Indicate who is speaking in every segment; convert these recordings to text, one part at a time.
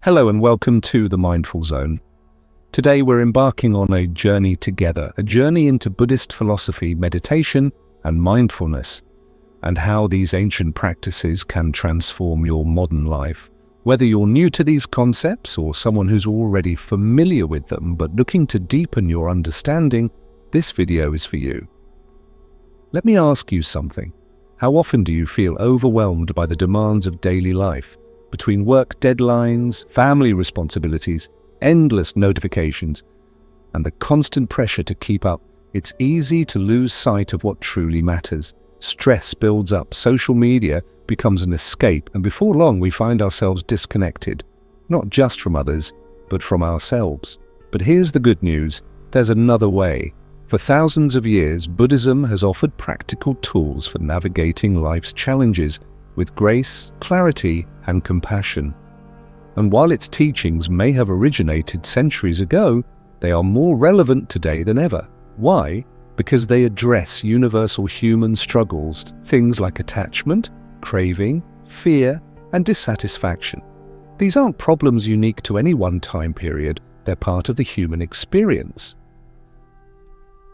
Speaker 1: Hello and welcome to the Mindful Zone. Today we're embarking on a journey together, a journey into Buddhist philosophy, meditation and mindfulness, and how these ancient practices can transform your modern life. Whether you're new to these concepts or someone who's already familiar with them but looking to deepen your understanding, this video is for you. Let me ask you something. How often do you feel overwhelmed by the demands of daily life? Between work deadlines, family responsibilities, endless notifications, and the constant pressure to keep up, it's easy to lose sight of what truly matters. Stress builds up, social media becomes an escape, and before long we find ourselves disconnected, not just from others, but from ourselves. But here's the good news, there's another way. For thousands of years, Buddhism has offered practical tools for navigating life's challenges with grace, clarity, and compassion. And while its teachings may have originated centuries ago, they are more relevant today than ever. Why? Because they address universal human struggles, things like attachment, craving, fear, and dissatisfaction. These aren't problems unique to any one time period, they're part of the human experience.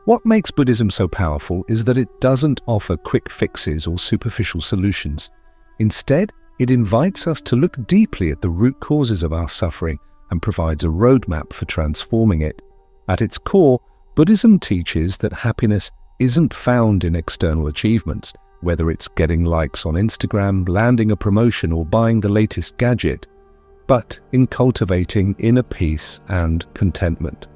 Speaker 1: What makes Buddhism so powerful is that it doesn't offer quick fixes or superficial solutions. Instead, it invites us to look deeply at the root causes of our suffering and provides a roadmap for transforming it. At its core, Buddhism teaches that happiness isn't found in external achievements, whether it's getting likes on Instagram, landing a promotion, or buying the latest gadget, but in cultivating inner peace and contentment.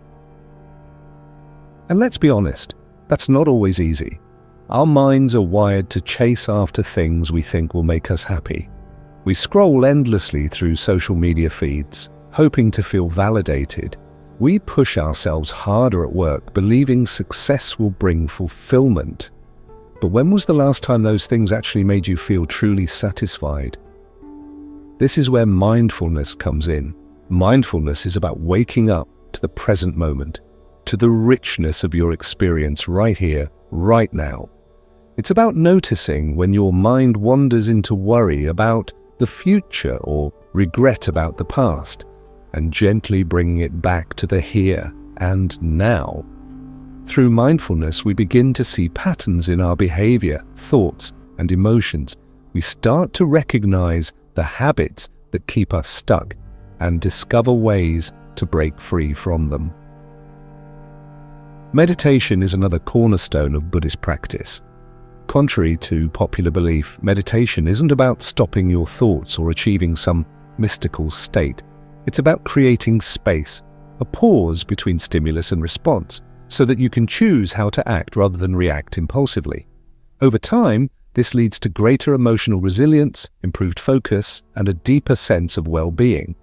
Speaker 1: And let's be honest, that's not always easy. Our minds are wired to chase after things we think will make us happy. We scroll endlessly through social media feeds, hoping to feel validated. We push ourselves harder at work, believing success will bring fulfillment. But when was the last time those things actually made you feel truly satisfied? This is where mindfulness comes in. Mindfulness is about waking up to the present moment, to the richness of your experience right here, right now. It's about noticing when your mind wanders into worry about the future or regret about the past, and gently bringing it back to the here and now. Through mindfulness, we begin to see patterns in our behavior, thoughts, and emotions. We start to recognize the habits that keep us stuck and discover ways to break free from them. Meditation is another cornerstone of Buddhist practice. Contrary to popular belief, meditation isn't about stopping your thoughts or achieving some mystical state. It's about creating space, a pause between stimulus and response, so that you can choose how to act rather than react impulsively. Over time, this leads to greater emotional resilience, improved focus, and a deeper sense of well-being.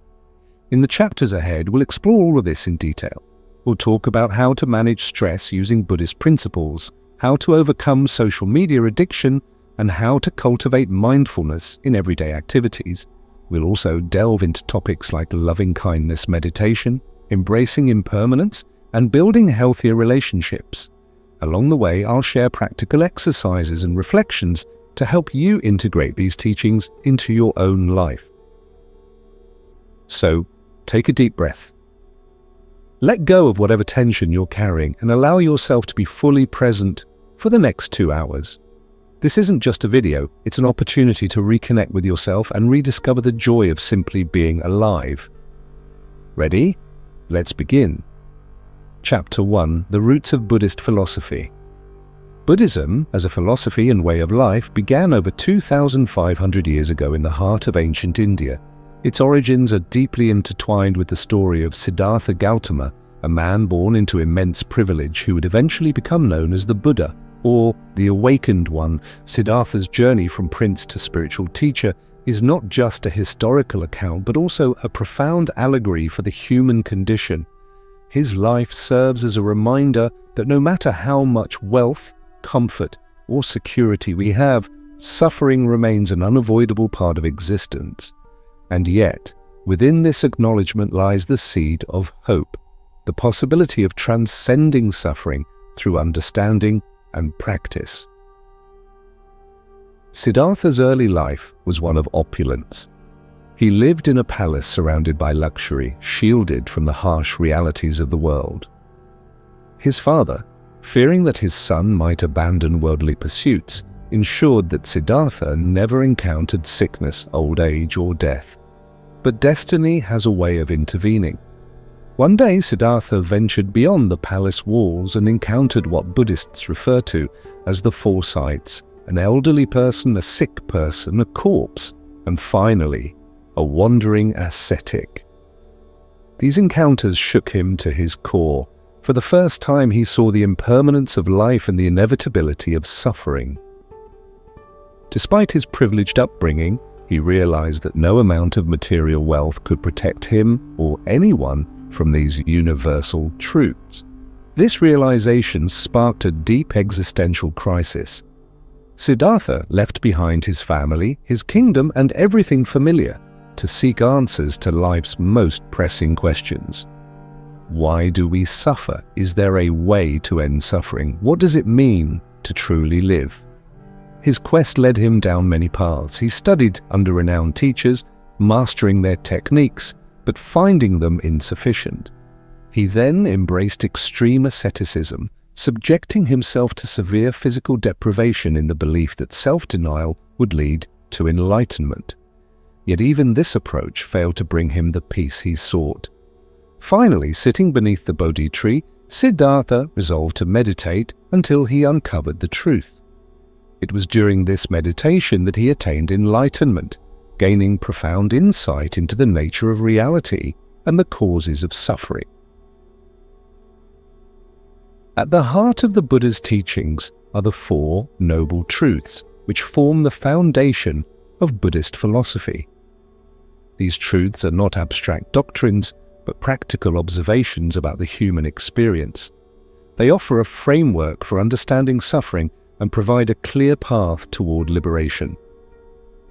Speaker 1: In the chapters ahead, we'll explore all of this in detail. We'll talk about how to manage stress using Buddhist principles, how to overcome social media addiction, and how to cultivate mindfulness in everyday activities. We'll also delve into topics like loving-kindness meditation, embracing impermanence, and building healthier relationships. Along the way, I'll share practical exercises and reflections to help you integrate these teachings into your own life. So, take a deep breath. Let go of whatever tension you're carrying and allow yourself to be fully present for the next 2 hours. This isn't just a video, it's an opportunity to reconnect with yourself and rediscover the joy of simply being alive. Ready? Let's begin. Chapter 1: The Roots of Buddhist Philosophy. Buddhism, as a philosophy and way of life, began over 2,500 years ago in the heart of ancient India. Its origins are deeply intertwined with the story of Siddhartha Gautama, a man born into immense privilege who would eventually become known as the Buddha, or the Awakened One. Siddhartha's journey from prince to spiritual teacher is not just a historical account, but also a profound allegory for the human condition. His life serves as a reminder that no matter how much wealth, comfort, or security we have, suffering remains an unavoidable part of existence. And yet, within this acknowledgement lies the seed of hope, the possibility of transcending suffering through understanding and practice. Siddhartha's early life was one of opulence. He lived in a palace surrounded by luxury, shielded from the harsh realities of the world. His father, fearing that his son might abandon worldly pursuits, ensured that Siddhartha never encountered sickness, old age, or death. But destiny has a way of intervening. One day, Siddhartha ventured beyond the palace walls and encountered what Buddhists refer to as the four sights: an elderly person, a sick person, a corpse, and finally, a wandering ascetic. These encounters shook him to his core. For the first time, he saw the impermanence of life and the inevitability of suffering. Despite his privileged upbringing, he realized that no amount of material wealth could protect him or anyone from these universal truths. This realization sparked a deep existential crisis. Siddhartha left behind his family, his kingdom, and everything familiar to seek answers to life's most pressing questions. Why do we suffer? Is there a way to end suffering? What does it mean to truly live? His quest led him down many paths. He studied under renowned teachers, mastering their techniques, but finding them insufficient. He then embraced extreme asceticism, subjecting himself to severe physical deprivation in the belief that self-denial would lead to enlightenment. Yet even this approach failed to bring him the peace he sought. Finally, sitting beneath the Bodhi tree, Siddhartha resolved to meditate until he uncovered the truth. It was during this meditation that he attained enlightenment, gaining profound insight into the nature of reality and the causes of suffering. At the heart of the Buddha's teachings are the Four Noble Truths, which form the foundation of Buddhist philosophy. These truths are not abstract doctrines, but practical observations about the human experience. They offer a framework for understanding suffering and provide a clear path toward liberation.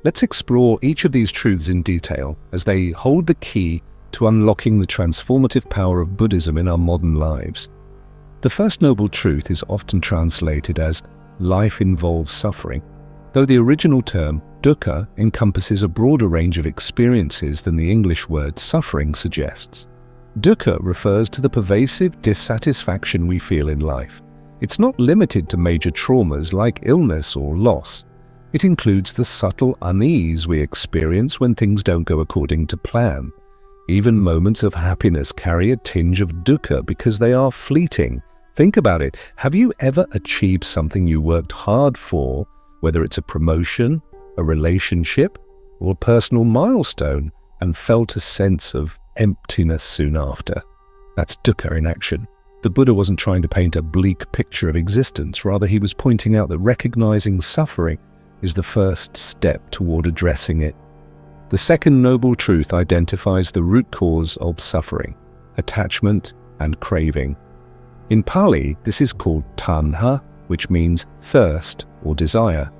Speaker 1: Let's explore each of these truths in detail, as they hold the key to unlocking the transformative power of Buddhism in our modern lives. The first noble truth is often translated as life involves suffering, though the original term dukkha encompasses a broader range of experiences than the English word suffering suggests. Dukkha refers to the pervasive dissatisfaction we feel in life. It's not limited to major traumas like illness or loss. It includes the subtle unease we experience when things don't go according to plan. Even moments of happiness carry a tinge of dukkha because they are fleeting. Think about it. Have you ever achieved something you worked hard for, whether it's a promotion, a relationship, or a personal milestone, and felt a sense of emptiness soon after? That's dukkha in action. The Buddha wasn't trying to paint a bleak picture of existence. Rather, he was pointing out that recognizing suffering is the first step toward addressing it. The second noble truth identifies the root cause of suffering: attachment and craving. In Pali, this is called tanha, which means thirst or desire.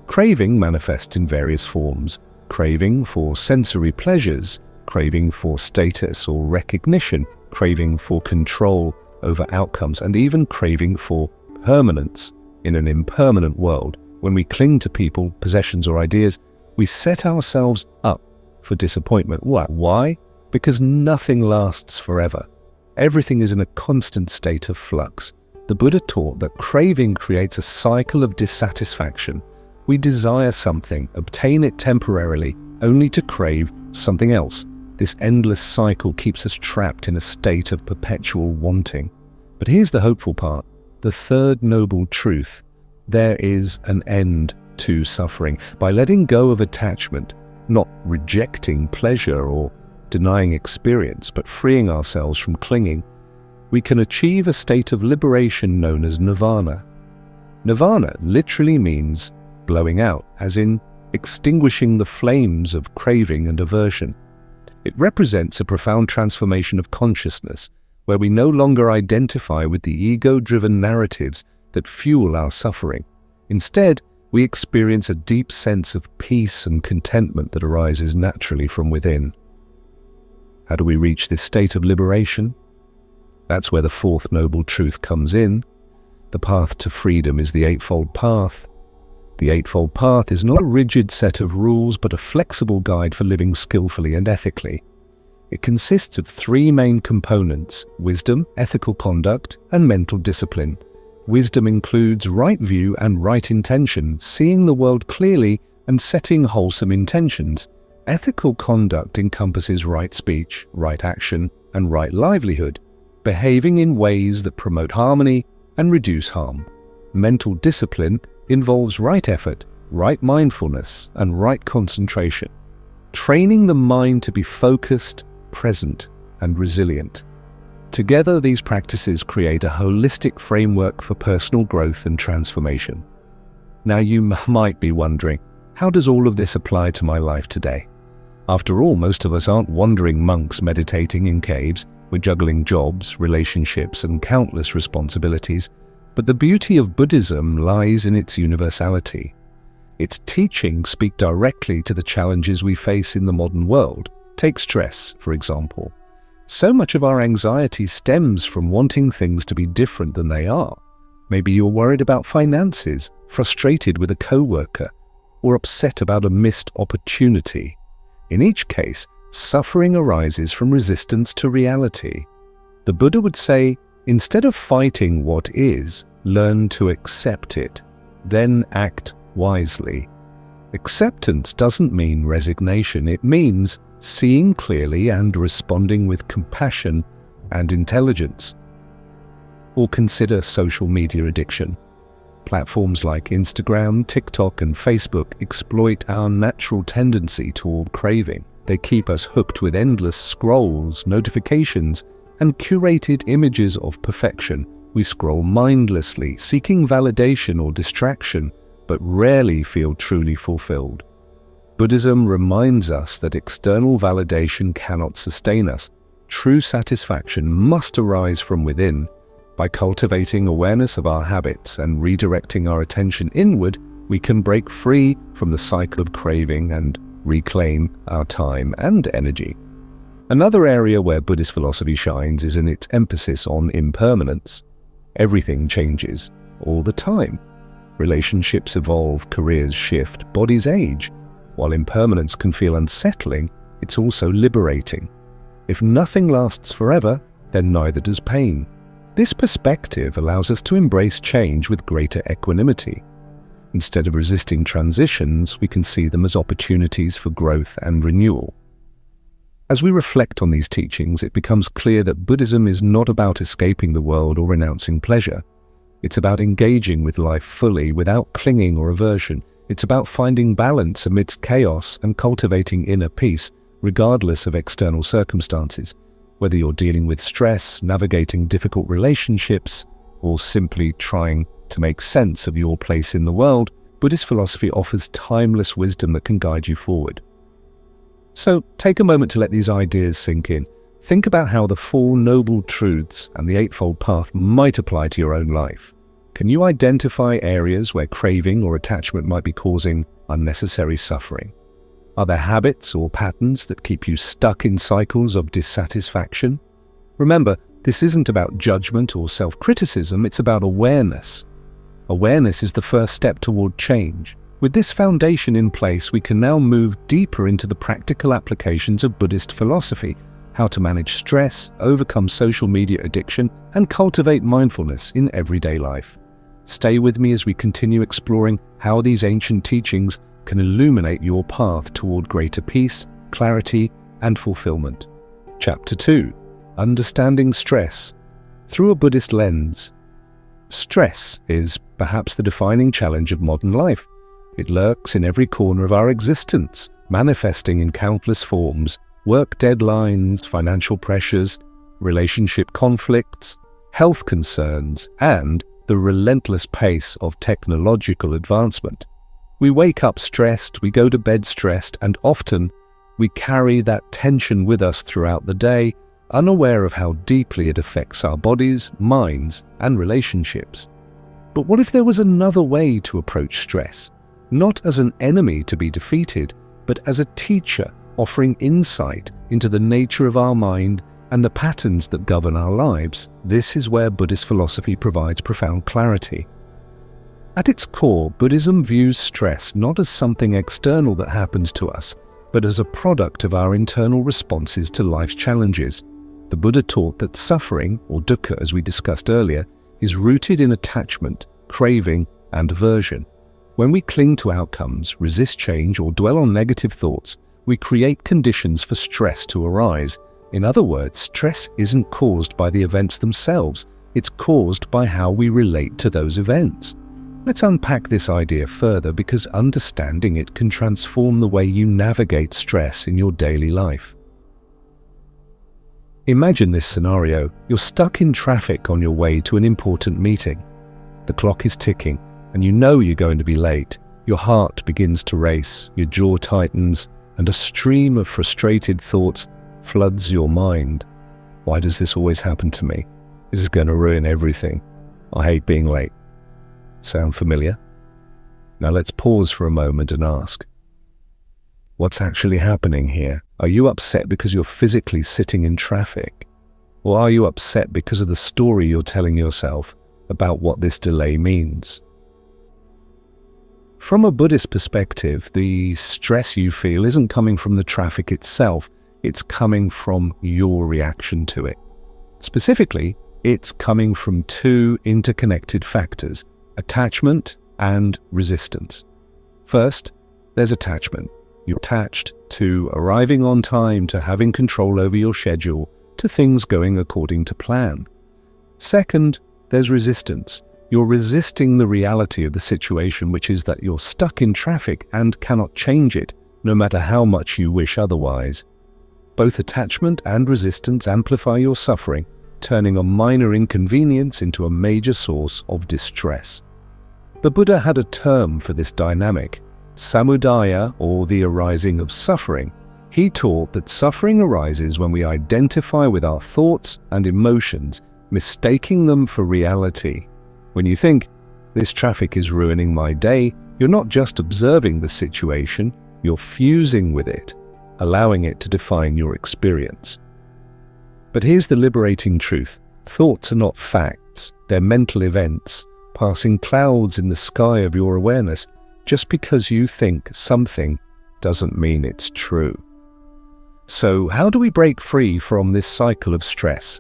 Speaker 1: Craving manifests in various forms: craving for sensory pleasures, craving for status or recognition, craving for control over outcomes, and even craving for permanence in an impermanent world. When we cling to people, possessions, or ideas, we set ourselves up for disappointment. Why? Because nothing lasts forever. Everything is in a constant state of flux. The Buddha taught that craving creates a cycle of dissatisfaction. We desire something, obtain it temporarily, only to crave something else. This endless cycle keeps us trapped in a state of perpetual wanting. But here's the hopeful part. The third noble truth: there is an end to suffering. By letting go of attachment, not rejecting pleasure or denying experience, but freeing ourselves from clinging, we can achieve a state of liberation known as nirvana. Nirvana literally means blowing out, as in extinguishing the flames of craving and aversion. It represents a profound transformation of consciousness, where we no longer identify with the ego-driven narratives that fuel our suffering. Instead, we experience a deep sense of peace and contentment that arises naturally from within. How do we reach this state of liberation? That's where the fourth noble truth comes in. The path to freedom is the Eightfold Path. The Eightfold Path is not a rigid set of rules, but a flexible guide for living skillfully and ethically. It consists of three main components: wisdom, ethical conduct, and mental discipline. Wisdom includes right view and right intention, seeing the world clearly and setting wholesome intentions. Ethical conduct encompasses right speech, right action, and right livelihood, behaving in ways that promote harmony and reduce harm. Mental discipline involves right effort, right mindfulness, and right concentration, training the mind to be focused, present, and resilient. Together, these practices create a holistic framework for personal growth and transformation. Now, you might be wondering, how does all of this apply to my life today? After all, most of us aren't wandering monks meditating in caves. We're juggling jobs, relationships, and countless responsibilities. But the beauty of Buddhism lies in its universality. Its teachings speak directly to the challenges we face in the modern world. Take stress, for example. So much of our anxiety stems from wanting things to be different than they are. Maybe you're worried about finances, frustrated with a coworker, or upset about a missed opportunity. In each case, suffering arises from resistance to reality. The Buddha would say, instead of fighting what is, learn to accept it, then act wisely. Acceptance doesn't mean resignation, it means seeing clearly and responding with compassion and intelligence. Or consider social media addiction. Platforms like Instagram, TikTok, and Facebook exploit our natural tendency toward craving. They keep us hooked with endless scrolls, notifications, and curated images of perfection. We scroll mindlessly, seeking validation or distraction, but rarely feel truly fulfilled. Buddhism reminds us that external validation cannot sustain us. True satisfaction must arise from within. By cultivating awareness of our habits and redirecting our attention inward, we can break free from the cycle of craving and reclaim our time and energy. Another area where Buddhist philosophy shines is in its emphasis on impermanence. Everything changes all the time. Relationships evolve, careers shift, bodies age. While impermanence can feel unsettling, it's also liberating. If nothing lasts forever, then neither does pain. This perspective allows us to embrace change with greater equanimity. Instead of resisting transitions, we can see them as opportunities for growth and renewal. As we reflect on these teachings, it becomes clear that Buddhism is not about escaping the world or renouncing pleasure. It's about engaging with life fully without clinging or aversion. It's about finding balance amidst chaos and cultivating inner peace, regardless of external circumstances. Whether you're dealing with stress, navigating difficult relationships, or simply trying to make sense of your place in the world, Buddhist philosophy offers timeless wisdom that can guide you forward. So take a moment to let these ideas sink in. Think about how the Four Noble Truths and the Eightfold Path might apply to your own life. Can you identify areas where craving or attachment might be causing unnecessary suffering? Are there habits or patterns that keep you stuck in cycles of dissatisfaction? Remember, this isn't about judgment or self-criticism, it's about awareness. Awareness is the first step toward change. With this foundation in place, we can now move deeper into the practical applications of Buddhist philosophy, how to manage stress, overcome social media addiction, and cultivate mindfulness in everyday life. Stay with me as we continue exploring how these ancient teachings can illuminate your path toward greater peace, clarity, and fulfillment. Chapter 2: Understanding Stress Through a Buddhist Lens. Stress is perhaps the defining challenge of modern life. It lurks in every corner of our existence, manifesting in countless forms: work deadlines, financial pressures, relationship conflicts, health concerns, and the relentless pace of technological advancement. We wake up stressed, we go to bed stressed, and often we carry that tension with us throughout the day, unaware of how deeply it affects our bodies, minds, and relationships. But what if there was another way to approach stress? Not as an enemy to be defeated, but as a teacher offering insight into the nature of our mind and the patterns that govern our lives. This is where Buddhist philosophy provides profound clarity. At its core, Buddhism views stress not as something external that happens to us, but as a product of our internal responses to life's challenges. The Buddha taught that suffering, or dukkha as we discussed earlier, is rooted in attachment, craving, and aversion. When we cling to outcomes, resist change, or dwell on negative thoughts, we create conditions for stress to arise. In other words, stress isn't caused by the events themselves, it's caused by how we relate to those events. Let's unpack this idea further because understanding it can transform the way you navigate stress in your daily life. Imagine this scenario. You're stuck in traffic on your way to an important meeting. The clock is ticking, and you know you're going to be late. Your heart begins to race, your jaw tightens, and a stream of frustrated thoughts floods your mind. Why does this always happen to me? This is going to ruin everything. I hate being late. Sound familiar? Now let's pause for a moment and ask, what's actually happening here? Are you upset because you're physically sitting in traffic? Or are you upset because of the story you're telling yourself about what this delay means? From a Buddhist perspective, the stress you feel isn't coming from the traffic itself, it's coming from your reaction to it. Specifically, it's coming from two interconnected factors: attachment and resistance. First, there's attachment. You're attached to arriving on time, to having control over your schedule, to things going according to plan. Second, there's resistance. You're resisting the reality of the situation, which is that you're stuck in traffic and cannot change it, no matter how much you wish otherwise. Both attachment and resistance amplify your suffering, turning a minor inconvenience into a major source of distress. The Buddha had a term for this dynamic, samudaya, or the arising of suffering. He taught that suffering arises when we identify with our thoughts and emotions, mistaking them for reality. When you think, this traffic is ruining my day, you're not just observing the situation, you're fusing with it, allowing it to define your experience. But here's the liberating truth. Thoughts are not facts, they're mental events, passing clouds in the sky of your awareness. Just because you think something doesn't mean it's true. So how do we break free from this cycle of stress?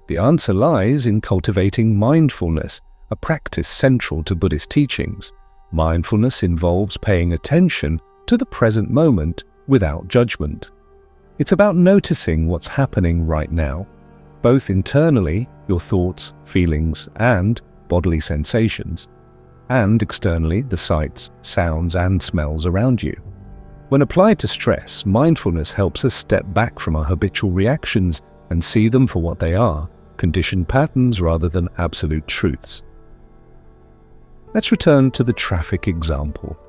Speaker 1: The answer lies in cultivating mindfulness, a practice central to Buddhist teachings. Mindfulness involves paying attention to the present moment without judgment. It's about noticing what's happening right now, both internally, your thoughts, feelings, and bodily sensations, and externally, the sights, sounds, and smells around you. When applied to stress, mindfulness helps us step back from our habitual reactions and see them for what they are, conditioned patterns rather than absolute truths. Let's return to the traffic example.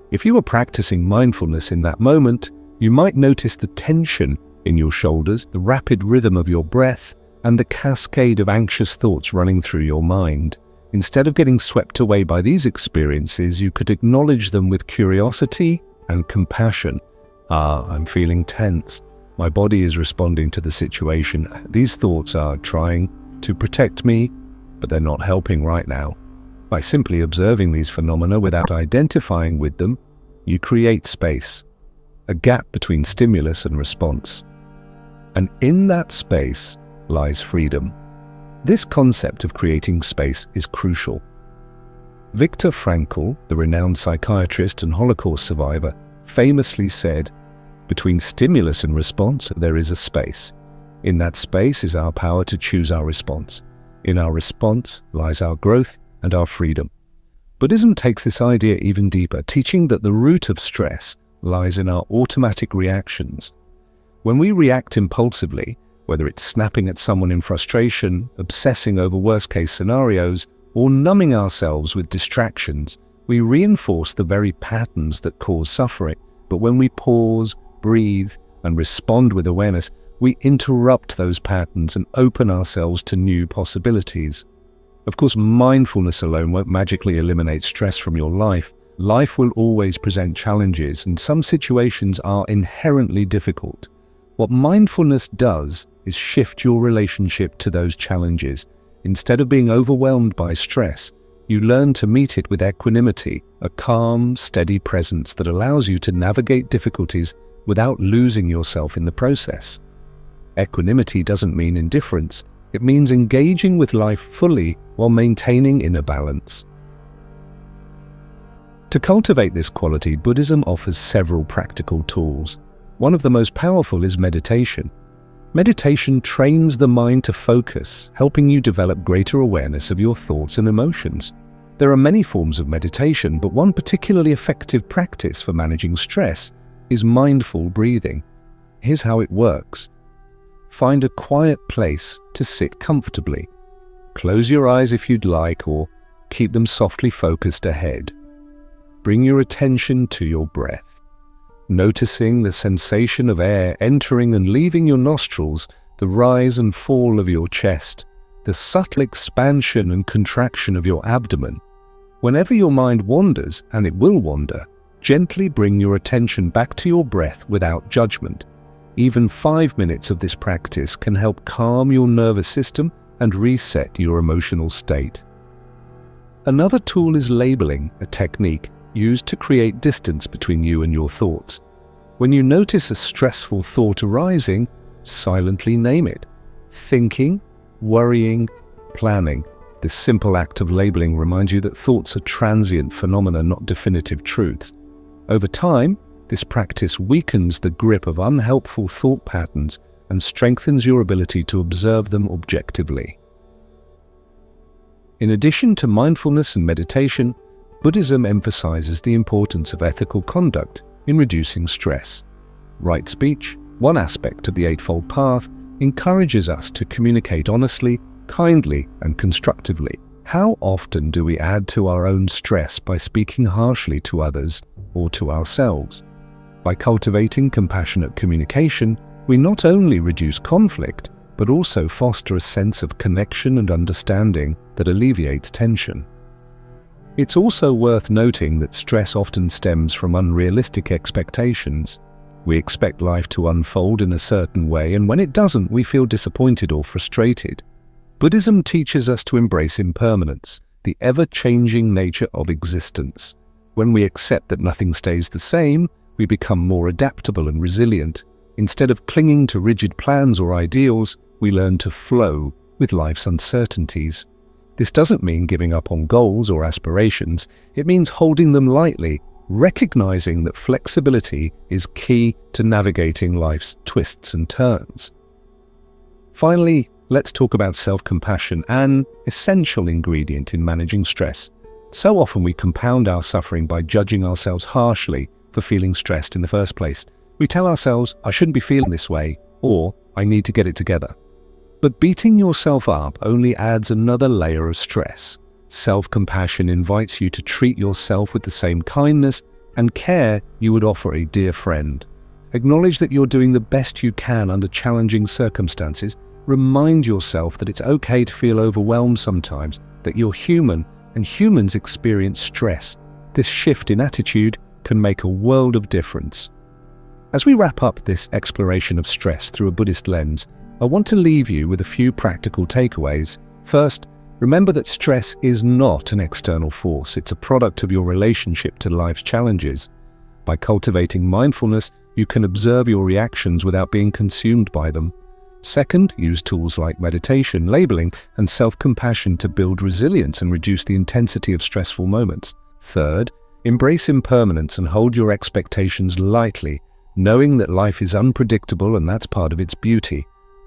Speaker 1: If you were practicing mindfulness in that moment, you might notice the tension in your shoulders, the rapid rhythm of your breath, and the cascade of anxious thoughts running through your mind. Instead of getting swept away by these experiences, you could acknowledge them with curiosity and compassion. I'm feeling tense. My body is responding to the situation. These thoughts are trying to protect me, but they're not helping right now. By simply observing these phenomena without identifying with them, you create space, a gap between stimulus and response. And in that space lies freedom. This concept of creating space is crucial. Viktor Frankl, the renowned psychiatrist and Holocaust survivor, famously said, "Between stimulus and response, there is a space. In that space is our power to choose our response. In our response lies our growth and our freedom." Buddhism takes this idea even deeper, teaching that the root of stress lies in our automatic reactions. When we react impulsively, whether it's snapping at someone in frustration, obsessing over worst-case scenarios, or numbing ourselves with distractions, we reinforce the very patterns that cause suffering. But when we pause, breathe, and respond with awareness, we interrupt those patterns and open ourselves to new possibilities. Of course, mindfulness alone won't magically eliminate stress from your life. Life will always present challenges, and some situations are inherently difficult. What mindfulness does is shift your relationship to those challenges. Instead of being overwhelmed by stress, you learn to meet it with equanimity, a calm, steady presence that allows you to navigate difficulties without losing yourself in the process. Equanimity doesn't mean indifference, it means engaging with life fully while maintaining inner balance. To cultivate this quality, Buddhism offers several practical tools. One of the most powerful is meditation. Meditation trains the mind to focus, helping you develop greater awareness of your thoughts and emotions. There are many forms of meditation, but one particularly effective practice for managing stress is mindful breathing. Here's how it works. Find a quiet place to sit comfortably. Close your eyes if you'd like, or keep them softly focused ahead. Bring your attention to your breath, noticing the sensation of air entering and leaving your nostrils, the rise and fall of your chest, the subtle expansion and contraction of your abdomen. Whenever your mind wanders, and it will wander, gently bring your attention back to your breath without judgment. Even 5 minutes of this practice can help calm your nervous system and reset your emotional state. Another tool is labeling, a technique used to create distance between you and your thoughts. When you notice a stressful thought arising, silently name it. Thinking, worrying, planning. This simple act of labeling reminds you that thoughts are transient phenomena, not definitive truths. Over time, this practice weakens the grip of unhelpful thought patterns and strengthens your ability to observe them objectively. In addition to mindfulness and meditation, Buddhism emphasizes the importance of ethical conduct in reducing stress. Right speech, one aspect of the Eightfold Path, encourages us to communicate honestly, kindly, and constructively. How often do we add to our own stress by speaking harshly to others or to ourselves? By cultivating compassionate communication, we not only reduce conflict, but also foster a sense of connection and understanding that alleviates tension. It's also worth noting that stress often stems from unrealistic expectations. We expect life to unfold in a certain way, and when it doesn't, we feel disappointed or frustrated. Buddhism teaches us to embrace impermanence, the ever-changing nature of existence. When we accept that nothing stays the same, we become more adaptable and resilient. Instead of clinging to rigid plans or ideals, we learn to flow with life's uncertainties. This doesn't mean giving up on goals or aspirations. It means holding them lightly, recognizing that flexibility is key to navigating life's twists and turns. Finally, let's talk about self-compassion, an essential ingredient in managing stress. So often we compound our suffering by judging ourselves harshly for feeling stressed in the first place. We tell ourselves, I shouldn't be feeling this way, or I need to get it together. But beating yourself up only adds another layer of stress. Self-compassion invites you to treat yourself with the same kindness and care you would offer a dear friend. Acknowledge that you're doing the best you can under challenging circumstances. Remind yourself that it's okay to feel overwhelmed sometimes, that you're human and humans experience stress. This shift in attitude can make a world of difference. As we wrap up this exploration of stress through a Buddhist lens, I want to leave you with a few practical takeaways. First, remember that stress is not an external force. It's a product of your relationship to life's challenges. By cultivating mindfulness, you can observe your reactions without being consumed by them. Second, use tools like meditation, labeling, and self-compassion to build resilience and reduce the intensity of stressful moments. Third, embrace impermanence and hold your expectations lightly, knowing that life is unpredictable and that's part of its beauty.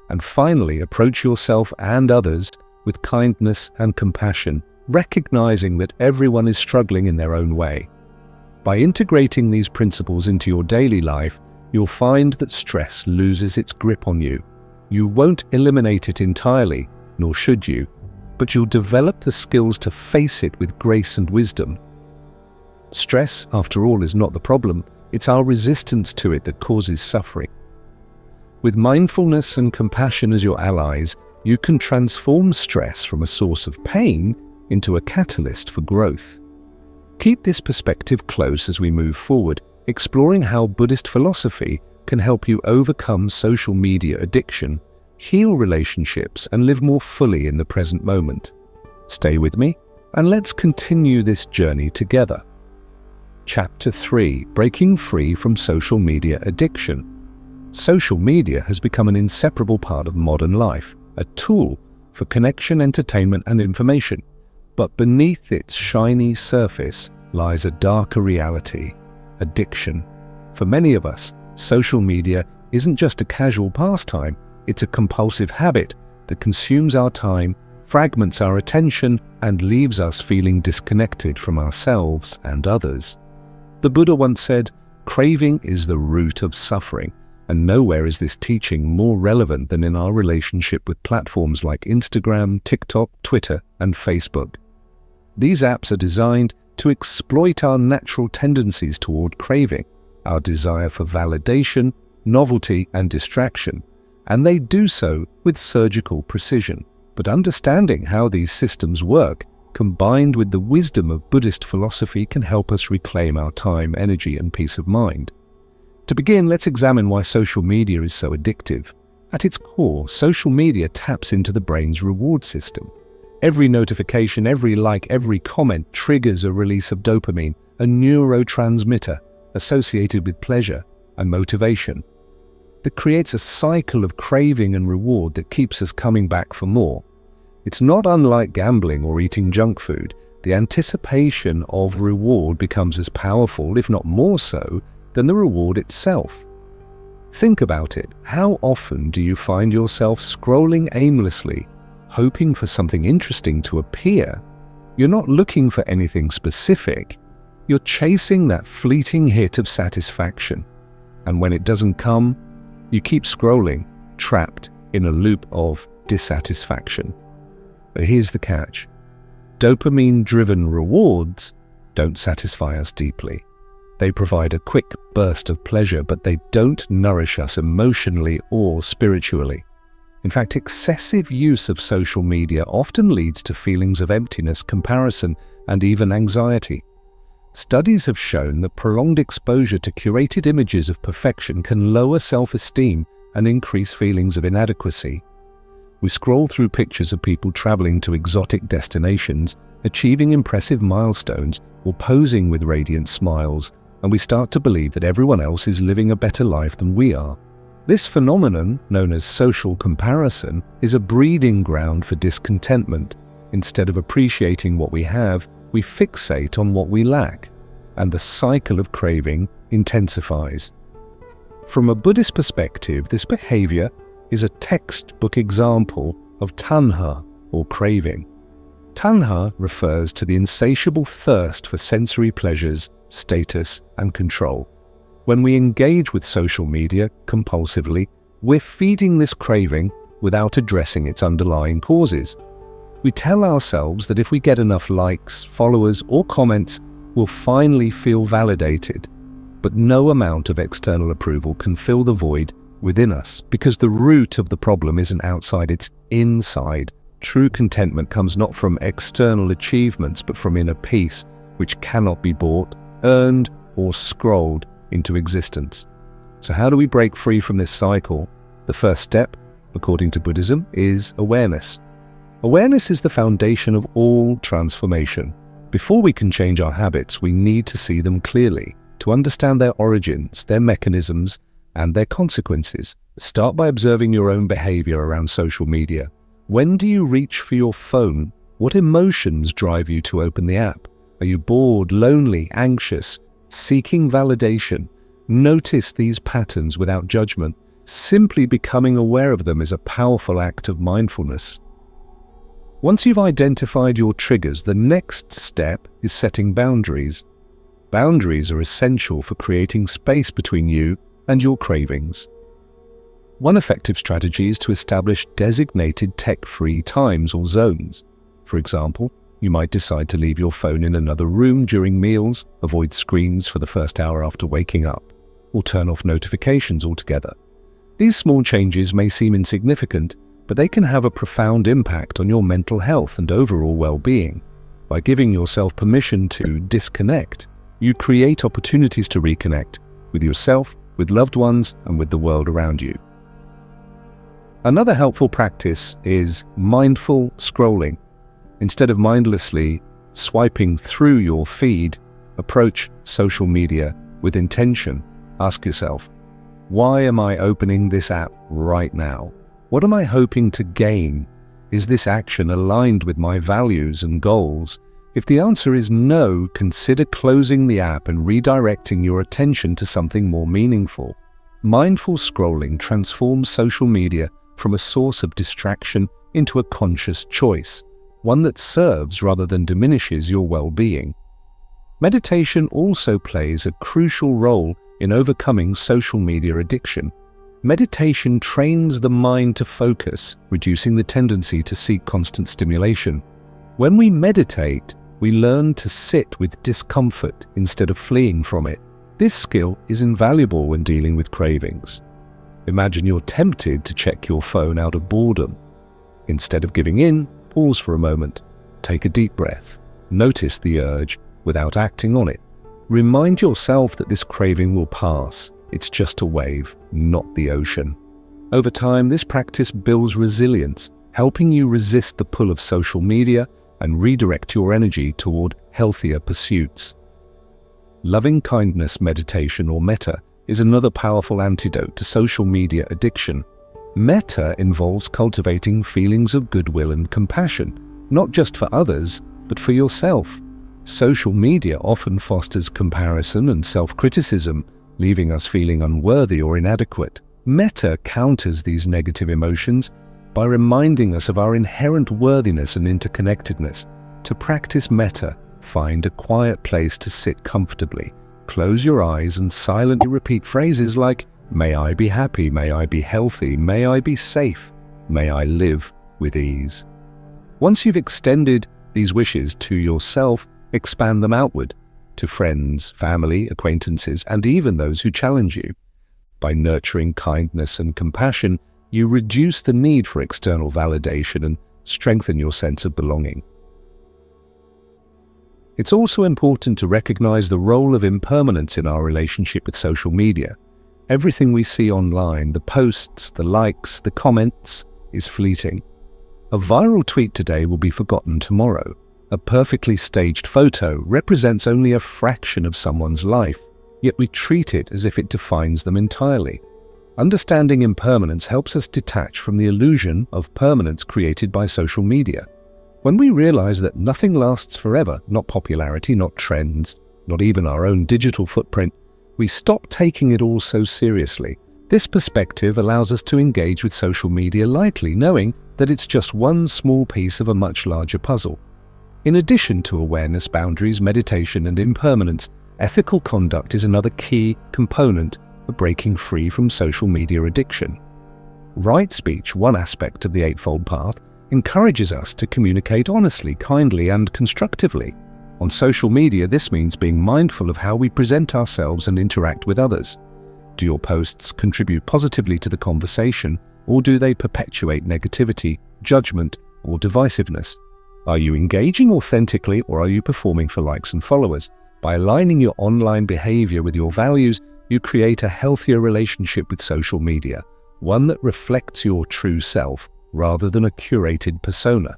Speaker 1: And finally, approach yourself and others with kindness and compassion, recognizing that everyone is struggling in their own way. By integrating these principles into your daily life, you'll find that stress loses its grip on you. You won't eliminate it entirely, nor should you, but you'll develop the skills to face it with grace and wisdom. Stress, after all, is not the problem. It's our resistance to it that causes suffering. With mindfulness and compassion as your allies, you can transform stress from a source of pain into a catalyst for growth. Keep this perspective close as we move forward, exploring how Buddhist philosophy can help you overcome social media addiction, heal relationships, and live more fully in the present moment. Stay with me, And let's continue this journey together. Chapter 3: Breaking Free from Social Media Addiction. Social media has become an inseparable part of modern life, a tool for connection, entertainment, and information. But beneath its shiny surface lies a darker reality: addiction. For many of us, social media isn't just a casual pastime, it's a compulsive habit that consumes our time, fragments our attention, and leaves us feeling disconnected from ourselves and others. The Buddha once said, "Craving is the root of suffering," and nowhere is this teaching more relevant than in our relationship with platforms like Instagram, TikTok, Twitter, and Facebook. These apps are designed to exploit our natural tendencies toward craving, our desire for validation, novelty, and distraction, and they do so with surgical precision. But understanding how these systems work, combined with the wisdom of Buddhist philosophy, can help us reclaim our time, energy, and peace of mind. To begin, let's examine why social media is so addictive. At its core, social media taps into the brain's reward system. Every notification, every like, every comment triggers a release of dopamine, a neurotransmitter associated with pleasure and motivation. That creates a cycle of craving and reward that keeps us coming back for more. It's not unlike gambling or eating junk food. The anticipation of reward becomes as powerful, if not more so, than the reward itself. Think about it. How often do you find yourself scrolling aimlessly, hoping for something interesting to appear? You're not looking for anything specific. You're chasing that fleeting hit of satisfaction. And when it doesn't come, you keep scrolling, trapped in a loop of dissatisfaction. But here's the catch. Dopamine-driven rewards don't satisfy us deeply. They provide a quick burst of pleasure, but they don't nourish us emotionally or spiritually. In fact, excessive use of social media often leads to feelings of emptiness, comparison, and even anxiety. Studies have shown that prolonged exposure to curated images of perfection can lower self-esteem and increase feelings of inadequacy. We scroll through pictures of people traveling to exotic destinations, achieving impressive milestones, or posing with radiant smiles, and we start to believe that everyone else is living a better life than we are. This phenomenon, known as social comparison, is a breeding ground for discontentment. Instead of appreciating what we have, we fixate on what we lack, and the cycle of craving intensifies. From a Buddhist perspective, this behavior is a textbook example of tanha, or craving. Tanha refers to the insatiable thirst for sensory pleasures, status, and control. When we engage with social media compulsively, we're feeding this craving without addressing its underlying causes. We tell ourselves that if we get enough likes, followers, or comments, we'll finally feel validated. But no amount of external approval can fill the void within us, because the root of the problem isn't outside, it's inside. True contentment comes not from external achievements, but from inner peace, which cannot be bought, earned, or scrolled into existence. So how do we break free from this cycle? The first step, according to Buddhism, is awareness. Awareness is the foundation of all transformation. Before we can change our habits, we need to see them clearly, to understand their origins, their mechanisms, and their consequences. Start by observing your own behavior around social media. When do you reach for your phone? What emotions drive you to open the app? Are you bored, lonely, anxious, seeking validation? Notice these patterns without judgment. Simply becoming aware of them is a powerful act of mindfulness. Once you've identified your triggers, the next step is setting boundaries. Boundaries are essential for creating space between you and your cravings. One effective strategy is to establish designated tech-free times or zones. For example, you might decide to leave your phone in another room during meals, avoid screens for the first hour after waking up, or turn off notifications altogether. These small changes may seem insignificant, but they can have a profound impact on your mental health and overall well-being. By giving yourself permission to disconnect, you create opportunities to reconnect with yourself, with loved ones, and with the world around you. Another helpful practice is mindful scrolling. Instead of mindlessly swiping through your feed, approach social media with intention. Ask yourself, why am I opening this app right now? What am I hoping to gain? Is this action aligned with my values and goals? If the answer is no, consider closing the app and redirecting your attention to something more meaningful. Mindful scrolling transforms social media from a source of distraction into a conscious choice, one that serves rather than diminishes your well-being. Meditation also plays a crucial role in overcoming social media addiction. Meditation trains the mind to focus, reducing the tendency to seek constant stimulation. When we meditate, we learn to sit with discomfort instead of fleeing from it. This skill is invaluable when dealing with cravings. Imagine you're tempted to check your phone out of boredom. Instead of giving in, pause for a moment. Take a deep breath. Notice the urge without acting on it. Remind yourself that this craving will pass. It's just a wave, not the ocean. Over time, this practice builds resilience, helping you resist the pull of social media and redirect your energy toward healthier pursuits. Loving kindness meditation, or Metta, is another powerful antidote to social media addiction. Metta involves cultivating feelings of goodwill and compassion, not just for others, but for yourself. Social media often fosters comparison and self-criticism, leaving us feeling unworthy or inadequate. Metta counters these negative emotions by reminding us of our inherent worthiness and interconnectedness. To practice Metta, find a quiet place to sit comfortably. Close your eyes and silently repeat phrases like, "May I be happy, may I be healthy, may I be safe, may I live with ease." Once you've extended these wishes to yourself, expand them outward, to friends, family, acquaintances, and even those who challenge you. By nurturing kindness and compassion, you reduce the need for external validation and strengthen your sense of belonging. It's also important to recognize the role of impermanence in our relationship with social media. Everything we see online, the posts, the likes, the comments, is fleeting. A viral tweet today will be forgotten tomorrow. A perfectly staged photo represents only a fraction of someone's life, yet we treat it as if it defines them entirely. Understanding impermanence helps us detach from the illusion of permanence created by social media. When we realize that nothing lasts forever, not popularity, not trends, not even our own digital footprint, we stop taking it all so seriously. This perspective allows us to engage with social media lightly, knowing that it's just one small piece of a much larger puzzle. In addition to awareness, boundaries, meditation, and impermanence, ethical conduct is another key component of breaking free from social media addiction. Right speech, one aspect of the Eightfold Path, encourages us to communicate honestly, kindly, and constructively. On social media, this means being mindful of how we present ourselves and interact with others. Do your posts contribute positively to the conversation, or do they perpetuate negativity, judgment, or divisiveness? Are you engaging authentically, or are you performing for likes and followers? By aligning your online behavior with your values, you create a healthier relationship with social media, one that reflects your true self rather than a curated persona.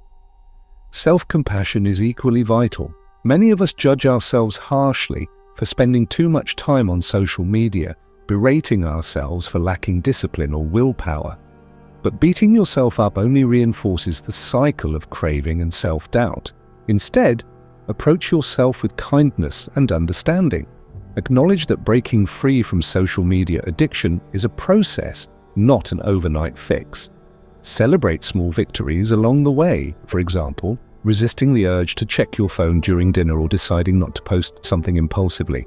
Speaker 1: Self-compassion is equally vital. Many of us judge ourselves harshly for spending too much time on social media, berating ourselves for lacking discipline or willpower. But beating yourself up only reinforces the cycle of craving and self-doubt. Instead, approach yourself with kindness and understanding. Acknowledge that breaking free from social media addiction is a process, not an overnight fix. Celebrate small victories along the way. For example, resisting the urge to check your phone during dinner or deciding not to post something impulsively.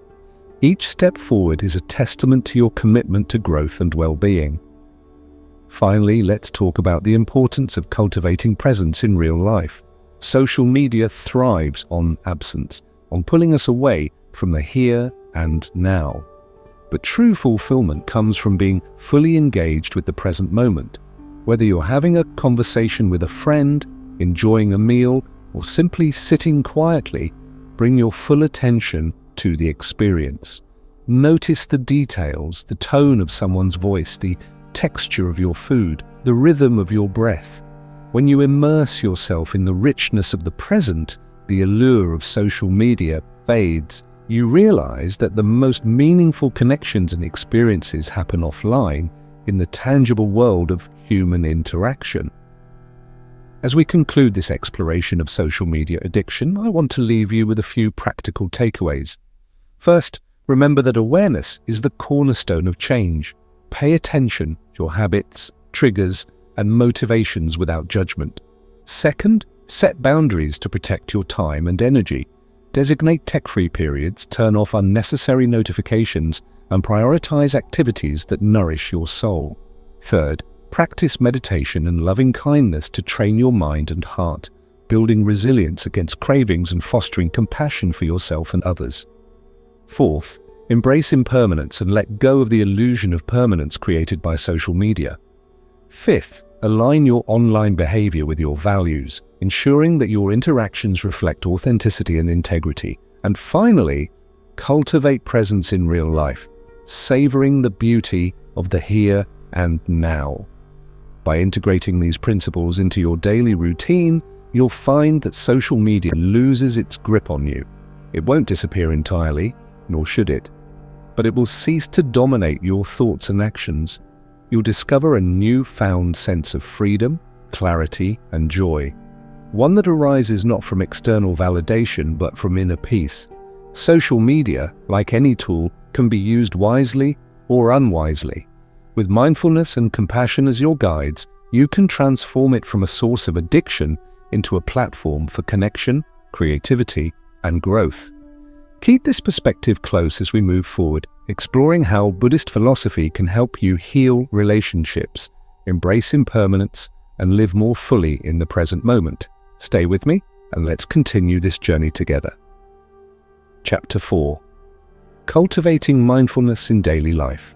Speaker 1: Each step forward is a testament to your commitment to growth and well-being. Finally, let's talk about the importance of cultivating presence in real life. Social media thrives on absence, on pulling us away from the here and now. But true fulfillment comes from being fully engaged with the present moment. Whether you're having a conversation with a friend, enjoying a meal, or simply sitting quietly, bring your full attention to the experience. Notice the details, the tone of someone's voice, the texture of your food, the rhythm of your breath. When you immerse yourself in the richness of the present, the allure of social media fades, you realize that the most meaningful connections and experiences happen offline in the tangible world of human interaction. As we conclude this exploration of social media addiction, I want to leave you with a few practical takeaways. First, remember that awareness is the cornerstone of change. Pay attention to your habits, triggers, and motivations without judgment. Second, set boundaries to protect your time and energy. Designate tech-free periods, turn off unnecessary notifications, and prioritize activities that nourish your soul. Third, practice meditation and loving kindness to train your mind and heart, building resilience against cravings and fostering compassion for yourself and others. Fourth, embrace impermanence and let go of the illusion of permanence created by social media. Fifth, align your online behavior with your values, ensuring that your interactions reflect authenticity and integrity. And finally, cultivate presence in real life, savoring the beauty of the here and now. By integrating these principles into your daily routine, you'll find that social media loses its grip on you. It won't disappear entirely, nor should it, but it will cease to dominate your thoughts and actions. You'll discover a newfound sense of freedom, clarity, and joy, one that arises not from external validation but from inner peace. Social media, like any tool, can be used wisely or unwisely. With mindfulness and compassion as your guides, you can transform it from a source of addiction into a platform for connection, creativity, and growth. Keep this perspective close as we move forward, exploring how Buddhist philosophy can help you heal relationships, embrace impermanence, and live more fully in the present moment. Stay with me, and let's continue this journey together. Chapter 4. Cultivating Mindfulness in Daily Life.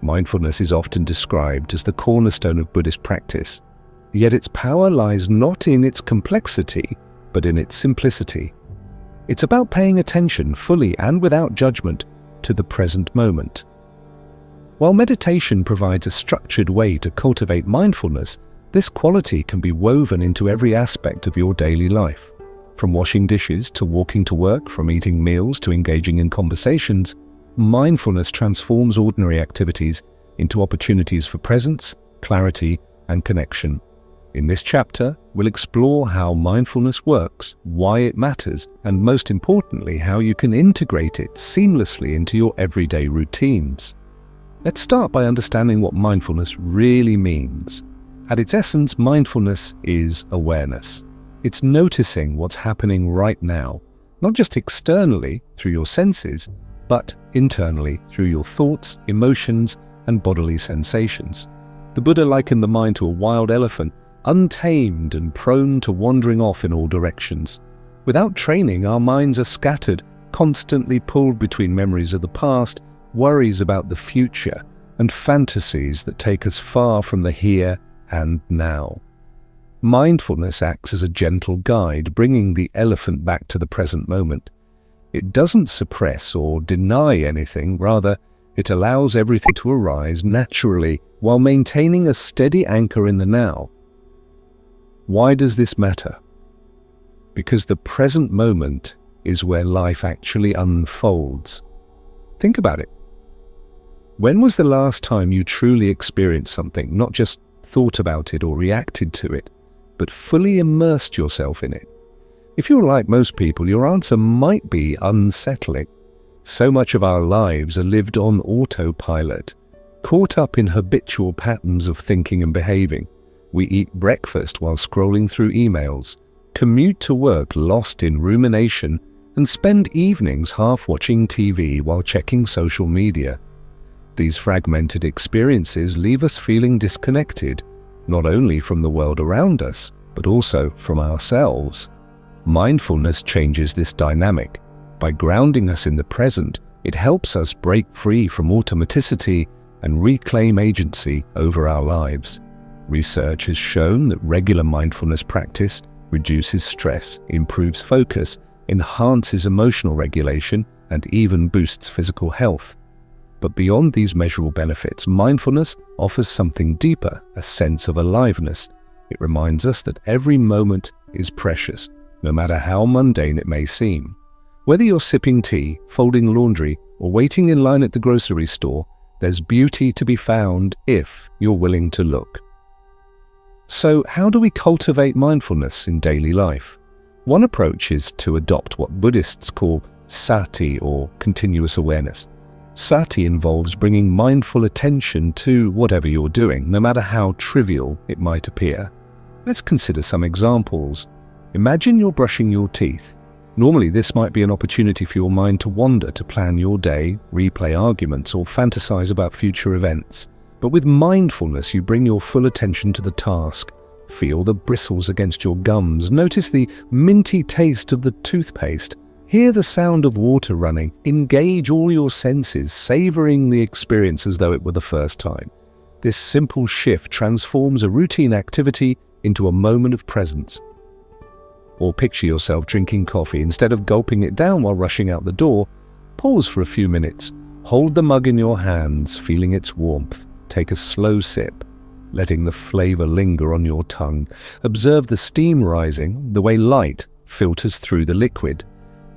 Speaker 1: Mindfulness is often described as the cornerstone of Buddhist practice, yet its power lies not in its complexity, but in its simplicity. It's about paying attention fully and without judgment to the present moment. While meditation provides a structured way to cultivate mindfulness, this quality can be woven into every aspect of your daily life. From washing dishes to walking to work, from eating meals to engaging in conversations, mindfulness transforms ordinary activities into opportunities for presence, clarity, and connection. In this chapter, we'll explore how mindfulness works, why it matters, and most importantly, how you can integrate it seamlessly into your everyday routines. Let's start by understanding what mindfulness really means. At its essence, mindfulness is awareness. It's noticing what's happening right now, not just externally through your senses, but internally through your thoughts, emotions, and bodily sensations. The Buddha likened the mind to a wild elephant, untamed and prone to wandering off in all directions. Without training, our minds are scattered, constantly pulled between memories of the past, worries about the future, and fantasies that take us far from the here and now. Mindfulness acts as a gentle guide, bringing the elephant back to the present moment. It doesn't suppress or deny anything, rather, it allows everything to arise naturally while maintaining a steady anchor in the now. Why does this matter? Because the present moment is where life actually unfolds. Think about it. When was the last time you truly experienced something, not just thought about it or reacted to it, but fully immersed yourself in it? If you're like most people, your answer might be unsettling. So much of our lives are lived on autopilot, caught up in habitual patterns of thinking and behaving. We eat breakfast while scrolling through emails, commute to work lost in rumination, and spend evenings half watching TV while checking social media. These fragmented experiences leave us feeling disconnected, not only from the world around us, but also from ourselves. Mindfulness changes this dynamic. By grounding us in the present, it helps us break free from automaticity and reclaim agency over our lives. Research has shown that regular mindfulness practice reduces stress, improves focus, enhances emotional regulation, and even boosts physical health. But beyond these measurable benefits, mindfulness offers something deeper, a sense of aliveness. It reminds us that every moment is precious, no matter how mundane it may seem. Whether you're sipping tea, folding laundry, or waiting in line at the grocery store, there's beauty to be found if you're willing to look. So, how do we cultivate mindfulness in daily life? One approach is to adopt what Buddhists call sati, or continuous awareness. Sati involves bringing mindful attention to whatever you're doing, no matter how trivial it might appear. Let's consider some examples. Imagine you're brushing your teeth. Normally, this might be an opportunity for your mind to wander, to plan your day, replay arguments, or fantasize about future events. But with mindfulness, you bring your full attention to the task. Feel the bristles against your gums. Notice the minty taste of the toothpaste. Hear the sound of water running. Engage all your senses, savoring the experience as though it were the first time. This simple shift transforms a routine activity into a moment of presence. Or picture yourself drinking coffee. Instead of gulping it down while rushing out the door, pause for a few minutes. Hold the mug in your hands, feeling its warmth. Take a slow sip, letting the flavor linger on your tongue. Observe the steam rising, the way light filters through the liquid.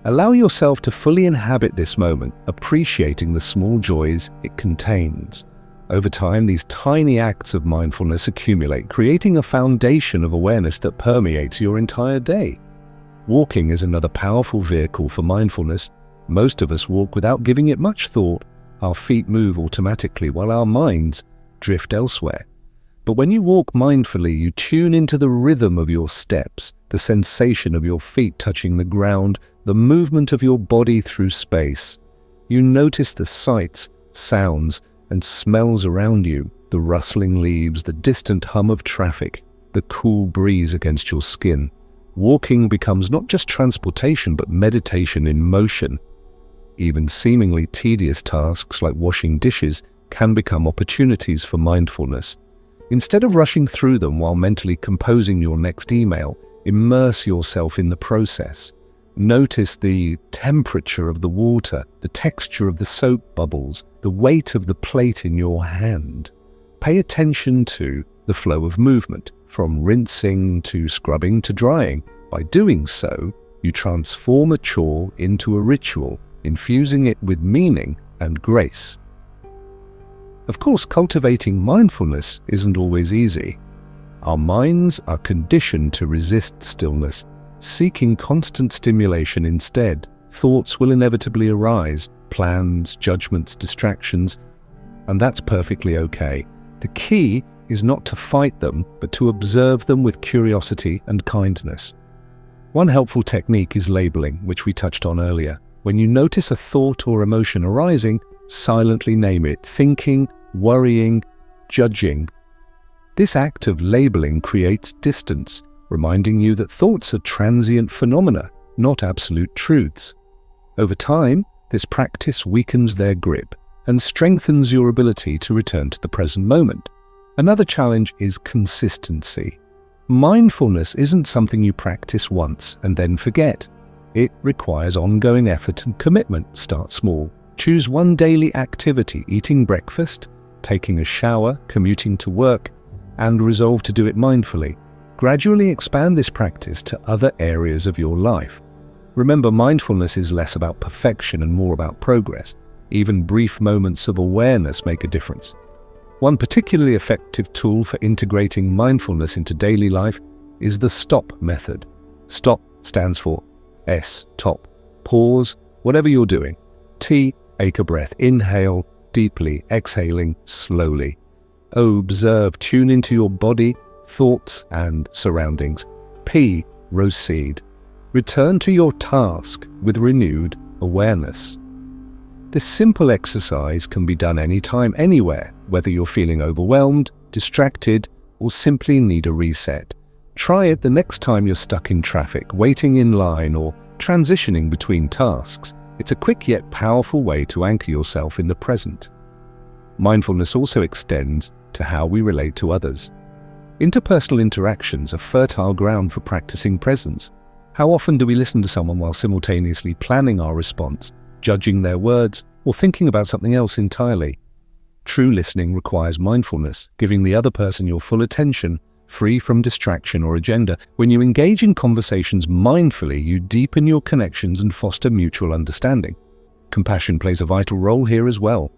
Speaker 1: Allow yourself to fully inhabit this moment, appreciating the small joys it contains. Over time, these tiny acts of mindfulness accumulate, creating a foundation of awareness that permeates your entire day. Walking is another powerful vehicle for mindfulness. Most of us walk without giving it much thought. Our feet move automatically while our minds drift elsewhere. But when you walk mindfully, you tune into the rhythm of your steps, the sensation of your feet touching the ground, the movement of your body through space. You notice the sights, sounds, and smells around you, the rustling leaves, the distant hum of traffic, the cool breeze against your skin. Walking becomes not just transportation, but meditation in motion. Even seemingly tedious tasks like washing dishes can become opportunities for mindfulness. Instead of rushing through them while mentally composing your next email, immerse yourself in the process. Notice the temperature of the water, the texture of the soap bubbles, the weight of the plate in your hand. Pay attention to the flow of movement, from rinsing to scrubbing to drying. By doing so, you transform a chore into a ritual, infusing it with meaning and grace. Of course, cultivating mindfulness isn't always easy. Our minds are conditioned to resist stillness, seeking constant stimulation instead. Thoughts will inevitably arise, plans, judgments, distractions, and that's perfectly okay. The key is not to fight them, but to observe them with curiosity and kindness. One helpful technique is labeling, which we touched on earlier. When you notice a thought or emotion arising, silently name it: thinking, worrying, judging. This act of labeling creates distance, reminding you that thoughts are transient phenomena, not absolute truths. Over time, this practice weakens their grip and strengthens your ability to return to the present moment. Another challenge is consistency. Mindfulness isn't something you practice once and then forget. It requires ongoing effort and commitment. Start small. Choose one daily activity: eating breakfast, taking a shower, commuting to work, and resolve to do it mindfully. Gradually expand this practice to other areas of your life. Remember, mindfulness is less about perfection and more about progress. Even brief moments of awareness make a difference. One particularly effective tool for integrating mindfulness into daily life is the STOP method. STOP stands for stop, pause, whatever you're doing. T, take a breath, inhale deeply, exhaling slowly. O, observe, tune into your body, thoughts, and surroundings. P, proceed. Return to your task with renewed awareness. This simple exercise can be done anytime, anywhere, whether you're feeling overwhelmed, distracted, or simply need a reset. Try it the next time you're stuck in traffic, waiting in line, or transitioning between tasks. It's a quick yet powerful way to anchor yourself in the present. Mindfulness also extends to how we relate to others. Interpersonal interactions are fertile ground for practicing presence. How often do we listen to someone while simultaneously planning our response, judging their words, or thinking about something else entirely? True listening requires mindfulness, giving the other person your full attention free from distraction or agenda. When you engage in conversations mindfully, you deepen your connections and foster mutual understanding. Compassion plays a vital role here as well.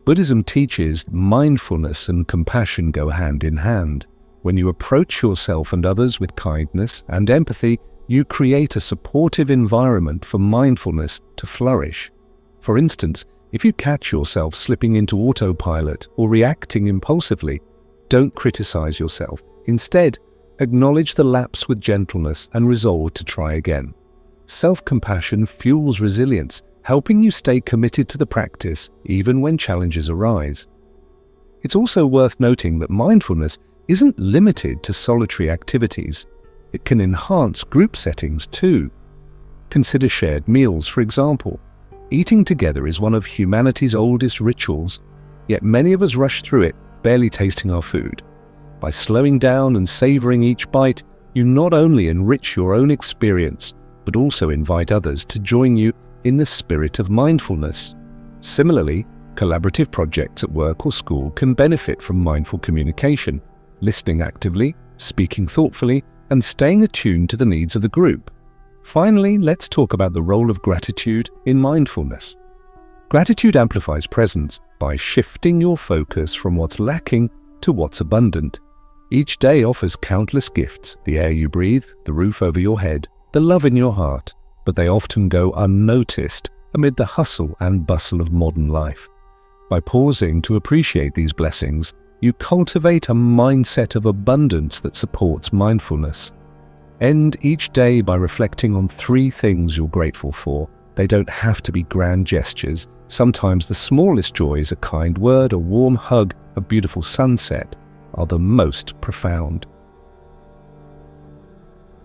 Speaker 1: Buddhism teaches mindfulness and compassion go hand in hand. When you approach yourself and others with kindness and empathy, you create a supportive environment for mindfulness to flourish. For instance, if you catch yourself slipping into autopilot or reacting impulsively, don't criticize yourself. Instead, acknowledge the lapse with gentleness and resolve to try again. Self-compassion fuels resilience, helping you stay committed to the practice even when challenges arise. It's also worth noting that mindfulness isn't limited to solitary activities. It can enhance group settings too. Consider shared meals, for example. Eating together is one of humanity's oldest rituals, yet many of us rush through it, barely tasting our food. By slowing down and savoring each bite, you not only enrich your own experience, but also invite others to join you in the spirit of mindfulness. Similarly, collaborative projects at work or school can benefit from mindful communication, listening actively, speaking thoughtfully, and staying attuned to the needs of the group. Finally, let's talk about the role of gratitude in mindfulness. Gratitude amplifies presence by shifting your focus from what's lacking to what's abundant. Each day offers countless gifts: the air you breathe, the roof over your head, the love in your heart, but they often go unnoticed amid the hustle and bustle of modern life. By pausing to appreciate these blessings, you cultivate a mindset of abundance that supports mindfulness. End each day by reflecting on 3 things you're grateful for. They don't have to be grand gestures. Sometimes the smallest joys, a kind word, a warm hug, a beautiful sunset, are the most profound.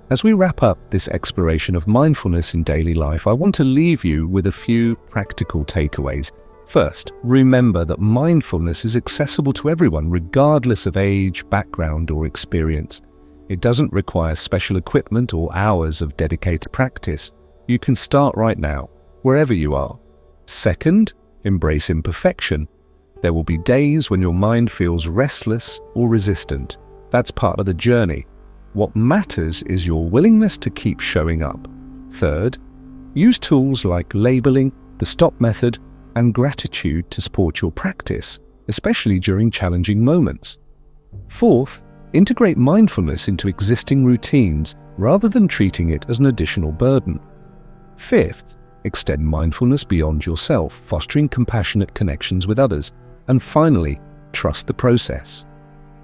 Speaker 1: As we wrap up this exploration of mindfulness in daily life, I want to leave you with a few practical takeaways. First, remember that mindfulness is accessible to everyone, regardless of age, background, or experience. It doesn't require special equipment or hours of dedicated practice. You can start right now, wherever you are. Second, embrace imperfection. There will be days when your mind feels restless or resistant. That's part of the journey. What matters is your willingness to keep showing up. Third, use tools like labeling, the stop method, and gratitude to support your practice, especially during challenging moments. Fourth, integrate mindfulness into existing routines rather than treating it as an additional burden. Fifth, extend mindfulness beyond yourself, fostering compassionate connections with others. And finally, trust the process.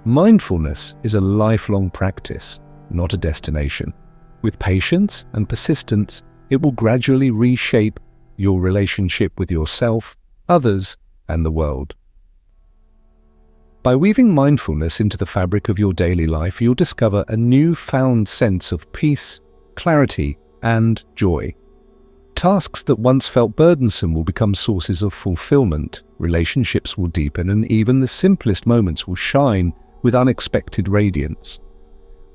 Speaker 1: Mindfulness is a lifelong practice, not a destination. With patience and persistence, it will gradually reshape your relationship with yourself, others, and the world. By weaving mindfulness into the fabric of your daily life, you'll discover a newfound sense of peace, clarity, and joy. Tasks that once felt burdensome will become sources of fulfillment, relationships will deepen, and even the simplest moments will shine with unexpected radiance.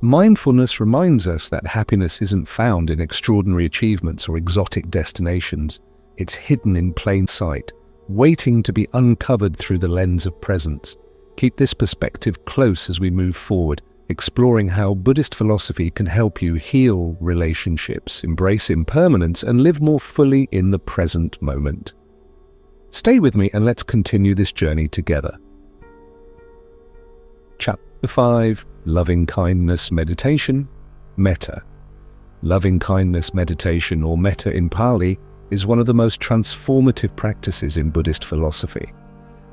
Speaker 1: Mindfulness reminds us that happiness isn't found in extraordinary achievements or exotic destinations. It's hidden in plain sight, waiting to be uncovered through the lens of presence. Keep this perspective close as we move forward, exploring how Buddhist philosophy can help you heal relationships, embrace impermanence, and live more fully in the present moment. Stay with me and let's continue this journey together. Chapter 5, Loving Kindness Meditation, Metta. Loving kindness meditation, or Metta in Pali, is one of the most transformative practices in Buddhist philosophy.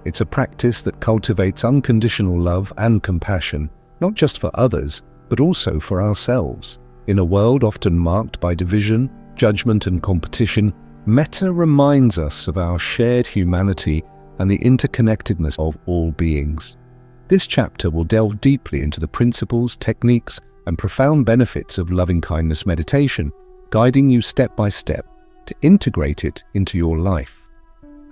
Speaker 1: It's a practice that cultivates unconditional love and compassion, not just for others, but also for ourselves. In a world often marked by division, judgment, and competition, Metta reminds us of our shared humanity and the interconnectedness of all beings. This chapter will delve deeply into the principles, techniques, and profound benefits of loving kindness meditation, guiding you step by step to integrate it into your life.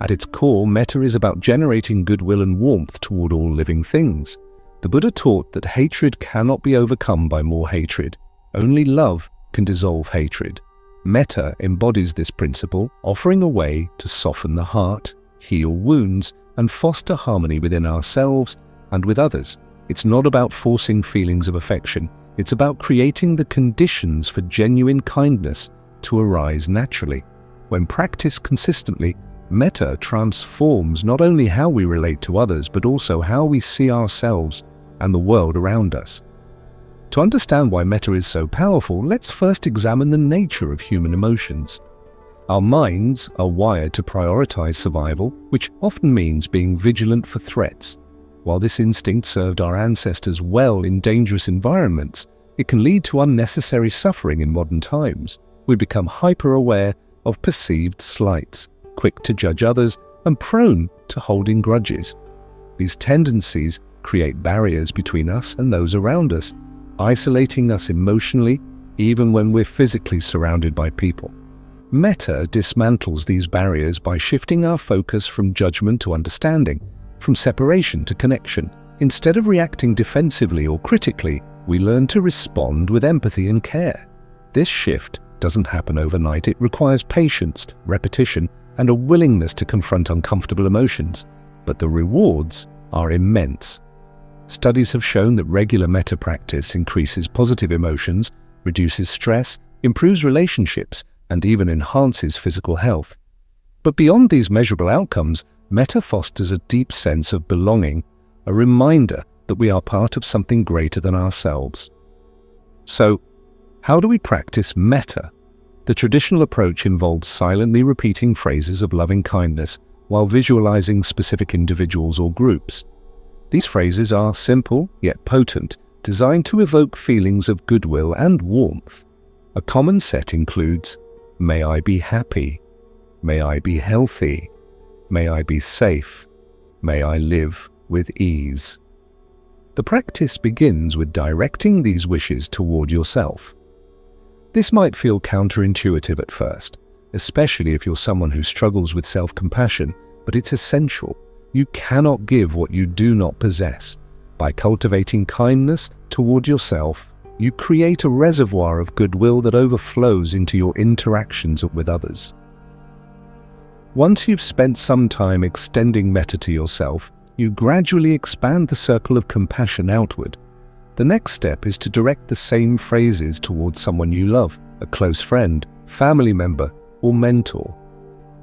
Speaker 1: At its core, Metta is about generating goodwill and warmth toward all living things. The Buddha taught that hatred cannot be overcome by more hatred. Only love can dissolve hatred. Metta embodies this principle, offering a way to soften the heart, heal wounds, and foster harmony within ourselves and with others. It's not about forcing feelings of affection. It's about creating the conditions for genuine kindness to arise naturally. When practiced consistently, Metta transforms not only how we relate to others, but also how we see ourselves and the world around us. To understand why Metta is so powerful, let's first examine the nature of human emotions. Our minds are wired to prioritize survival, which often means being vigilant for threats. While this instinct served our ancestors well in dangerous environments, it can lead to unnecessary suffering in modern times. We become hyper-aware of perceived slights, quick to judge others, and prone to holding grudges. These tendencies create barriers between us and those around us, isolating us emotionally even when we're physically surrounded by people. Metta dismantles these barriers by shifting our focus from judgment to understanding, from separation to connection. Instead of reacting defensively or critically, we learn to respond with empathy and care. This shift doesn't happen overnight. It requires patience, repetition, and a willingness to confront uncomfortable emotions. But the rewards are immense. Studies have shown that regular Metta practice increases positive emotions, reduces stress, improves relationships, and even enhances physical health. But beyond these measurable outcomes, Metta fosters a deep sense of belonging, a reminder that we are part of something greater than ourselves. So, how do we practice Metta? The traditional approach involves silently repeating phrases of loving kindness while visualizing specific individuals or groups. These phrases are simple yet potent, designed to evoke feelings of goodwill and warmth. A common set includes, "May I be happy," "May I be healthy," "May I be safe," "May I live with ease." The practice begins with directing these wishes toward yourself. This might feel counterintuitive at first, especially if you're someone who struggles with self-compassion, but it's essential. You cannot give what you do not possess. By cultivating kindness toward yourself, you create a reservoir of goodwill that overflows into your interactions with others. Once you've spent some time extending Metta to yourself, you gradually expand the circle of compassion outward. The next step is to direct the same phrases towards someone you love, a close friend, family member, or mentor.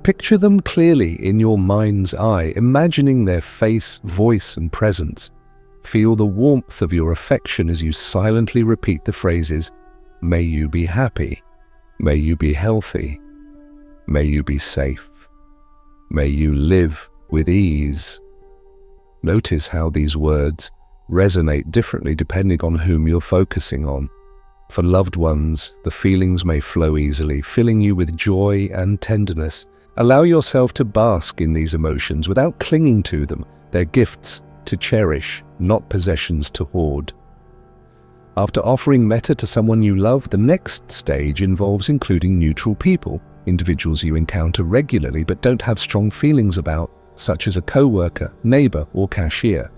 Speaker 1: Picture them clearly in your mind's eye, imagining their face, voice, and presence. Feel the warmth of your affection as you silently repeat the phrases, "May you be happy," "May you be healthy," "May you be safe," "May you live with ease." Notice how these words resonate differently depending on whom you're focusing on. For loved ones, the feelings may flow easily, filling you with joy and tenderness. Allow yourself to bask in these emotions without clinging to them. They're gifts to cherish, not possessions to hoard. After offering Metta to someone you love, the next stage involves including neutral people, individuals you encounter regularly but don't have strong feelings about, such as a co-worker, neighbor, or cashier.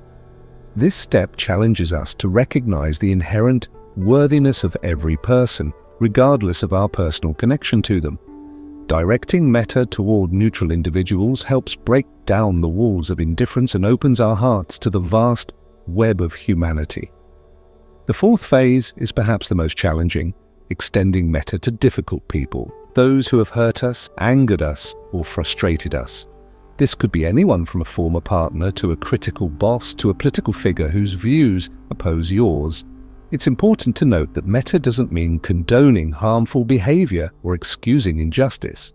Speaker 1: This step challenges us to recognize the inherent worthiness of every person, regardless of our personal connection to them. Directing Metta toward neutral individuals helps break down the walls of indifference and opens our hearts to the vast web of humanity. The fourth phase is perhaps the most challenging, extending Metta to difficult people, those who have hurt us, angered us, or frustrated us. This could be anyone from a former partner to a critical boss to a political figure whose views oppose yours. It's important to note that Metta doesn't mean condoning harmful behavior or excusing injustice.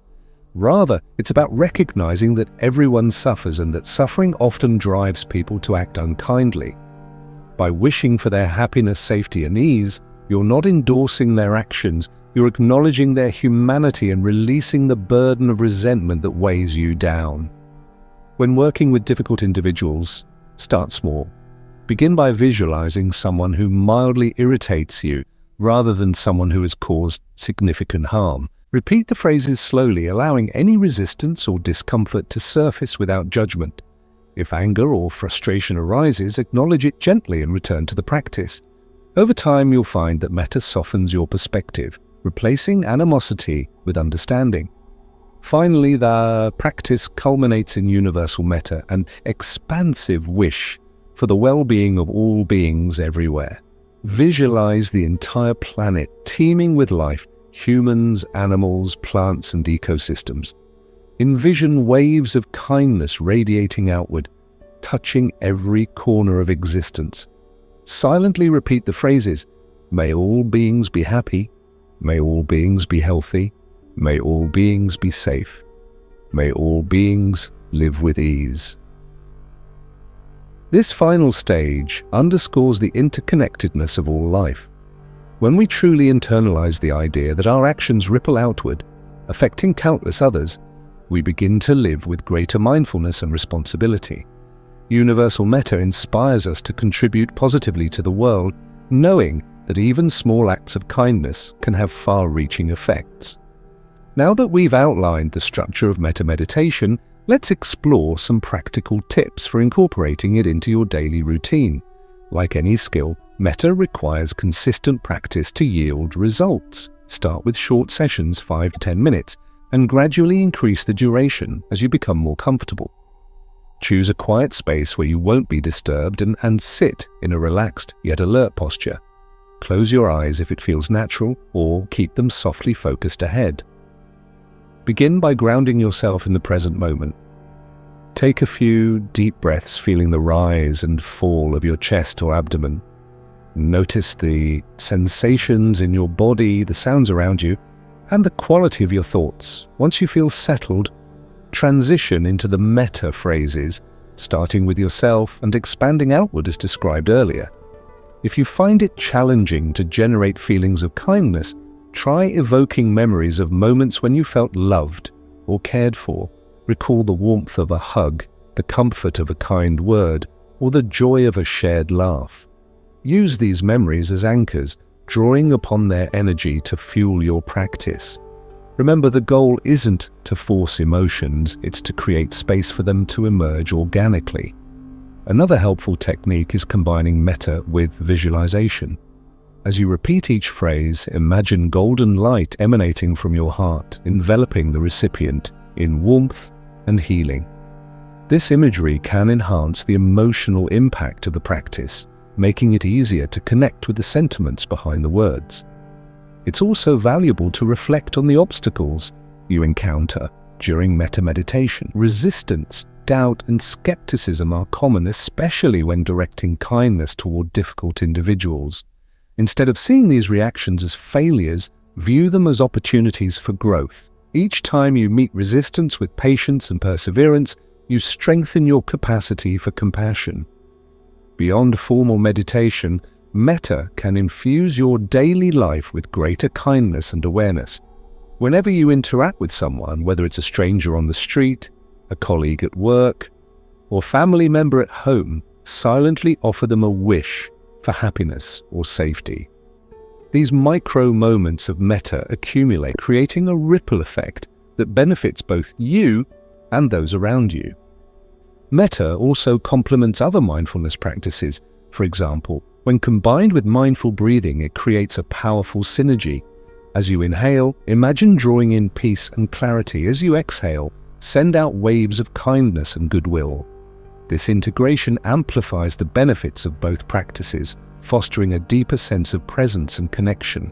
Speaker 1: Rather, it's about recognizing that everyone suffers and that suffering often drives people to act unkindly. By wishing for their happiness, safety, and ease, you're not endorsing their actions, you're acknowledging their humanity and releasing the burden of resentment that weighs you down. When working with difficult individuals, start small. Begin by visualizing someone who mildly irritates you rather than someone who has caused significant harm. Repeat the phrases slowly, allowing any resistance or discomfort to surface without judgment. If anger or frustration arises, acknowledge it gently and return to the practice. Over time, you'll find that Metta softens your perspective, replacing animosity with understanding. Finally, the practice culminates in universal Metta, an expansive wish for the well-being of all beings everywhere. Visualize the entire planet teeming with life, humans, animals, plants, and ecosystems. Envision waves of kindness radiating outward, touching every corner of existence. Silently repeat the phrases, "May all beings be happy," "May all beings be healthy," "May all beings be safe," "May all beings live with ease." This final stage underscores the interconnectedness of all life. When we truly internalize the idea that our actions ripple outward, affecting countless others, we begin to live with greater mindfulness and responsibility. Universal Metta inspires us to contribute positively to the world, knowing that even small acts of kindness can have far-reaching effects. Now that we've outlined the structure of Metta meditation, let's explore some practical tips for incorporating it into your daily routine. Like any skill, Metta requires consistent practice to yield results. Start with short sessions, 5 to 10 minutes, and gradually increase the duration as you become more comfortable. Choose a quiet space where you won't be disturbed and sit in a relaxed yet alert posture. Close your eyes if it feels natural, or keep them softly focused ahead. Begin by grounding yourself in the present moment. Take a few deep breaths, feeling the rise and fall of your chest or abdomen. Notice the sensations in your body, the sounds around you, and the quality of your thoughts. Once you feel settled, transition into the metta phrases, starting with yourself and expanding outward as described earlier. If you find it challenging to generate feelings of kindness, try evoking memories of moments when you felt loved or cared for. Recall the warmth of a hug, the comfort of a kind word, or the joy of a shared laugh. Use these memories as anchors, drawing upon their energy to fuel your practice. Remember, the goal isn't to force emotions, it's to create space for them to emerge organically. Another helpful technique is combining metta with visualization. As you repeat each phrase, imagine golden light emanating from your heart, enveloping the recipient in warmth and healing. This imagery can enhance the emotional impact of the practice, making it easier to connect with the sentiments behind the words. It's also valuable to reflect on the obstacles you encounter during metta meditation. Resistance, doubt, and skepticism are common, especially when directing kindness toward difficult individuals. Instead of seeing these reactions as failures, view them as opportunities for growth. Each time you meet resistance with patience and perseverance, you strengthen your capacity for compassion. Beyond formal meditation, metta can infuse your daily life with greater kindness and awareness. Whenever you interact with someone, whether it's a stranger on the street, a colleague at work, or family member at home, silently offer them a wish for happiness or safety. These micro moments of metta accumulate, creating a ripple effect that benefits both you and those around you. Metta also complements other mindfulness practices. For example, when combined with mindful breathing, it creates a powerful synergy. As you inhale, imagine drawing in peace and clarity. As you exhale, send out waves of kindness and goodwill. This integration amplifies the benefits of both practices, fostering a deeper sense of presence and connection.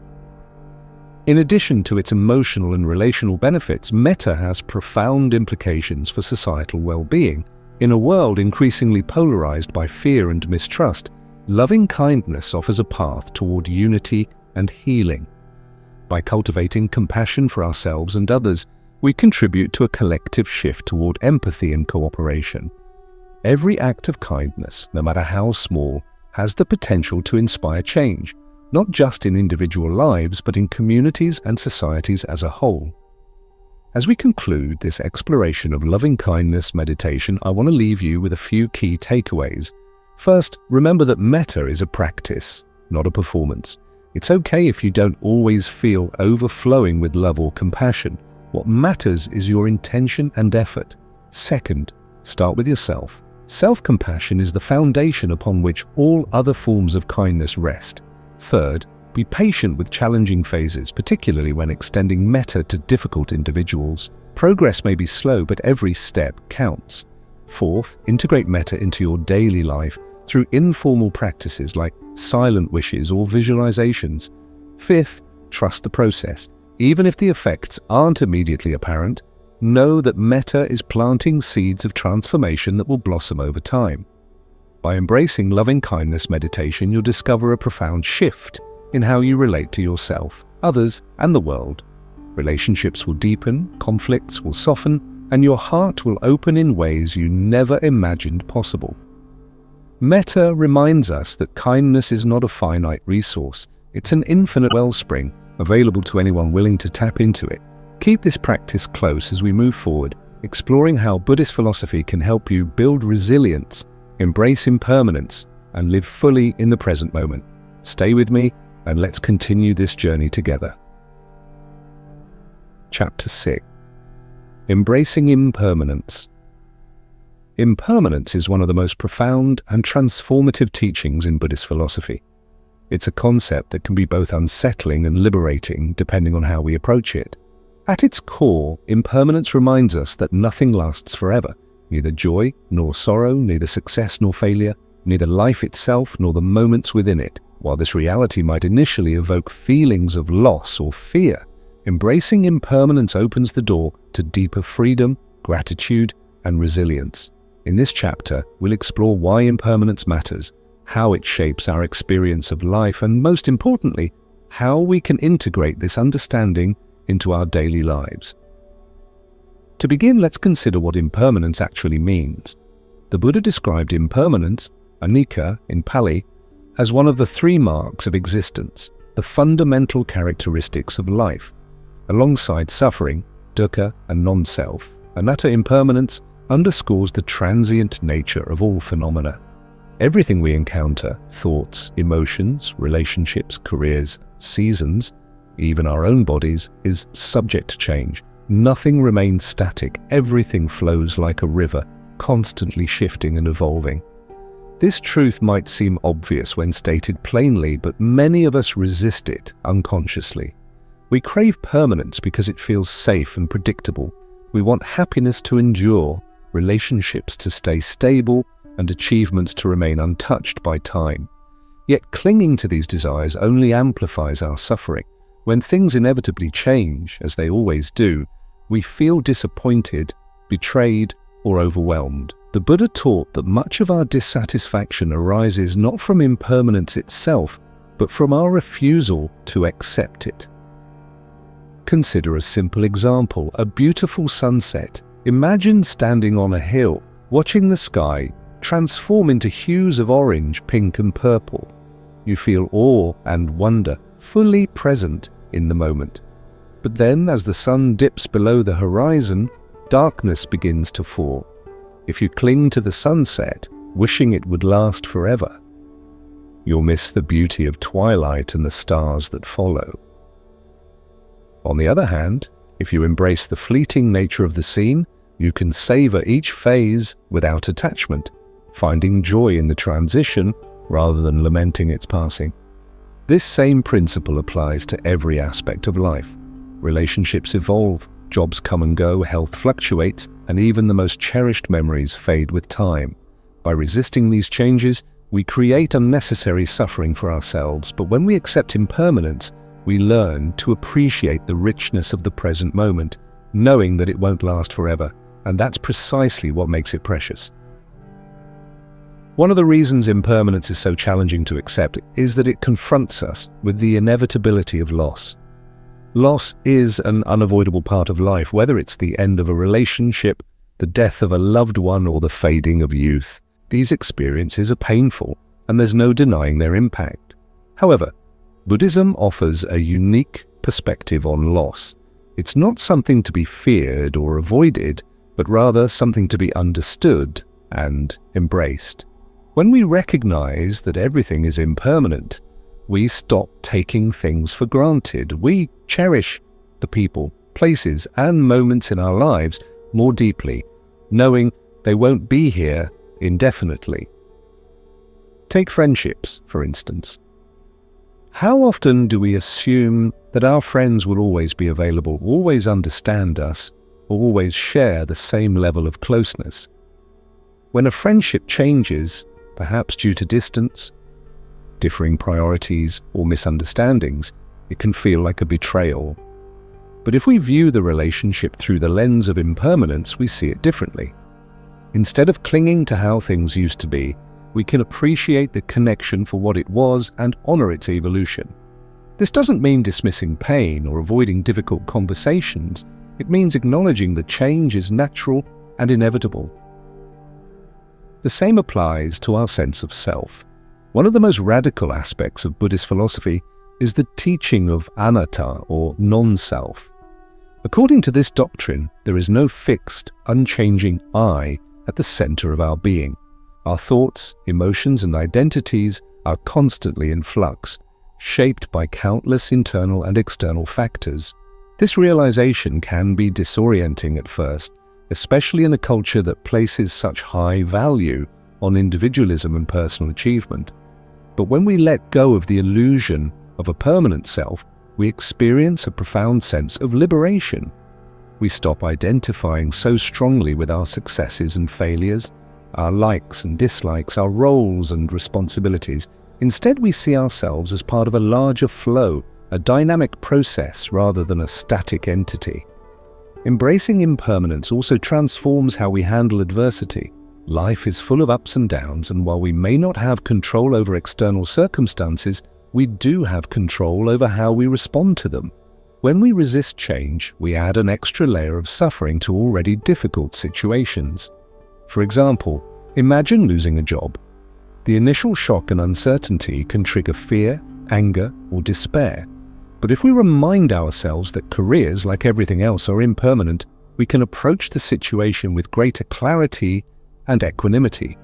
Speaker 1: In addition to its emotional and relational benefits, metta has profound implications for societal well-being. In a world increasingly polarized by fear and mistrust, loving kindness offers a path toward unity and healing. By cultivating compassion for ourselves and others, we contribute to a collective shift toward empathy and cooperation. Every act of kindness, no matter how small, has the potential to inspire change, not just in individual lives, but in communities and societies as a whole. As we conclude this exploration of loving kindness meditation, I want to leave you with a few key takeaways. First, remember that metta is a practice, not a performance. It's okay if you don't always feel overflowing with love or compassion. What matters is your intention and effort. Second, start with yourself. Self-compassion is the foundation upon which all other forms of kindness rest. Third, be patient with challenging phases, particularly when extending metta to difficult individuals. Progress may be slow, but every step counts. Fourth, integrate metta into your daily life, through informal practices like silent wishes or visualizations. Fifth, trust the process. Even if the effects aren't immediately apparent, know that Metta is planting seeds of transformation that will blossom over time. By embracing loving-kindness meditation, you'll discover a profound shift in how you relate to yourself, others, and the world. Relationships will deepen, conflicts will soften, and your heart will open in ways you never imagined possible. Metta reminds us that kindness is not a finite resource. It's an infinite wellspring, available to anyone willing to tap into it. Keep this practice close as we move forward, exploring how Buddhist philosophy can help you build resilience, embrace impermanence, and live fully in the present moment. Stay with me, and let's continue this journey together. Chapter 6. Embracing Impermanence. Impermanence is one of the most profound and transformative teachings in Buddhist philosophy. It's a concept that can be both unsettling and liberating depending on how we approach it. At its core, impermanence reminds us that nothing lasts forever. Neither joy nor sorrow, neither success nor failure, neither life itself nor the moments within it. While this reality might initially evoke feelings of loss or fear, embracing impermanence opens the door to deeper freedom, gratitude, and resilience. In this chapter, we'll explore why impermanence matters, how it shapes our experience of life, and most importantly, how we can integrate this understanding into our daily lives. To begin, let's consider what impermanence actually means. The Buddha described impermanence, anicca in Pali, as one of the three marks of existence, the fundamental characteristics of life. Alongside suffering, dukkha, and non-self, anatta impermanence underscores the transient nature of all phenomena. Everything we encounter, thoughts, emotions, relationships, careers, seasons, even our own bodies, is subject to change. Nothing remains static. Everything flows like a river, constantly shifting and evolving. This truth might seem obvious when stated plainly, but many of us resist it unconsciously. We crave permanence because it feels safe and predictable. We want happiness to endure, relationships to stay stable, and achievements to remain untouched by time. Yet clinging to these desires only amplifies our suffering. When things inevitably change, as they always do, we feel disappointed, betrayed, or overwhelmed. The Buddha taught that much of our dissatisfaction arises not from impermanence itself, but from our refusal to accept it. Consider a simple example, a beautiful sunset. Imagine standing on a hill, watching the sky transform into hues of orange, pink, and purple. You feel awe and wonder, fully present in the moment. But then, as the sun dips below the horizon, darkness begins to fall. If you cling to the sunset, wishing it would last forever, you'll miss the beauty of twilight and the stars that follow. On the other hand, if you embrace the fleeting nature of the scene, you can savor each phase without attachment, finding joy in the transition rather than lamenting its passing. This same principle applies to every aspect of life. Relationships evolve, jobs come and go, health fluctuates, and even the most cherished memories fade with time. By resisting these changes, we create unnecessary suffering for ourselves, but when we accept impermanence, we learn to appreciate the richness of the present moment, knowing that it won't last forever, and that's precisely what makes it precious. One of the reasons impermanence is so challenging to accept is that it confronts us with the inevitability of loss. Loss is an unavoidable part of life, whether it's the end of a relationship, the death of a loved one, or the fading of youth. These experiences are painful, and there's no denying their impact. However, Buddhism offers a unique perspective on loss. It's not something to be feared or avoided, but rather something to be understood and embraced. When we recognize that everything is impermanent, we stop taking things for granted. We cherish the people, places, and moments in our lives more deeply, knowing they won't be here indefinitely. Take friendships, for instance. How often do we assume that our friends will always be available, always understand us, or always share the same level of closeness? When a friendship changes, perhaps due to distance, differing priorities, or misunderstandings, it can feel like a betrayal. But if we view the relationship through the lens of impermanence, we see it differently. Instead of clinging to how things used to be, we can appreciate the connection for what it was and honor its evolution. This doesn't mean dismissing pain or avoiding difficult conversations. It means acknowledging that change is natural and inevitable. The same applies to our sense of self. One of the most radical aspects of Buddhist philosophy is the teaching of anatta, or non-self. According to this doctrine, there is no fixed, unchanging I at the center of our being. Our thoughts, emotions, and identities are constantly in flux, shaped by countless internal and external factors. This realization can be disorienting at first, especially in a culture that places such high value on individualism and personal achievement. But when we let go of the illusion of a permanent self, we experience a profound sense of liberation. We stop identifying so strongly with our successes and failures, our likes and dislikes, our roles and responsibilities. Instead, we see ourselves as part of a larger flow, a dynamic process rather than a static entity. Embracing impermanence also transforms how we handle adversity. Life is full of ups and downs, and while we may not have control over external circumstances, we do have control over how we respond to them. When we resist change, we add an extra layer of suffering to already difficult situations. For example, imagine losing a job. The initial shock and uncertainty can trigger fear, anger, or despair. But if we remind ourselves that careers, like everything else, are impermanent, we can approach the situation with greater clarity and equanimity.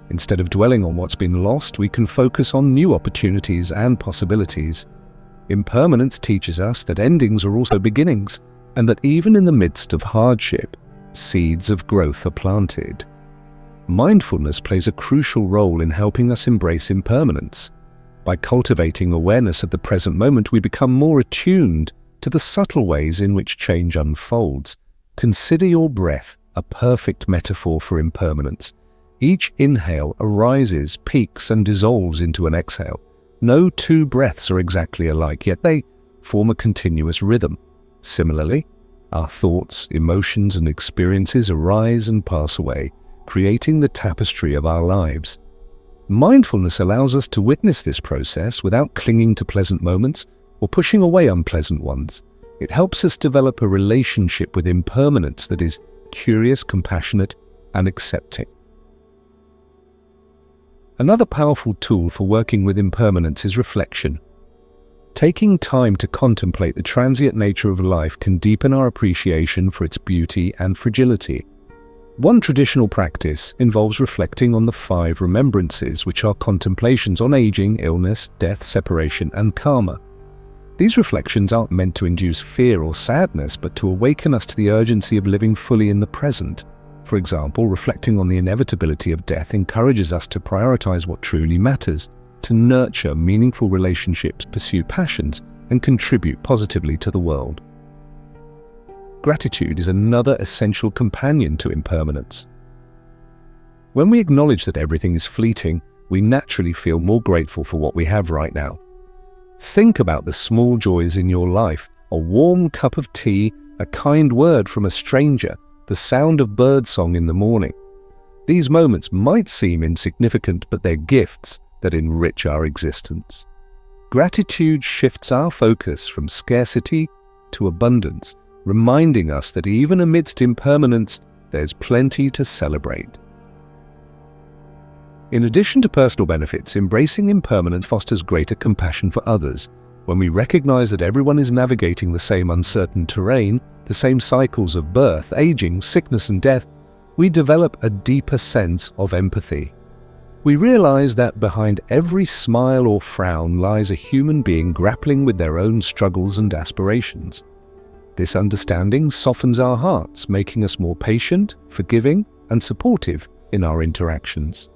Speaker 1: Instead of dwelling on what's been lost, we can focus on new opportunities and possibilities. Impermanence teaches us that endings are also beginnings, and that even in the midst of hardship, seeds of growth are planted. Mindfulness plays a crucial role in helping us embrace impermanence. By cultivating awareness at the present moment, we become more attuned to the subtle ways in which change unfolds. Consider your breath a perfect metaphor for impermanence. Each inhale arises, peaks, and dissolves into an exhale. No two breaths are exactly alike, yet they form a continuous rhythm. Similarly, our thoughts, emotions, and experiences arise and pass away, creating the tapestry of our lives. Mindfulness allows us to witness this process without clinging to pleasant moments or pushing away unpleasant ones. It helps us develop a relationship with impermanence that is curious, compassionate, and accepting. Another powerful tool for working with impermanence is reflection. Taking time to contemplate the transient nature of life can deepen our appreciation for its beauty and fragility. One traditional practice involves reflecting on the 5 remembrances, which are contemplations on aging, illness, death, separation, and karma. These reflections aren't meant to induce fear or sadness, but to awaken us to the urgency of living fully in the present. For example, reflecting on the inevitability of death encourages us to prioritize what truly matters, to nurture meaningful relationships, pursue passions, and contribute positively to the world. Gratitude is another essential companion to impermanence. When we acknowledge that everything is fleeting, we naturally feel more grateful for what we have right now. Think about the small joys in your life: a warm cup of tea, a kind word from a stranger, the sound of birdsong in the morning. These moments might seem insignificant, but they're gifts that enrich our existence. Gratitude shifts our focus from scarcity to abundance, reminding us that even amidst impermanence, there's plenty to celebrate. In addition to personal benefits, embracing impermanence fosters greater compassion for others. When we recognize that everyone is navigating the same uncertain terrain, the same cycles of birth, aging, sickness, and death, we develop a deeper sense of empathy. We realize that behind every smile or frown lies a human being grappling with their own struggles and aspirations. This understanding softens our hearts, making us more patient, forgiving, and supportive in our interactions.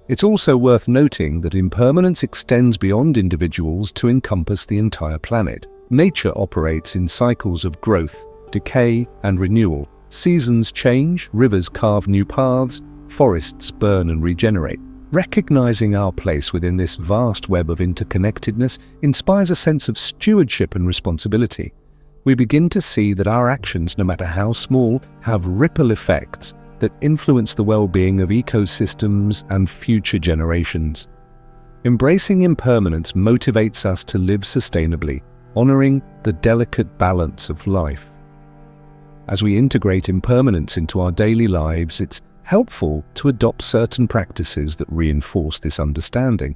Speaker 1: It's also worth noting that impermanence extends beyond individuals to encompass the entire planet. Nature operates in cycles of growth, decay, and renewal. Seasons change, rivers carve new paths, forests burn and regenerate. Recognizing our place within this vast web of interconnectedness inspires a sense of stewardship and responsibility. We begin to see that our actions, no matter how small, have ripple effects that influence the well-being of ecosystems and future generations. Embracing impermanence motivates us to live sustainably, honoring the delicate balance of life. As we integrate impermanence into our daily lives, it's helpful to adopt certain practices that reinforce this understanding.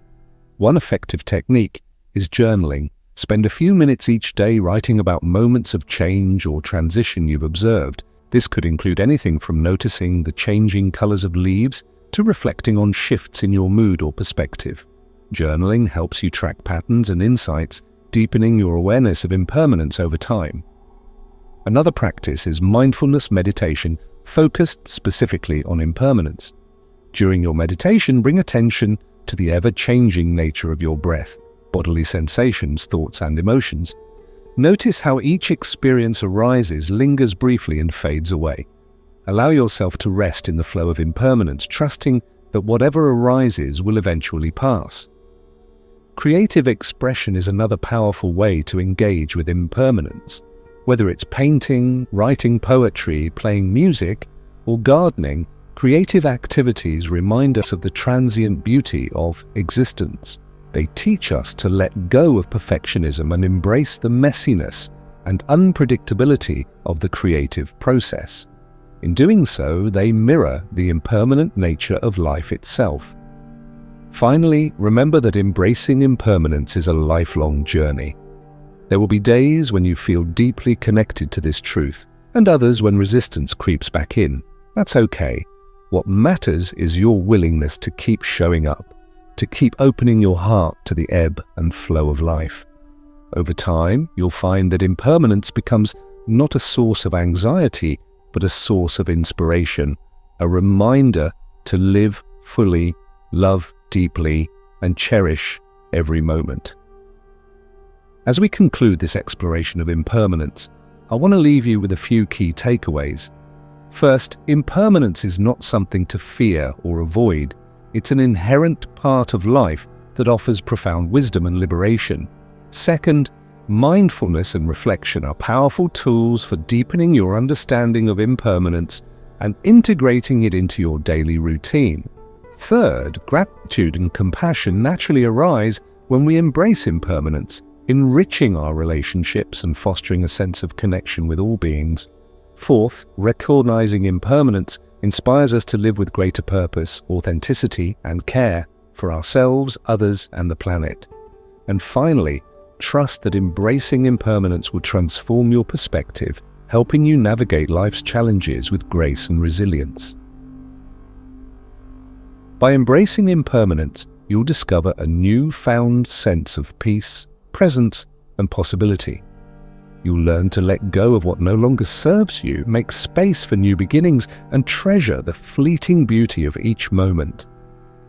Speaker 1: One effective technique is journaling. Spend a few minutes each day writing about moments of change or transition you've observed. This could include anything from noticing the changing colors of leaves to reflecting on shifts in your mood or perspective. Journaling helps you track patterns and insights, deepening your awareness of impermanence over time. Another practice is mindfulness meditation, focused specifically on impermanence. During your meditation, bring attention to the ever-changing nature of your breath, bodily sensations, thoughts, and emotions. Notice how each experience arises, lingers briefly, and fades away. Allow yourself to rest in the flow of impermanence, trusting that whatever arises will eventually pass. Creative expression is another powerful way to engage with impermanence. Whether it's painting, writing poetry, playing music, or gardening, creative activities remind us of the transient beauty of existence. They teach us to let go of perfectionism and embrace the messiness and unpredictability of the creative process. In doing so, they mirror the impermanent nature of life itself. Finally, remember that embracing impermanence is a lifelong journey. There will be days when you feel deeply connected to this truth, and others when resistance creeps back in. That's okay. What matters is your willingness to keep showing up, to keep opening your heart to the ebb and flow of life. Over time, you'll find that impermanence becomes not a source of anxiety, but a source of inspiration, a reminder to live fully, love deeply, and cherish every moment. As we conclude this exploration of impermanence, I want to leave you with a few key takeaways. First, impermanence is not something to fear or avoid. It's an inherent part of life that offers profound wisdom and liberation. Second, mindfulness and reflection are powerful tools for deepening your understanding of impermanence and integrating it into your daily routine. Third, gratitude and compassion naturally arise when we embrace impermanence, enriching our relationships and fostering a sense of connection with all beings. Fourth, recognizing impermanence inspires us to live with greater purpose, authenticity, and care for ourselves, others, and the planet. And finally, trust that embracing impermanence will transform your perspective, helping you navigate life's challenges with grace and resilience. By embracing impermanence, you'll discover a newfound sense of peace, presence, and possibility. You'll learn to let go of what no longer serves you, make space for new beginnings, and treasure the fleeting beauty of each moment.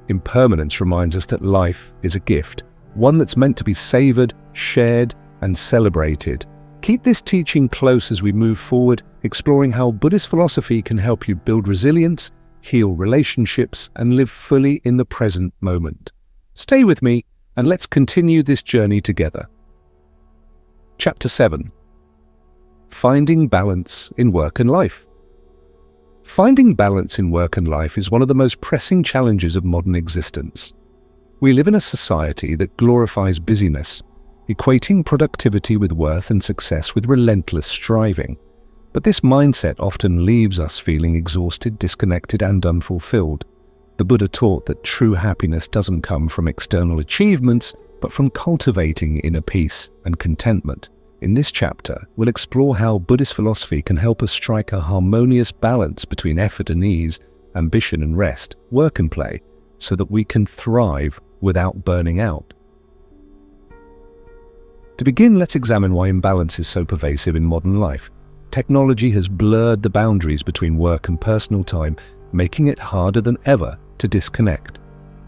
Speaker 1: Impermanence reminds us that life is a gift, one that's meant to be savored, shared, and celebrated. Keep this teaching close as we move forward, exploring how Buddhist philosophy can help you build resilience, heal relationships, and live fully in the present moment. Stay with me, and let's continue this journey together. Chapter 7. Finding balance in work and life. Finding balance in work and life is one of the most pressing challenges of modern existence. We live in a society that glorifies busyness, equating productivity with worth and success with relentless striving. But this mindset often leaves us feeling exhausted, disconnected, and unfulfilled. The Buddha taught that true happiness doesn't come from external achievements, but from cultivating inner peace and contentment. In this chapter, we'll explore how Buddhist philosophy can help us strike a harmonious balance between effort and ease, ambition and rest, work and play, so that we can thrive without burning out. To begin, let's examine why imbalance is so pervasive in modern life. Technology has blurred the boundaries between work and personal time, making it harder than ever to disconnect.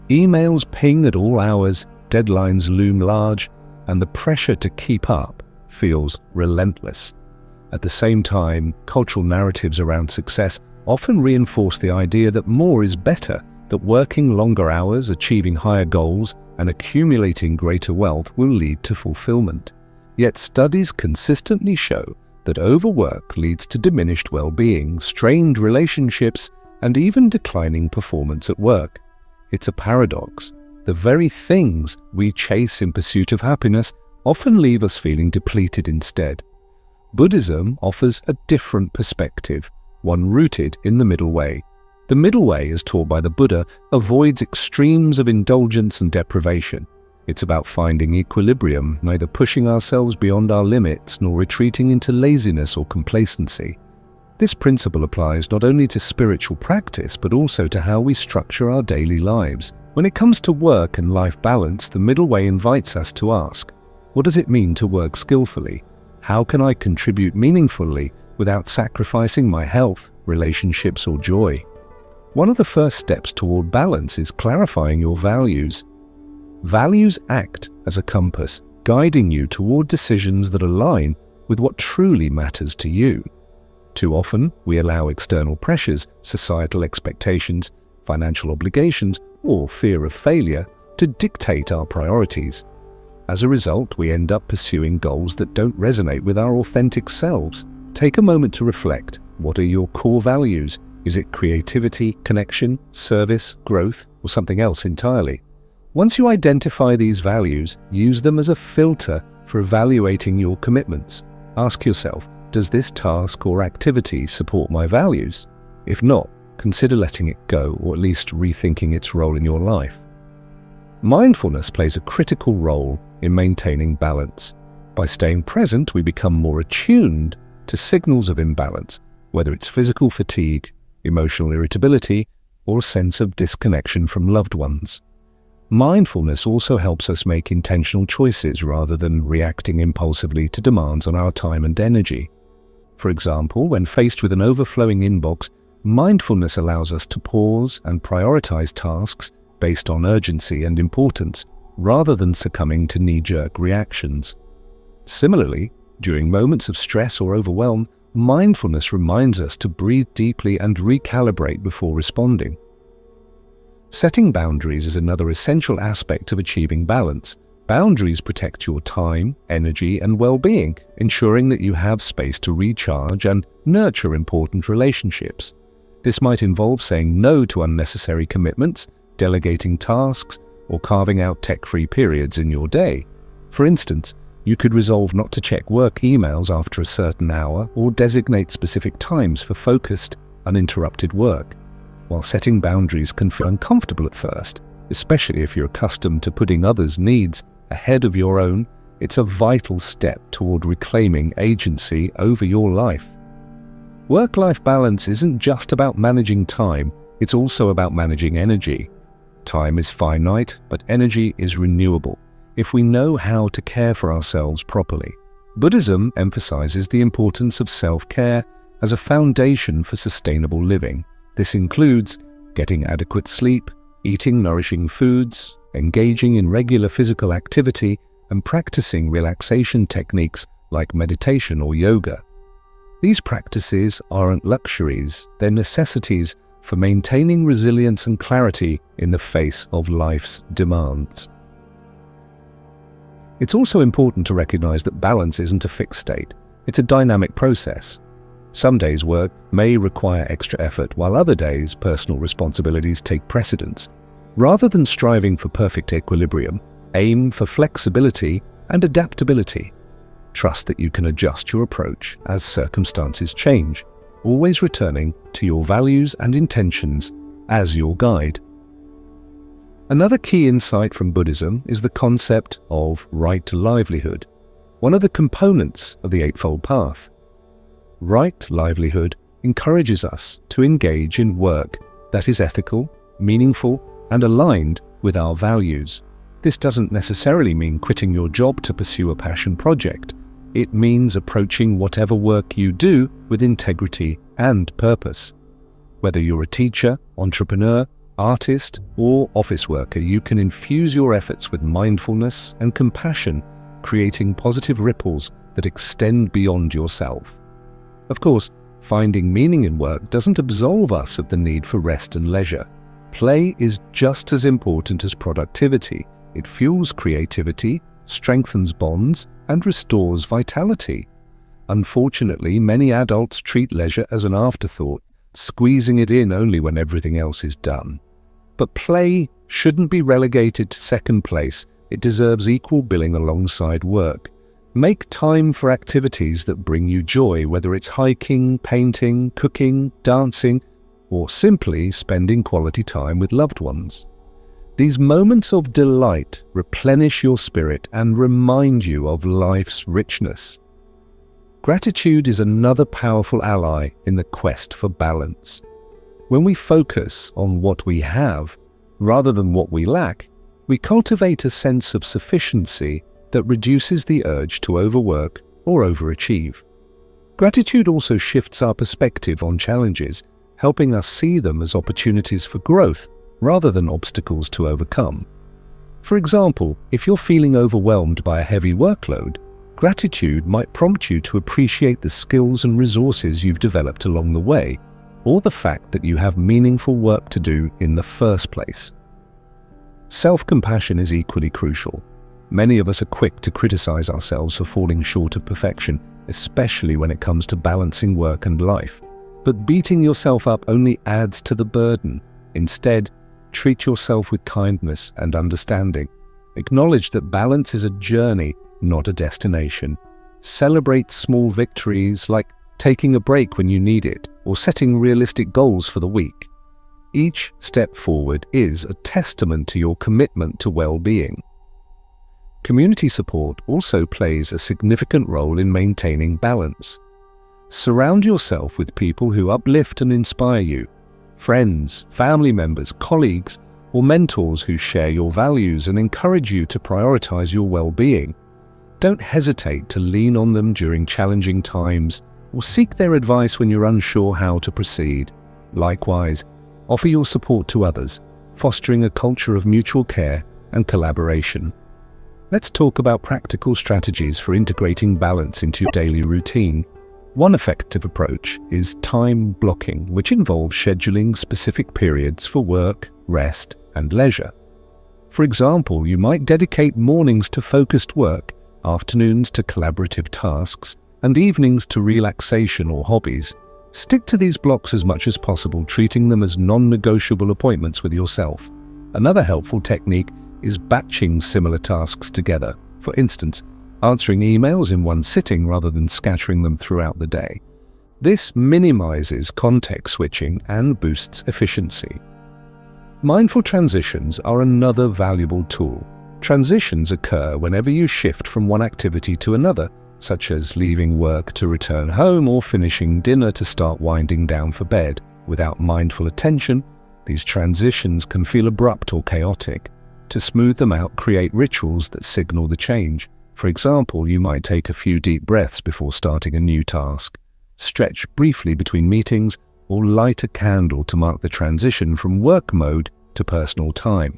Speaker 1: Emails ping at all hours, deadlines loom large, and the pressure to keep up feels relentless. At the same time, cultural narratives around success often reinforce the idea that more is better, that working longer hours, achieving higher goals, and accumulating greater wealth will lead to fulfillment. Yet studies consistently show that overwork leads to diminished well-being, strained relationships, and even declining performance at work. It's a paradox. The very things we chase in pursuit of happiness often leave us feeling depleted instead. Buddhism offers a different perspective, one rooted in the middle way. The middle way, as taught by the Buddha, avoids extremes of indulgence and deprivation. It's about finding equilibrium, neither pushing ourselves beyond our limits nor retreating into laziness or complacency. This principle applies not only to spiritual practice but also to how we structure our daily lives. When it comes to work and life balance, the middle way invites us to ask, what does it mean to work skillfully? How can I contribute meaningfully without sacrificing my health, relationships, or joy? One of the first steps toward balance is clarifying your values. Values act as a compass, guiding you toward decisions that align with what truly matters to you. Too often, we allow external pressures, societal expectations, financial obligations, or fear of failure to dictate our priorities. As a result, we end up pursuing goals that don't resonate with our authentic selves. Take a moment to reflect. What are your core values? Is it creativity, connection, service, growth, or something else entirely? Once you identify these values, use them as a filter for evaluating your commitments. Ask yourself, does this task or activity support my values? If not, consider letting it go or at least rethinking its role in your life. Mindfulness plays a critical role in maintaining balance. By staying present, we become more attuned to signals of imbalance, whether it's physical fatigue, emotional irritability, or a sense of disconnection from loved ones. Mindfulness also helps us make intentional choices rather than reacting impulsively to demands on our time and energy. For example, when faced with an overflowing inbox, mindfulness allows us to pause and prioritize tasks based on urgency and importance, rather than succumbing to knee-jerk reactions. Similarly, during moments of stress or overwhelm, mindfulness reminds us to breathe deeply and recalibrate before responding. Setting boundaries is another essential aspect of achieving balance. Boundaries protect your time, energy, and well-being, ensuring that you have space to recharge and nurture important relationships. This might involve saying no to unnecessary commitments, delegating tasks, or carving out tech-free periods in your day. For instance, you could resolve not to check work emails after a certain hour or designate specific times for focused, uninterrupted work. While setting boundaries can feel uncomfortable at first, especially if you're accustomed to putting others' needs ahead of your own, it's a vital step toward reclaiming agency over your life. Work-life balance isn't just about managing time, it's also about managing energy. Time is finite, but energy is renewable if we know how to care for ourselves properly. Buddhism emphasizes the importance of self-care as a foundation for sustainable living. This includes getting adequate sleep, eating nourishing foods, engaging in regular physical activity, and practicing relaxation techniques like meditation or yoga. These practices aren't luxuries, they're necessities for maintaining resilience and clarity in the face of life's demands. It's also important to recognize that balance isn't a fixed state. It's a dynamic process. Some days work may require extra effort, while other days personal responsibilities take precedence. Rather than striving for perfect equilibrium, aim for flexibility and adaptability. Trust that you can adjust your approach as circumstances change, always returning to your values and intentions as your guide. Another key insight from Buddhism is the concept of right livelihood, one of the components of the Eightfold Path. Right livelihood encourages us to engage in work that is ethical, meaningful, and aligned with our values. This doesn't necessarily mean quitting your job to pursue a passion project. It means approaching whatever work you do with integrity and purpose. Whether you're a teacher, entrepreneur, artist, or office worker, you can infuse your efforts with mindfulness and compassion, creating positive ripples that extend beyond yourself. Of course, Finding meaning in work doesn't absolve us of the need for rest and leisure. Play is just as important as productivity. It fuels creativity, strengthens bonds, and restores vitality. Unfortunately, many adults treat leisure as an afterthought, squeezing it in only when everything else is done. But play shouldn't be relegated to second place. It deserves equal billing alongside work. Make time for activities that bring you joy, whether it's hiking, painting, cooking, dancing, or simply spending quality time with loved ones. These moments of delight replenish your spirit and remind you of life's richness. Gratitude is another powerful ally in the quest for balance. When we focus on what we have rather than what we lack, we cultivate a sense of sufficiency that reduces the urge to overwork or overachieve. Gratitude also shifts our perspective on challenges, helping us see them as opportunities for growth rather than obstacles to overcome. For example, if you're feeling overwhelmed by a heavy workload, gratitude might prompt you to appreciate the skills and resources you've developed along the way, or the fact that you have meaningful work to do in the first place. Self-compassion is equally crucial. Many of us are quick to criticize ourselves for falling short of perfection, especially when it comes to balancing work and life. But beating yourself up only adds to the burden. Instead, treat yourself with kindness and understanding. Acknowledge that balance is a journey, not a destination. Celebrate small victories like taking a break when you need it or setting realistic goals for the week. Each step forward is a testament to your commitment to well-being. Community support also plays a significant role in maintaining balance. Surround yourself with people who uplift and inspire you. Friends, family members, colleagues, or mentors who share your values and encourage you to prioritize your well-being. Don't hesitate to lean on them during challenging times or seek their advice when you're unsure how to proceed. Likewise, offer your support to others, fostering a culture of mutual care and collaboration. Let's talk about practical strategies for integrating balance into your daily routine. One effective approach is time blocking, which involves scheduling specific periods for work, rest, and leisure. For example, you might dedicate mornings to focused work, afternoons to collaborative tasks, and evenings to relaxation or hobbies. Stick to these blocks as much as possible, treating them as non-negotiable appointments with yourself. Another helpful technique is batching similar tasks together. For instance, answering emails in one sitting rather than scattering them throughout the day. This minimizes context switching and boosts efficiency. Mindful transitions are another valuable tool. Transitions occur whenever you shift from one activity to another, such as leaving work to return home or finishing dinner to start winding down for bed. Without mindful attention, these transitions can feel abrupt or chaotic. To smooth them out, create rituals that signal the change. For example, you might take a few deep breaths before starting a new task, stretch briefly between meetings, or light a candle to mark the transition from work mode to personal time.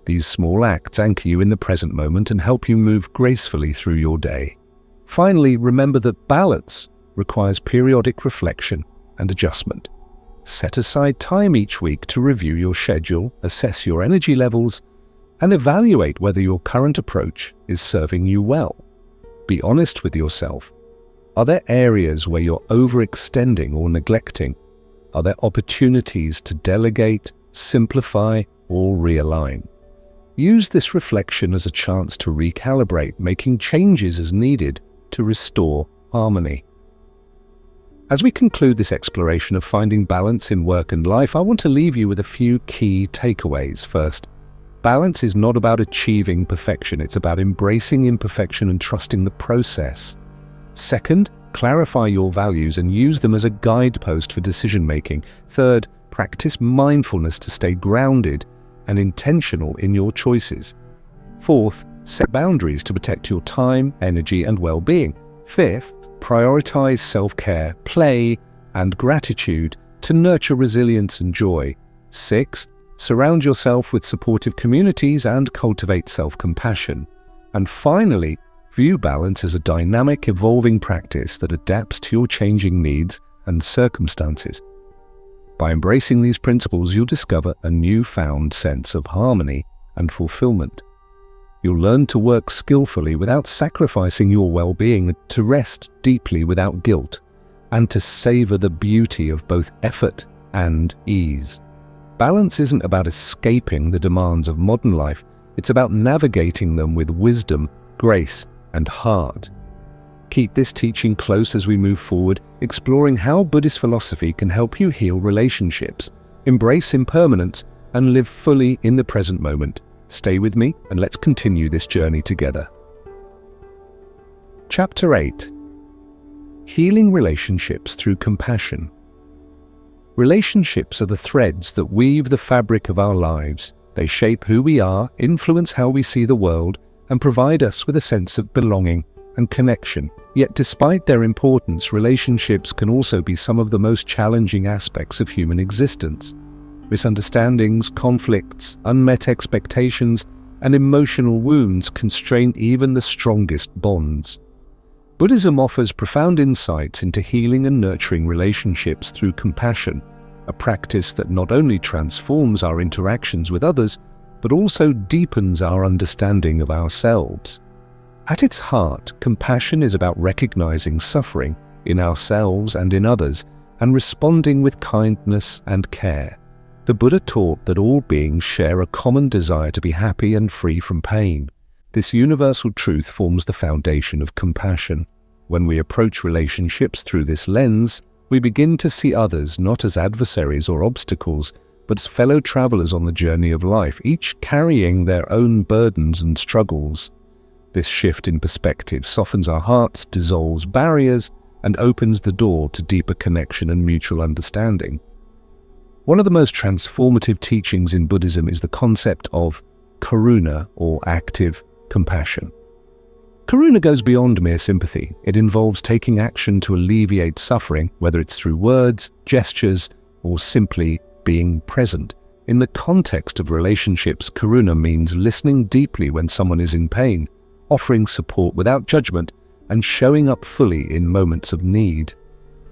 Speaker 1: These small acts anchor you in the present moment and help you move gracefully through your day. Finally, remember that balance requires periodic reflection and adjustment. Set aside time each week to review your schedule, assess your energy levels, and evaluate whether your current approach is serving you well. Be honest with yourself. Are there areas where you're overextending or neglecting? Are there opportunities to delegate, simplify, or realign? Use this reflection as a chance to recalibrate, making changes as needed to restore harmony. As we conclude this exploration of finding balance in work and life, I want to leave you with a few key takeaways. First, balance is not about achieving perfection, it's about embracing imperfection and trusting the process. Second, clarify your values and use them as a guidepost for decision-making. Third, practice mindfulness to stay grounded and intentional in your choices. Fourth, set boundaries to protect your time, energy, and well-being. Fifth, prioritize self-care, play, and gratitude to nurture resilience and joy. Sixth, surround yourself with supportive communities and cultivate self-compassion. And finally, view balance as a dynamic, evolving practice that adapts to your changing needs and circumstances. By embracing these principles, you'll discover a newfound sense of harmony and fulfillment. You'll learn to work skillfully without sacrificing your well-being, to rest deeply without guilt, and to savor the beauty of both effort and ease. Balance isn't about escaping the demands of modern life. It's about navigating them with wisdom, grace, and heart. Keep this teaching close as we move forward, exploring how Buddhist philosophy can help you heal relationships, embrace impermanence, and live fully in the present moment. Stay with me and let's continue this journey together. Chapter 8. Healing relationships through compassion. Relationships are the threads that weave the fabric of our lives. They shape who we are, influence how we see the world, and provide us with a sense of belonging and connection. Yet despite their importance, relationships can also be some of the most challenging aspects of human existence. Misunderstandings, conflicts, unmet expectations, and emotional wounds constrain even the strongest bonds. Buddhism offers profound insights into healing and nurturing relationships through compassion, a practice that not only transforms our interactions with others, but also deepens our understanding of ourselves. At its heart, compassion is about recognizing suffering in ourselves and in others, and responding with kindness and care. The Buddha taught that all beings share a common desire to be happy and free from pain. This universal truth forms the foundation of compassion. When we approach relationships through this lens, we begin to see others not as adversaries or obstacles, but as fellow travelers on the journey of life, each carrying their own burdens and struggles. This shift in perspective softens our hearts, dissolves barriers, and opens the door to deeper connection and mutual understanding. One of the most transformative teachings in Buddhism is the concept of karuna, or active compassion. Karuna goes beyond mere sympathy. It involves taking action to alleviate suffering, whether it's through words, gestures, or simply being present. In the context of relationships, karuna means listening deeply when someone is in pain, offering support without judgment, and showing up fully in moments of need.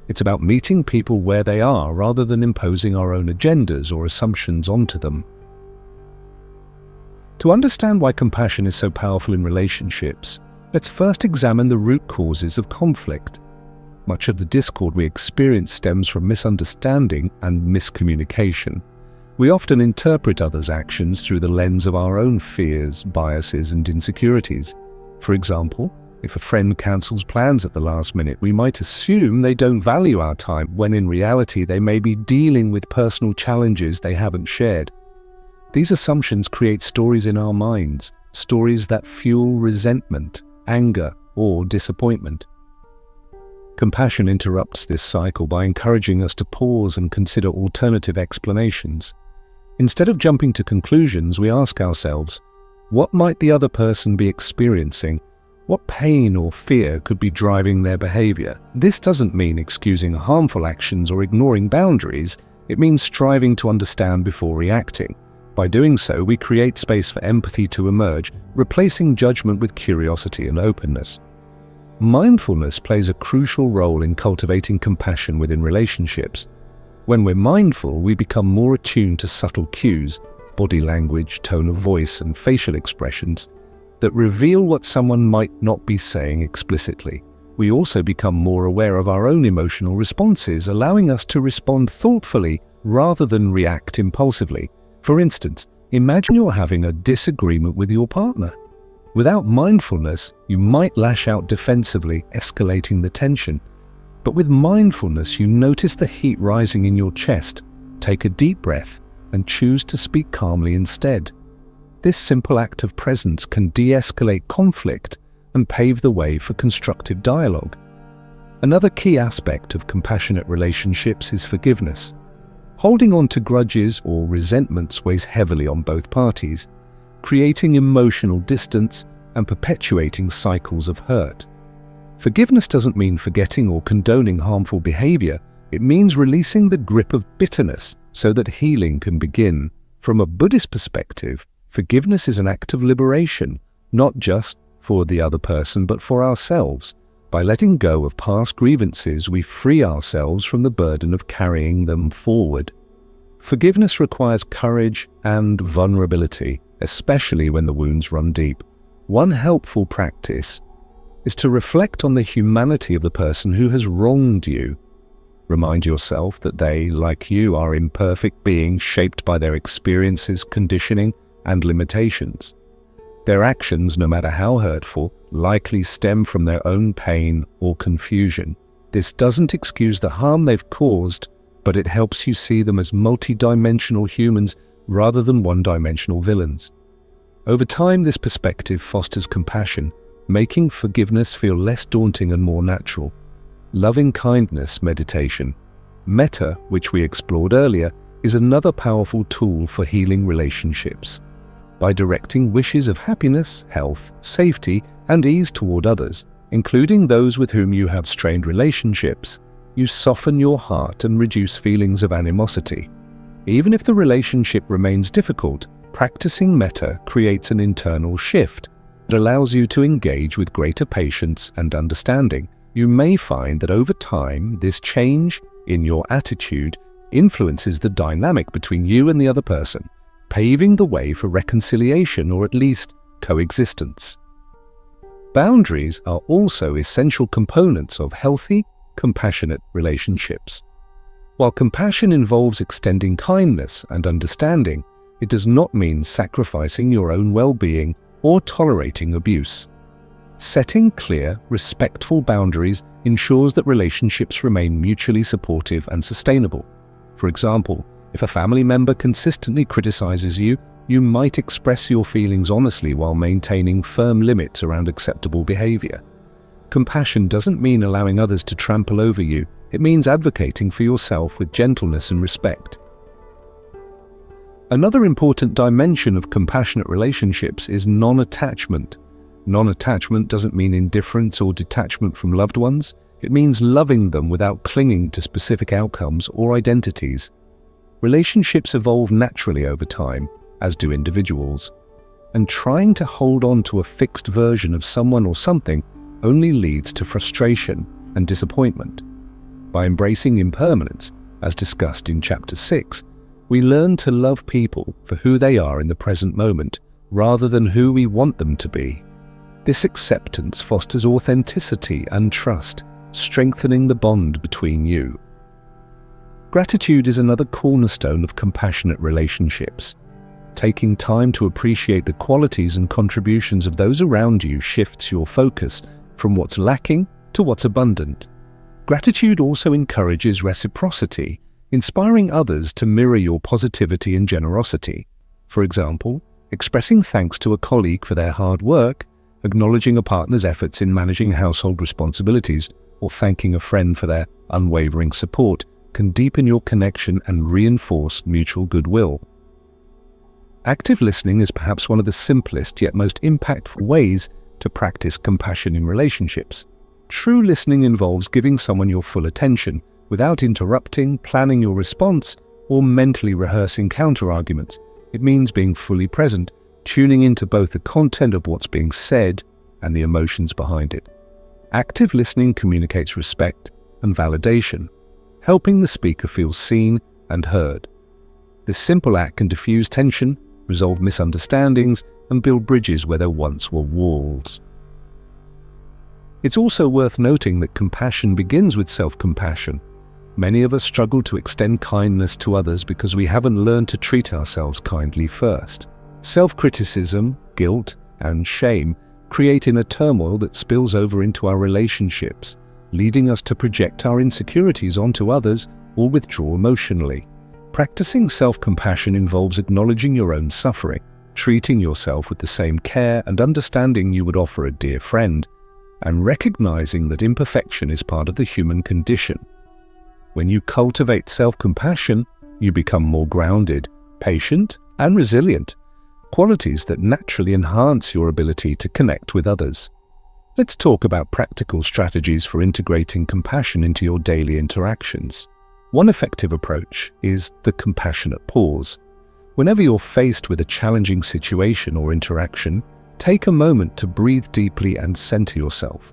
Speaker 1: It's about meeting people where they are rather than imposing our own agendas or assumptions onto them. To understand why compassion is so powerful in relationships, let's first examine the root causes of conflict. Much of the discord we experience stems from misunderstanding and miscommunication. We often interpret others' actions through the lens of our own fears, biases, and insecurities. For example, if a friend cancels plans at the last minute, we might assume they don't value our time, when in reality they may be dealing with personal challenges they haven't shared. These assumptions create stories in our minds, stories that fuel resentment, anger, or disappointment. Compassion interrupts this cycle by encouraging us to pause and consider alternative explanations. Instead of jumping to conclusions, we ask ourselves, what might the other person be experiencing? What pain or fear could be driving their behavior? This doesn't mean excusing harmful actions or ignoring boundaries. It means striving to understand before reacting. By doing so, we create space for empathy to emerge, replacing judgment with curiosity and openness. Mindfulness plays a crucial role in cultivating compassion within relationships. When we're mindful, we become more attuned to subtle cues, body language, tone of voice, and facial expressions that reveal what someone might not be saying explicitly. We also become more aware of our own emotional responses, allowing us to respond thoughtfully rather than react impulsively. For instance, imagine you're having a disagreement with your partner. Without mindfulness, you might lash out defensively, escalating the tension. But with mindfulness, you notice the heat rising in your chest, take a deep breath, and choose to speak calmly instead. This simple act of presence can de-escalate conflict and pave the way for constructive dialogue. Another key aspect of compassionate relationships is forgiveness. Holding on to grudges or resentments weighs heavily on both parties, creating emotional distance and perpetuating cycles of hurt. Forgiveness doesn't mean forgetting or condoning harmful behavior. It means releasing the grip of bitterness so that healing can begin. From a Buddhist perspective, forgiveness is an act of liberation, not just for the other person, but for ourselves. By letting go of past grievances, we free ourselves from the burden of carrying them forward. Forgiveness requires courage and vulnerability, especially when the wounds run deep. One helpful practice is to reflect on the humanity of the person who has wronged you. Remind yourself that they, like you, are imperfect beings shaped by their experiences, conditioning, and limitations. Their actions, no matter how hurtful, likely stem from their own pain or confusion. This doesn't excuse the harm they've caused, but it helps you see them as multidimensional humans rather than one-dimensional villains. Over time, this perspective fosters compassion, making forgiveness feel less daunting and more natural. Loving kindness meditation. Metta, which we explored earlier, is another powerful tool for healing relationships. By directing wishes of happiness, health, safety, and ease toward others, including those with whom you have strained relationships, you soften your heart and reduce feelings of animosity. Even if the relationship remains difficult, practicing metta creates an internal shift that allows you to engage with greater patience and understanding. You may find that over time, this change in your attitude influences the dynamic between you and the other person, paving the way for reconciliation or at least coexistence. Boundaries are also essential components of healthy, compassionate relationships. While compassion involves extending kindness and understanding, it does not mean sacrificing your own well-being or tolerating abuse. Setting clear, respectful boundaries ensures that relationships remain mutually supportive and sustainable. For example, if a family member consistently criticizes you, you might express your feelings honestly while maintaining firm limits around acceptable behavior. Compassion doesn't mean allowing others to trample over you. It means advocating for yourself with gentleness and respect. Another important dimension of compassionate relationships is non-attachment. Non-attachment doesn't mean indifference or detachment from loved ones. It means loving them without clinging to specific outcomes or identities. Relationships evolve naturally over time, as do individuals, and trying to hold on to a fixed version of someone or something only leads to frustration and disappointment. By embracing impermanence, as discussed in Chapter 6, we learn to love people for who they are in the present moment, rather than who we want them to be. This acceptance fosters authenticity and trust, strengthening the bond between you. Gratitude is another cornerstone of compassionate relationships. Taking time to appreciate the qualities and contributions of those around you shifts your focus from what's lacking to what's abundant. Gratitude also encourages reciprocity, inspiring others to mirror your positivity and generosity. For example, expressing thanks to a colleague for their hard work, acknowledging a partner's efforts in managing household responsibilities, or thanking a friend for their unwavering support can deepen your connection and reinforce mutual goodwill. Active listening is perhaps one of the simplest yet most impactful ways to practice compassion in relationships. True listening involves giving someone your full attention without interrupting, planning your response, or mentally rehearsing counter-arguments. It means being fully present, tuning into both the content of what's being said and the emotions behind it. Active listening communicates respect and validation, helping the speaker feel seen and heard. This simple act can diffuse tension, resolve misunderstandings, and build bridges where there once were walls. It's also worth noting that compassion begins with self-compassion. Many of us struggle to extend kindness to others because we haven't learned to treat ourselves kindly first. Self-criticism, guilt, and shame create inner turmoil that spills over into our relationships, leading us to project our insecurities onto others or withdraw emotionally. Practicing self-compassion involves acknowledging your own suffering, treating yourself with the same care and understanding you would offer a dear friend, and recognizing that imperfection is part of the human condition. When you cultivate self-compassion, you become more grounded, patient, and resilient, qualities that naturally enhance your ability to connect with others. Let's talk about practical strategies for integrating compassion into your daily interactions. One effective approach is the compassionate pause. Whenever you're faced with a challenging situation or interaction, take a moment to breathe deeply and center yourself.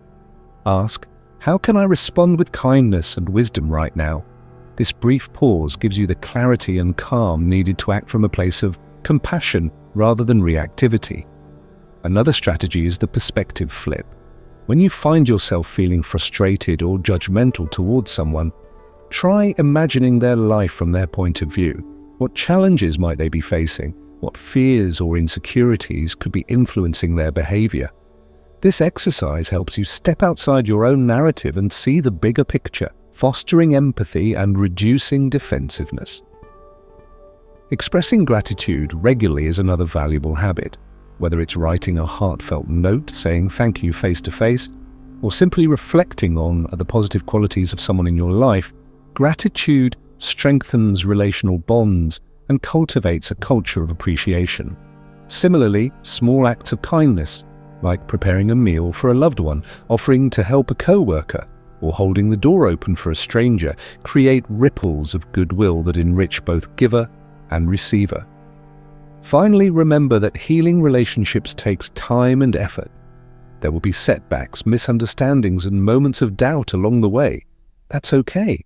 Speaker 1: Ask, how can I respond with kindness and wisdom right now? This brief pause gives you the clarity and calm needed to act from a place of compassion rather than reactivity. Another strategy is the perspective flip. When you find yourself feeling frustrated or judgmental towards someone, try imagining their life from their point of view. What challenges might they be facing? What fears or insecurities could be influencing their behavior? This exercise helps you step outside your own narrative and see the bigger picture, fostering empathy and reducing defensiveness. Expressing gratitude regularly is another valuable habit. Whether it's writing a heartfelt note, saying thank you face to face, or simply reflecting on the positive qualities of someone in your life, gratitude strengthens relational bonds and cultivates a culture of appreciation. Similarly, small acts of kindness, like preparing a meal for a loved one, offering to help a co-worker, or holding the door open for a stranger, create ripples of goodwill that enrich both giver and receiver. Finally, remember that healing relationships takes time and effort. There will be setbacks, misunderstandings, and moments of doubt along the way. That's okay.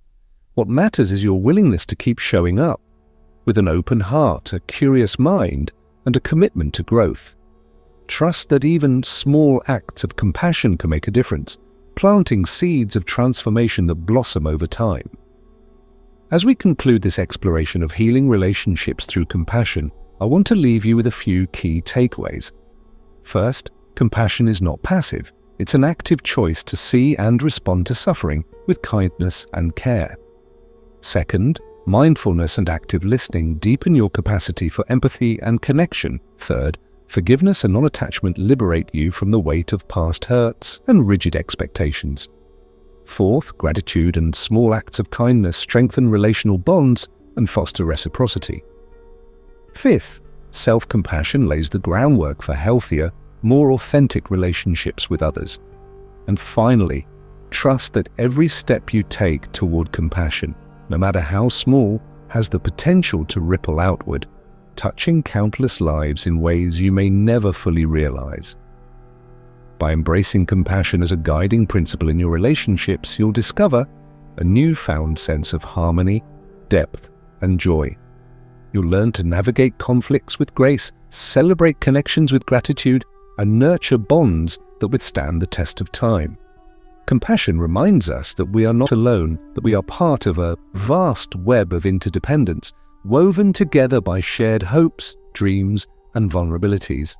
Speaker 1: What matters is your willingness to keep showing up, with an open heart, a curious mind, and a commitment to growth. Trust that even small acts of compassion can make a difference, planting seeds of transformation that blossom over time. As we conclude this exploration of healing relationships through compassion, I want to leave you with a few key takeaways. First, compassion is not passive. It's an active choice to see and respond to suffering with kindness and care. Second, mindfulness and active listening deepen your capacity for empathy and connection. Third, forgiveness and non-attachment liberate you from the weight of past hurts and rigid expectations. Fourth, gratitude and small acts of kindness strengthen relational bonds and foster reciprocity. Fifth, self-compassion lays the groundwork for healthier, more authentic relationships with others. And finally, trust that every step you take toward compassion, no matter how small, has the potential to ripple outward, touching countless lives in ways you may never fully realize. By embracing compassion as a guiding principle in your relationships, you'll discover a newfound sense of harmony, depth, and joy. You'll learn to navigate conflicts with grace, celebrate connections with gratitude, and nurture bonds that withstand the test of time. Compassion reminds us that we are not alone, that we are part of a vast web of interdependence, woven together by shared hopes, dreams, and vulnerabilities.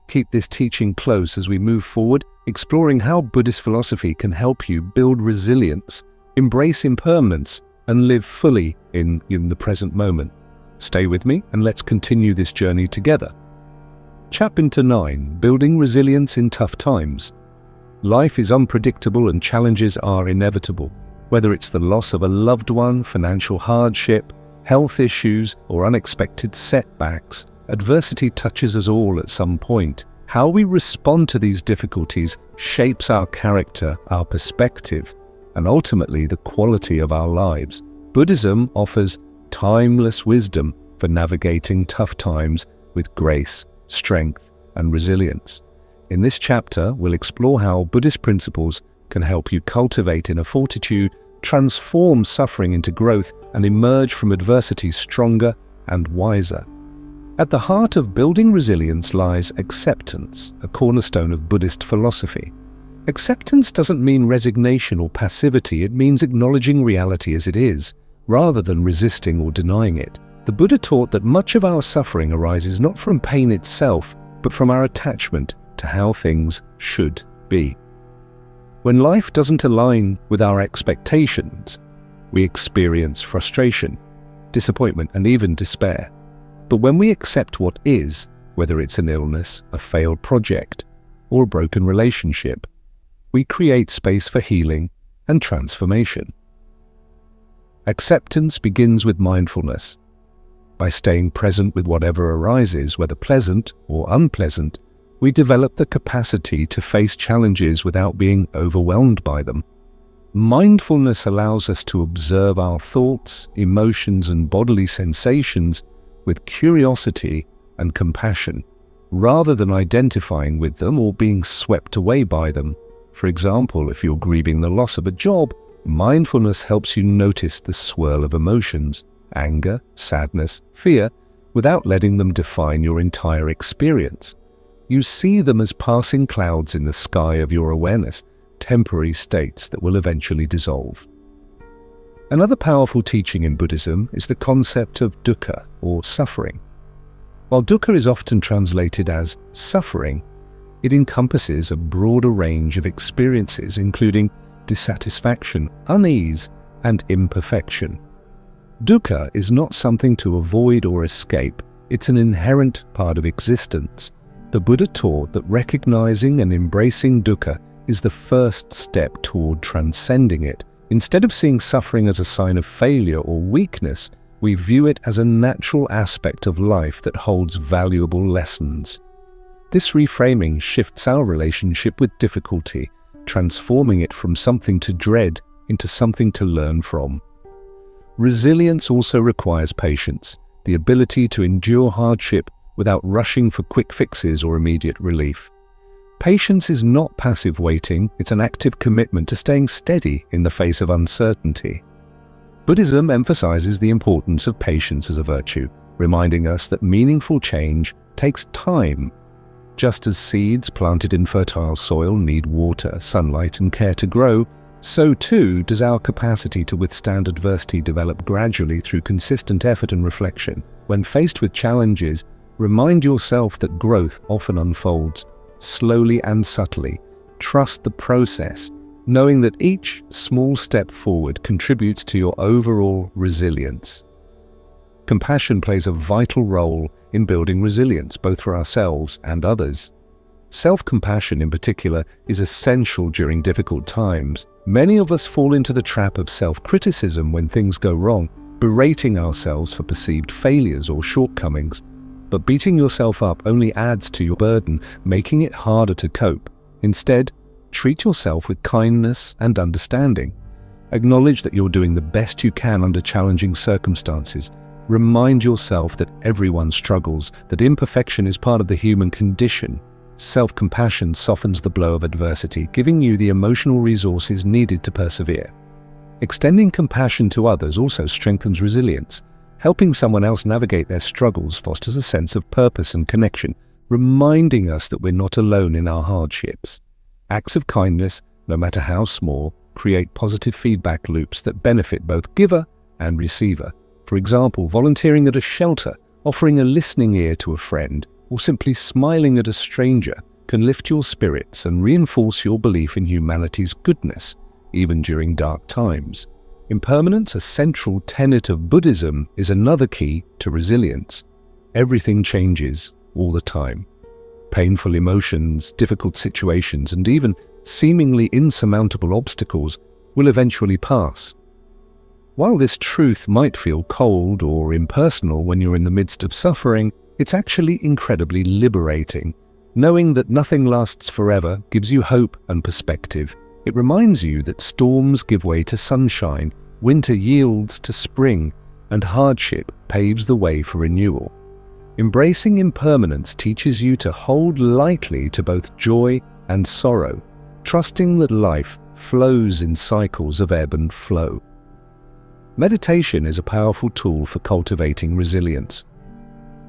Speaker 1: Keep this teaching close as we move forward, exploring how Buddhist philosophy can help you build resilience, embrace impermanence, and live fully in the present moment. Stay with me and let's continue this journey together. Chapter 9, Building Resilience in Tough Times. Life is unpredictable and challenges are inevitable. Whether it's the loss of a loved one, financial hardship, health issues, or unexpected setbacks, adversity touches us all at some point. How we respond to these difficulties shapes our character, our perspective, and ultimately the quality of our lives. Buddhism offers timeless wisdom for navigating tough times with grace, strength, and resilience. In this chapter, we'll explore how Buddhist principles can help you cultivate inner fortitude, transform suffering into growth, and emerge from adversity stronger and wiser. At the heart of building resilience lies acceptance, a cornerstone of Buddhist philosophy. Acceptance doesn't mean resignation or passivity, it means acknowledging reality as it is, rather than resisting or denying it. The Buddha taught that much of our suffering arises not from pain itself, but from our attachment to how things should be. When life doesn't align with our expectations, we experience frustration, disappointment, and even despair. But when we accept what is, whether it's an illness, a failed project, or a broken relationship, we create space for healing and transformation. Acceptance begins with mindfulness. By staying present with whatever arises, whether pleasant or unpleasant, we develop the capacity to face challenges without being overwhelmed by them. Mindfulness allows us to observe our thoughts, emotions, and bodily sensations with curiosity and compassion, rather than identifying with them or being swept away by them. For example, if you're grieving the loss of a job, mindfulness helps you notice the swirl of emotions, anger, sadness, fear, without letting them define your entire experience. You see them as passing clouds in the sky of your awareness, temporary states that will eventually dissolve. Another powerful teaching in Buddhism is the concept of dukkha, or suffering. While dukkha is often translated as suffering, it encompasses a broader range of experiences including dissatisfaction, unease, and imperfection. Dukkha is not something to avoid or escape, it's an inherent part of existence. The Buddha taught that recognizing and embracing dukkha is the first step toward transcending it. Instead of seeing suffering as a sign of failure or weakness, we view it as a natural aspect of life that holds valuable lessons. This reframing shifts our relationship with difficulty, transforming it from something to dread into something to learn from. Resilience also requires patience, the ability to endure hardship without rushing for quick fixes or immediate relief. Patience is not passive waiting, it's an active commitment to staying steady in the face of uncertainty. Buddhism emphasizes the importance of patience as a virtue, reminding us that meaningful change takes time. Just as seeds planted in fertile soil need water, sunlight, and care to grow, so too does our capacity to withstand adversity develop gradually through consistent effort and reflection. When faced with challenges, remind yourself that growth often unfolds slowly and subtly. Trust the process, knowing that each small step forward contributes to your overall resilience. Compassion plays a vital role in building resilience, both for ourselves and others. Self-compassion in particular is essential during difficult times. Many of us fall into the trap of self-criticism when things go wrong, berating ourselves for perceived failures or shortcomings. But beating yourself up only adds to your burden, making it harder to cope. Instead, treat yourself with kindness and understanding. Acknowledge that you're doing the best you can under challenging circumstances. Remind yourself that everyone struggles, that imperfection is part of the human condition. Self-compassion softens the blow of adversity, giving you the emotional resources needed to persevere. Extending compassion to others also strengthens resilience. Helping someone else navigate their struggles fosters a sense of purpose and connection, reminding us that we're not alone in our hardships. Acts of kindness, no matter how small, create positive feedback loops that benefit both giver and receiver. For example, volunteering at a shelter, offering a listening ear to a friend, or simply smiling at a stranger can lift your spirits and reinforce your belief in humanity's goodness, even during dark times. Impermanence, a central tenet of Buddhism, is another key to resilience. Everything changes all the time. Painful emotions, difficult situations, and even seemingly insurmountable obstacles will eventually pass. While this truth might feel cold or impersonal when you're in the midst of suffering, it's actually incredibly liberating. Knowing that nothing lasts forever gives you hope and perspective. It reminds you that storms give way to sunshine, winter yields to spring, and hardship paves the way for renewal. Embracing impermanence teaches you to hold lightly to both joy and sorrow, trusting that life flows in cycles of ebb and flow. Meditation is a powerful tool for cultivating resilience.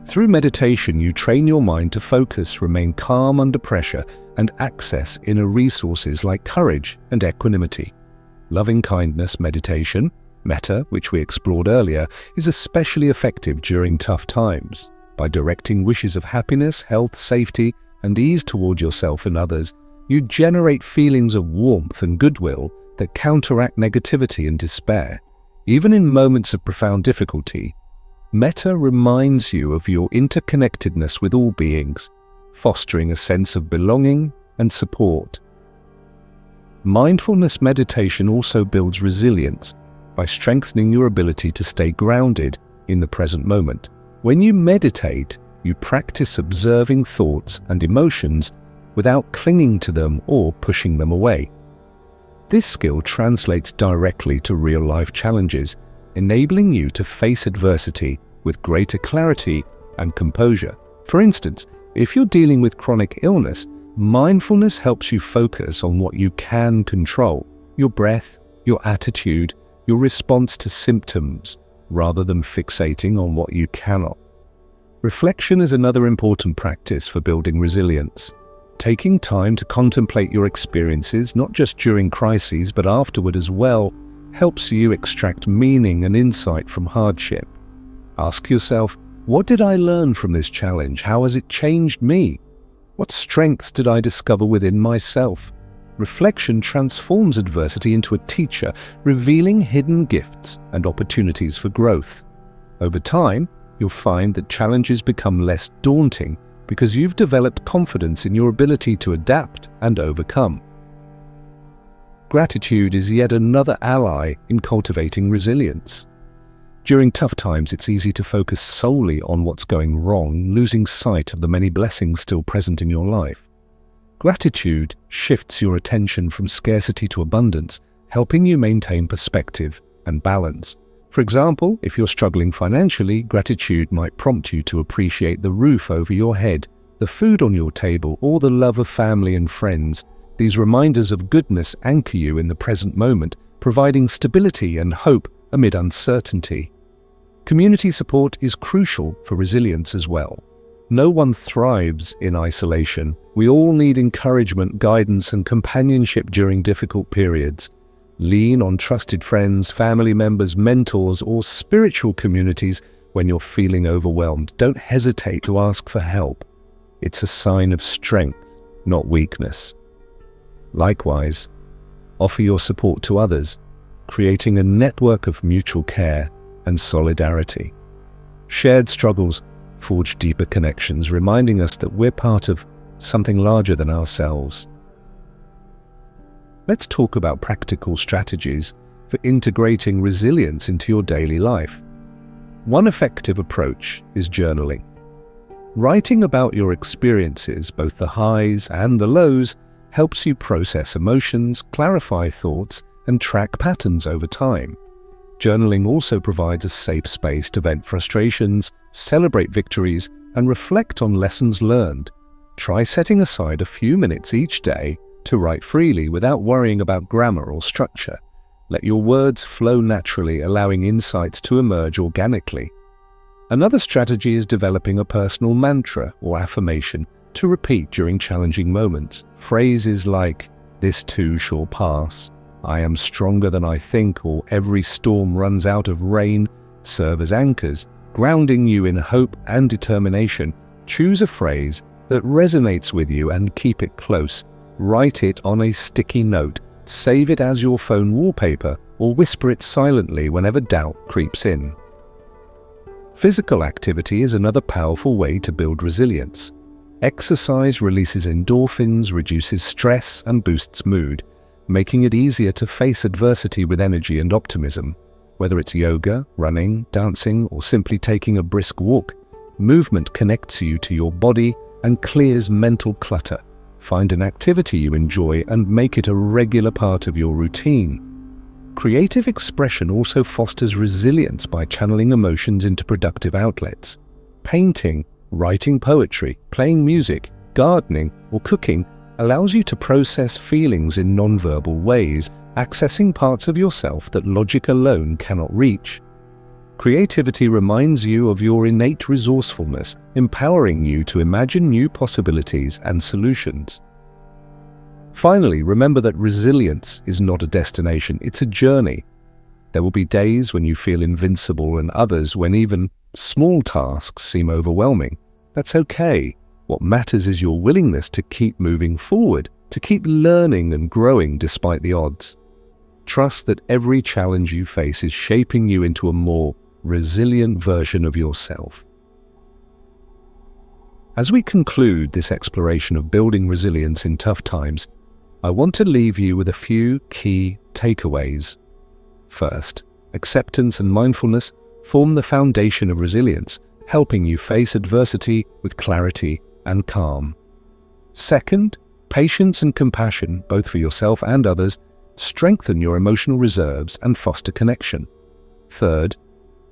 Speaker 1: Through meditation, you train your mind to focus, remain calm under pressure, and access inner resources like courage and equanimity. Loving-kindness meditation, Metta, which we explored earlier, is especially effective during tough times. By directing wishes of happiness, health, safety, and ease toward yourself and others, you generate feelings of warmth and goodwill that counteract negativity and despair. Even in moments of profound difficulty, Metta reminds you of your interconnectedness with all beings, fostering a sense of belonging and support. Mindfulness meditation also builds resilience by strengthening your ability to stay grounded in the present moment. When you meditate, you practice observing thoughts and emotions without clinging to them or pushing them away. This skill translates directly to real-life challenges, enabling you to face adversity with greater clarity and composure. For instance, if you're dealing with chronic illness, Mindfulness helps you focus on what you can control, your breath, your attitude, your response to symptoms, rather than fixating on what you cannot. Reflection is another important practice for building resilience. Taking time to contemplate your experiences, not just during crises but afterward as well, helps you extract meaning and insight from hardship. Ask yourself, what did I learn from this challenge? How has it changed me? What strengths did I discover within myself? Reflection transforms adversity into a teacher, revealing hidden gifts and opportunities for growth. Over time, you'll find that challenges become less daunting because you've developed confidence in your ability to adapt and overcome. Gratitude is yet another ally in cultivating resilience. During tough times, it's easy to focus solely on what's going wrong, losing sight of the many blessings still present in your life. Gratitude shifts your attention from scarcity to abundance, helping you maintain perspective and balance. For example, if you're struggling financially, gratitude might prompt you to appreciate the roof over your head, the food on your table, or the love of family and friends. These reminders of goodness anchor you in the present moment, providing stability and hope amid uncertainty. Community support is crucial for resilience as well. No one thrives in isolation. We all need encouragement, guidance, and companionship during difficult periods. Lean on trusted friends, family members, mentors, or spiritual communities when you're feeling overwhelmed. Don't hesitate to ask for help. It's a sign of strength, not weakness. Likewise, offer your support to others, creating a network of mutual care and solidarity. Shared struggles forge deeper connections, reminding us that we're part of something larger than ourselves. Let's talk about practical strategies for integrating resilience into your daily life. One effective approach is journaling. Writing about your experiences, both the highs and the lows, helps you process emotions, clarify thoughts, and track patterns over time. Journaling also provides a safe space to vent frustrations, celebrate victories, and reflect on lessons learned. Try setting aside a few minutes each day to write freely without worrying about grammar or structure. Let your words flow naturally, allowing insights to emerge organically. Another strategy is developing a personal mantra or affirmation to repeat during challenging moments. Phrases like, "This too shall pass," "I am stronger than I think," or "Every storm runs out of rain," serve as anchors, grounding you in hope and determination. Choose a phrase that resonates with you and keep it close. Write it on a sticky note, save it as your phone wallpaper, or whisper it silently whenever doubt creeps in. Physical activity is another powerful way to build resilience. Exercise releases endorphins, reduces stress, and boosts mood, making it easier to face adversity with energy and optimism. Whether it's yoga, running, dancing, or simply taking a brisk walk, movement connects you to your body and clears mental clutter. Find an activity you enjoy and make it a regular part of your routine. Creative expression also fosters resilience by channeling emotions into productive outlets. Painting, writing poetry, playing music, gardening, or cooking allows you to process feelings in non-verbal ways, accessing parts of yourself that logic alone cannot reach. Creativity reminds you of your innate resourcefulness, empowering you to imagine new possibilities and solutions. Finally, remember that resilience is not a destination, it's a journey. There will be days when you feel invincible and others when even small tasks seem overwhelming. That's okay. What matters is your willingness to keep moving forward, to keep learning and growing despite the odds. Trust that every challenge you face is shaping you into a more resilient version of yourself. As we conclude this exploration of building resilience in tough times, I want to leave you with a few key takeaways. First, acceptance and mindfulness form the foundation of resilience, helping you face adversity with clarity and calm. Second, patience and compassion, both for yourself and others, strengthen your emotional reserves and foster connection. Third,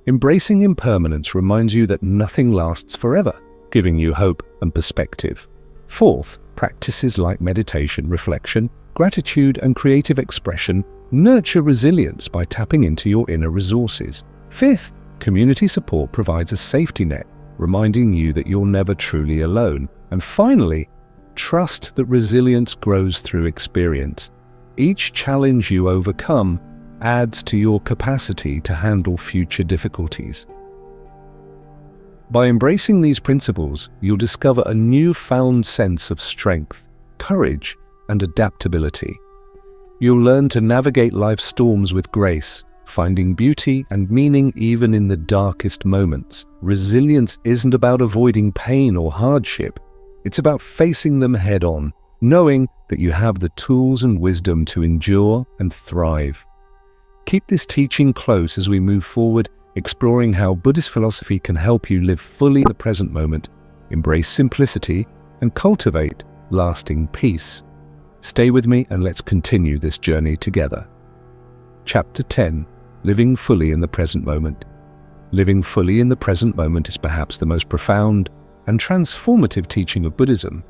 Speaker 1: embracing impermanence reminds you that nothing lasts forever, giving you hope and perspective. Fourth, Practices like meditation, reflection, gratitude, and creative expression nurture resilience by tapping into your inner resources. Fifth, community support provides a safety net, reminding you that you're never truly alone. And finally, trust that resilience grows through experience. Each challenge you overcome adds to your capacity to handle future difficulties. By embracing these principles, you'll discover a newfound sense of strength, courage, and adaptability. You'll learn to navigate life's storms with grace, finding beauty and meaning even in the darkest moments. Resilience isn't about avoiding pain or hardship. It's about facing them head-on, knowing that you have the tools and wisdom to endure and thrive. Keep this teaching close as we move forward, exploring how Buddhist philosophy can help you live fully in the present moment, embrace simplicity, and cultivate lasting peace. Stay with me and let's continue this journey together. Chapter 10. Living fully in the present moment. Living fully in the present moment is perhaps the most profound and transformative teaching of Buddhism.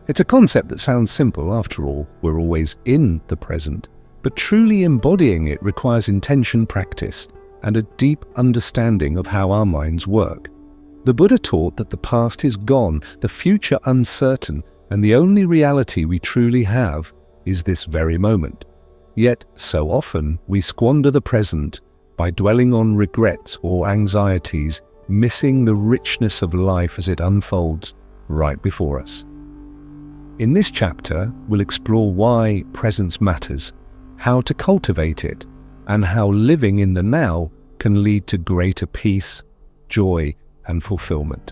Speaker 1: It's a concept that sounds simple. After all, we're always in the present, but truly embodying it requires intention, practice, and a deep understanding of how our minds work. The Buddha taught that the past is gone, the future uncertain, and the only reality we truly have is this very moment. Yet, so often, we squander the present by dwelling on regrets or anxieties, missing the richness of life as it unfolds right before us. In this chapter, we'll explore why presence matters, how to cultivate it, and how living in the now can lead to greater peace, joy, and fulfillment.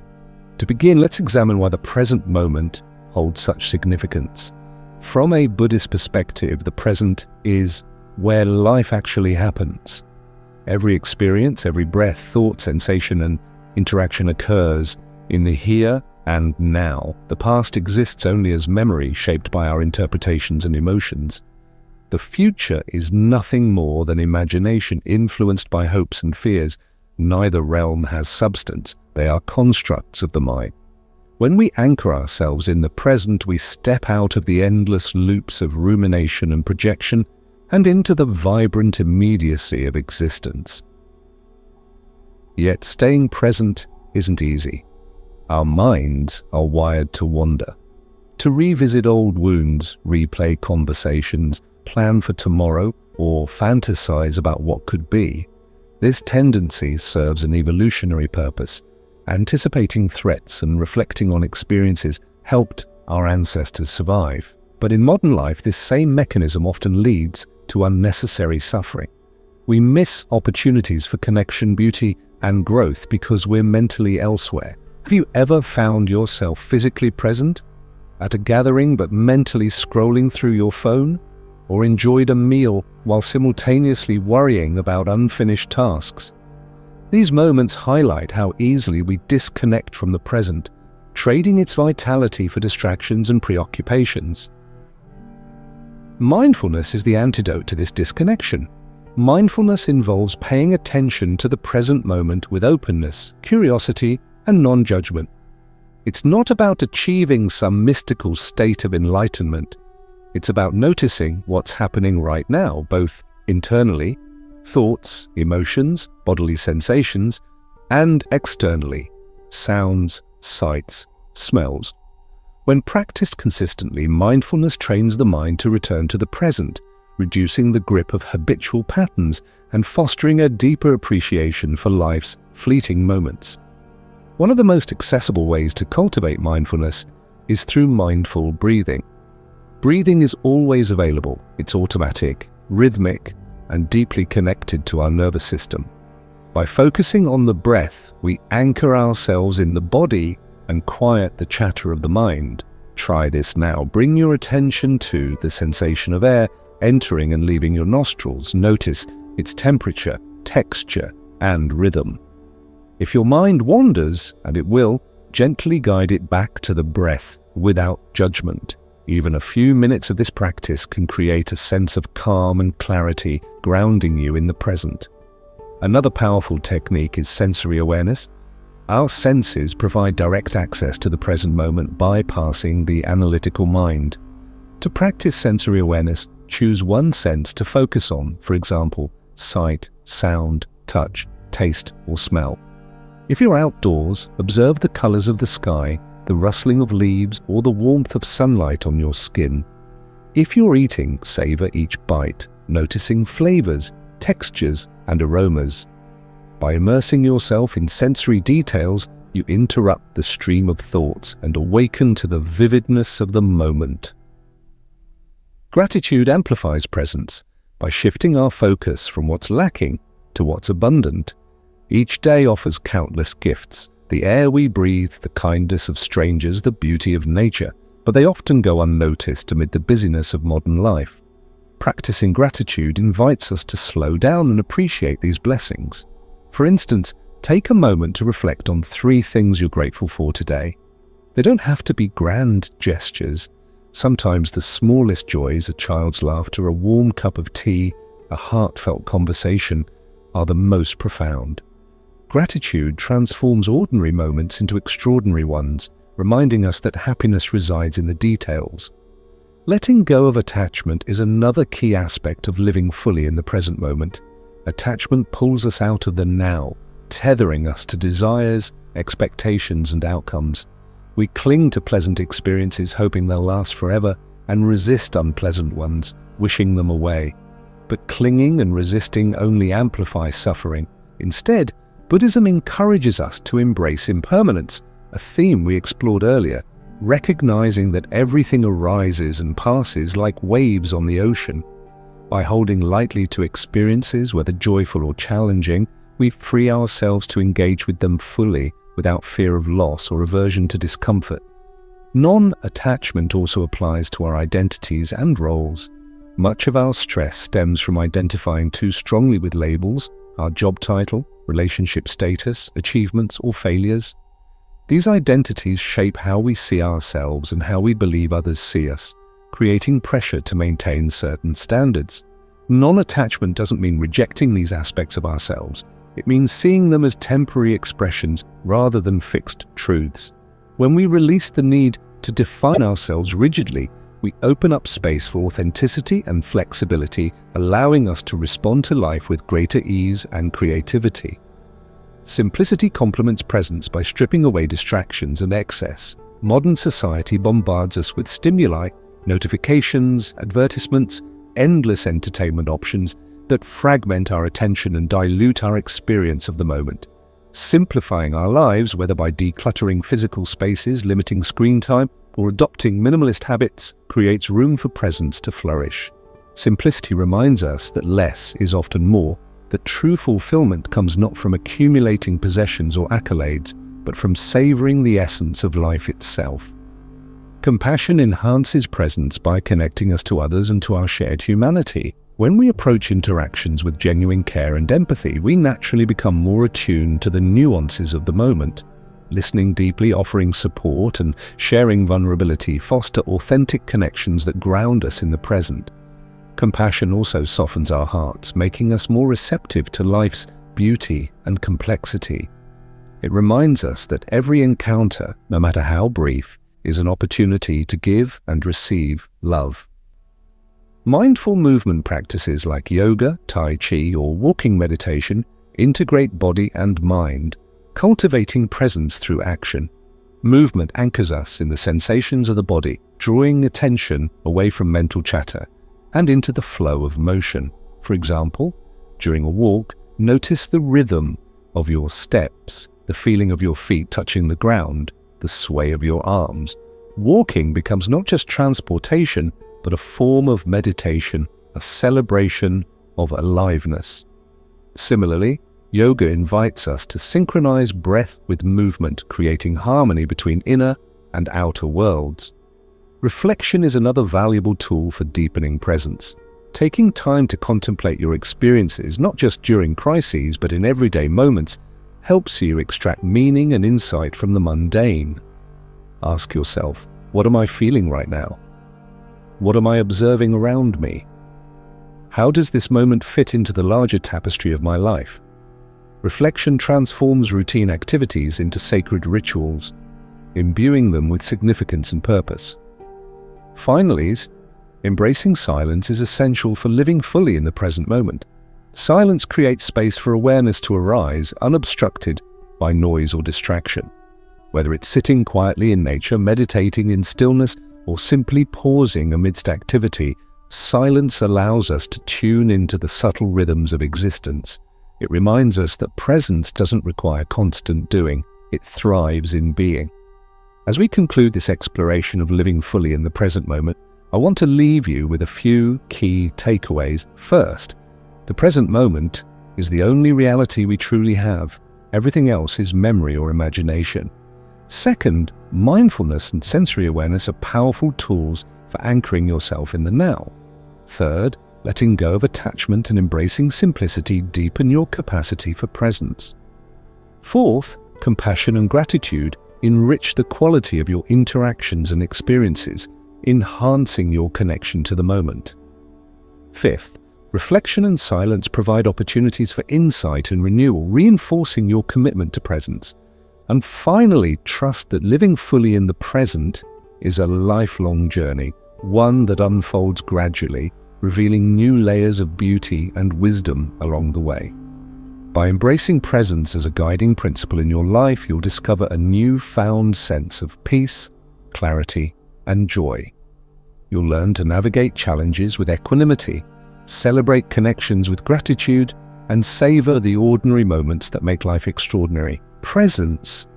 Speaker 1: To begin, let's examine why the present moment holds such significance. From a Buddhist perspective, the present is where life actually happens. Every experience, every breath, thought, sensation, and interaction occurs in the here and now. The past exists only as memory shaped by our interpretations and emotions. The future is nothing more than imagination influenced by hopes and fears. Neither realm has substance. They are constructs of the mind. When we anchor ourselves in the present, we step out of the endless loops of rumination and projection and into the vibrant immediacy of existence. Yet staying present isn't easy. Our minds are wired to wander, to revisit old wounds, replay conversations, plan for tomorrow, or fantasize about what could be. This tendency serves an evolutionary purpose. Anticipating threats and reflecting on experiences helped our ancestors survive. But in modern life, this same mechanism often leads to unnecessary suffering. We miss opportunities for connection, beauty, and growth because we're mentally elsewhere. Have you ever found yourself physically present at a gathering but mentally scrolling through your phone? Or enjoyed a meal while simultaneously worrying about unfinished tasks? These moments highlight how easily we disconnect from the present, trading its vitality for distractions and preoccupations. Mindfulness is the antidote to this disconnection. Mindfulness involves paying attention to the present moment with openness, curiosity, and non-judgment. It's not about achieving some mystical state of enlightenment. It's about noticing what's happening right now, both internally, thoughts, emotions, bodily sensations, and externally, sounds, sights, smells. When practiced consistently, mindfulness trains the mind to return to the present, reducing the grip of habitual patterns and fostering a deeper appreciation for life's fleeting moments. One of the most accessible ways to cultivate mindfulness is through mindful breathing. Breathing is always available. It's automatic, rhythmic, and deeply connected to our nervous system. By focusing on the breath, we anchor ourselves in the body and quiet the chatter of the mind. Try this now. Bring your attention to the sensation of air entering and leaving your nostrils. Notice its temperature, texture, and rhythm. If your mind wanders, and it will, gently guide it back to the breath without judgment. Even a few minutes of this practice can create a sense of calm and clarity, grounding you in the present. Another powerful technique is sensory awareness. Our senses provide direct access to the present moment, bypassing the analytical mind. To practice sensory awareness, choose one sense to focus on, for example, sight, sound, touch, taste, or smell. If you're outdoors, observe the colors of the sky, the rustling of leaves, or the warmth of sunlight on your skin. If you're eating, savor each bite, noticing flavors, textures, and aromas. By immersing yourself in sensory details, you interrupt the stream of thoughts and awaken to the vividness of the moment. Gratitude amplifies presence by shifting our focus from what's lacking to what's abundant. Each day offers countless gifts: the air we breathe, the kindness of strangers, the beauty of nature, but they often go unnoticed amid the busyness of modern life. Practicing gratitude invites us to slow down and appreciate these blessings. For instance, take a moment to reflect on 3 things you're grateful for today. They don't have to be grand gestures. Sometimes the smallest joys, a child's laughter, a warm cup of tea, a heartfelt conversation, are the most profound. Gratitude transforms ordinary moments into extraordinary ones, reminding us that happiness resides in the details. Letting go of attachment is another key aspect of living fully in the present moment. Attachment pulls us out of the now, tethering us to desires, expectations, and outcomes. We cling to pleasant experiences hoping they'll last forever and resist unpleasant ones, wishing them away. But clinging and resisting only amplify suffering. Instead, Buddhism encourages us to embrace impermanence, a theme we explored earlier, recognizing that everything arises and passes like waves on the ocean. By holding lightly to experiences, whether joyful or challenging, we free ourselves to engage with them fully, without fear of loss or aversion to discomfort. Non-attachment also applies to our identities and roles. Much of our stress stems from identifying too strongly with labels, our job title, relationship status, achievements, or failures. These identities shape how we see ourselves and how we believe others see us, creating pressure to maintain certain standards. Non-attachment doesn't mean rejecting these aspects of ourselves. It means seeing them as temporary expressions rather than fixed truths. When we release the need to define ourselves rigidly, we open up space for authenticity and flexibility, allowing us to respond to life with greater ease and creativity. Simplicity complements presence by stripping away distractions and excess. Modern society bombards us with stimuli, notifications, advertisements, endless entertainment options that fragment our attention and dilute our experience of the moment. Simplifying our lives, whether by decluttering physical spaces, limiting screen time, or adopting minimalist habits, creates room for presence to flourish. Simplicity reminds us that less is often more, that true fulfillment comes not from accumulating possessions or accolades, but from savoring the essence of life itself. Compassion enhances presence by connecting us to others and to our shared humanity. When we approach interactions with genuine care and empathy, we naturally become more attuned to the nuances of the moment. Listening deeply, offering support, and sharing vulnerability foster authentic connections that ground us in the present. Compassion also softens our hearts, making us more receptive to life's beauty and complexity. It reminds us that every encounter, no matter how brief, is an opportunity to give and receive love. Mindful movement practices like yoga, tai chi, or walking meditation integrate body and mind, cultivating presence through action. Movement anchors us in the sensations of the body, drawing attention away from mental chatter and into the flow of motion. For example, during a walk, notice the rhythm of your steps, the feeling of your feet touching the ground, the sway of your arms. Walking becomes not just transportation, but a form of meditation, a celebration of aliveness. Similarly, yoga invites us to synchronize breath with movement, creating harmony between inner and outer worlds. Reflection is another valuable tool for deepening presence. Taking time to contemplate your experiences, not just during crises, but in everyday moments, helps you extract meaning and insight from the mundane. Ask yourself, what am I feeling right now? What am I observing around me? How does this moment fit into the larger tapestry of my life? Reflection transforms routine activities into sacred rituals, imbuing them with significance and purpose. Finally, embracing silence is essential for living fully in the present moment. Silence creates space for awareness to arise, unobstructed by noise or distraction. Whether it's sitting quietly in nature, meditating in stillness, or simply pausing amidst activity, silence allows us to tune into the subtle rhythms of existence. It reminds us that presence doesn't require constant doing, it thrives in being. As we conclude this exploration of living fully in the present moment, I want to leave you with a few key takeaways. First, the present moment is the only reality we truly have. Everything else is memory or imagination. Second, mindfulness and sensory awareness are powerful tools for anchoring yourself in the now. Third, letting go of attachment and embracing simplicity deepen your capacity for presence. Fourth, compassion and gratitude enrich the quality of your interactions and experiences, enhancing your connection to the moment. Fifth, reflection and silence provide opportunities for insight and renewal, reinforcing your commitment to presence. And finally, trust that living fully in the present is a lifelong journey, one that unfolds gradually, revealing new layers of beauty and wisdom along the way. By embracing presence as a guiding principle in your life, you'll discover a newfound sense of peace, clarity, and joy. You'll learn to navigate challenges with equanimity, celebrate connections with gratitude, and savor the ordinary moments that make life extraordinary. Presence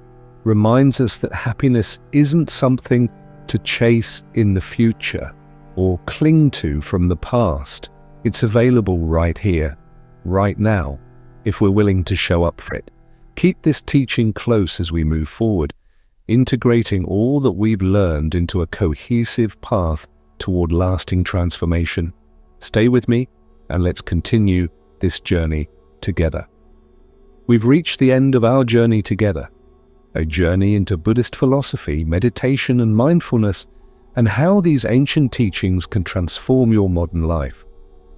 Speaker 1: reminds us that happiness isn't something to chase in the future or cling to from the past. It's available right here, right now, if we're willing to show up for it. Keep this teaching close as we move forward, integrating all that we've learned into a cohesive path toward lasting transformation. Stay with me and let's continue this journey together. We've reached the end of our journey together, a journey into Buddhist philosophy, meditation, and mindfulness, and how these ancient teachings can transform your modern life.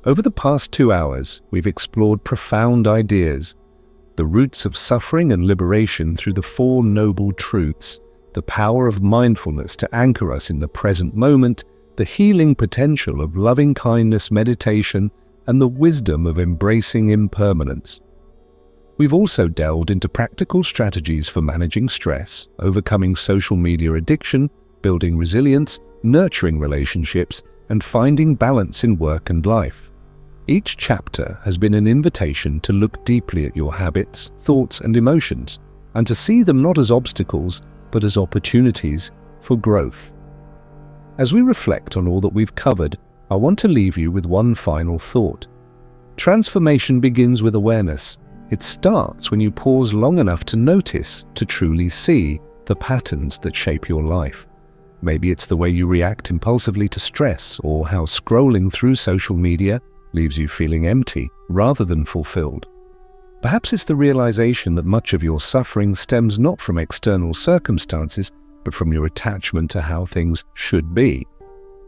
Speaker 1: Over the past 2 hours, we've explored profound ideas, the roots of suffering and liberation through the Four Noble Truths, the power of mindfulness to anchor us in the present moment, the healing potential of loving kindness meditation, and the wisdom of embracing impermanence. We've also delved into practical strategies for managing stress, overcoming social media addiction, building resilience, nurturing relationships, and finding balance in work and life. Each chapter has been an invitation to look deeply at your habits, thoughts, and emotions, and to see them not as obstacles, but as opportunities for growth. As we reflect on all that we've covered, I want to leave you with one final thought. Transformation begins with awareness. It starts when you pause long enough to notice, to truly see the patterns that shape your life. Maybe it's the way you react impulsively to stress, or how scrolling through social media leaves you feeling empty rather than fulfilled. Perhaps it's the realization that much of your suffering stems not from external circumstances, but from your attachment to how things should be.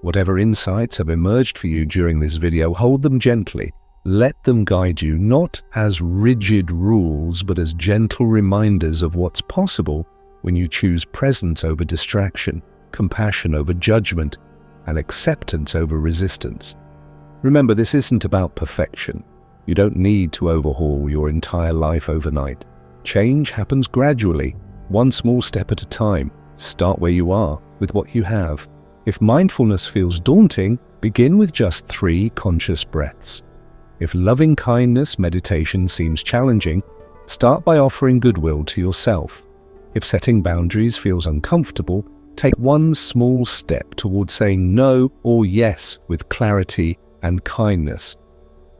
Speaker 1: Whatever insights have emerged for you during this video, hold them gently. Let them guide you, not as rigid rules, but as gentle reminders of what's possible when you choose presence over distraction, compassion over judgment, and acceptance over resistance. Remember, this isn't about perfection. You don't need to overhaul your entire life overnight. Change happens gradually, one small step at a time. Start where you are, with what you have. If mindfulness feels daunting, begin with just 3 conscious breaths. If loving kindness meditation seems challenging, start by offering goodwill to yourself. If setting boundaries feels uncomfortable, take one small step towards saying no or yes with clarity and kindness.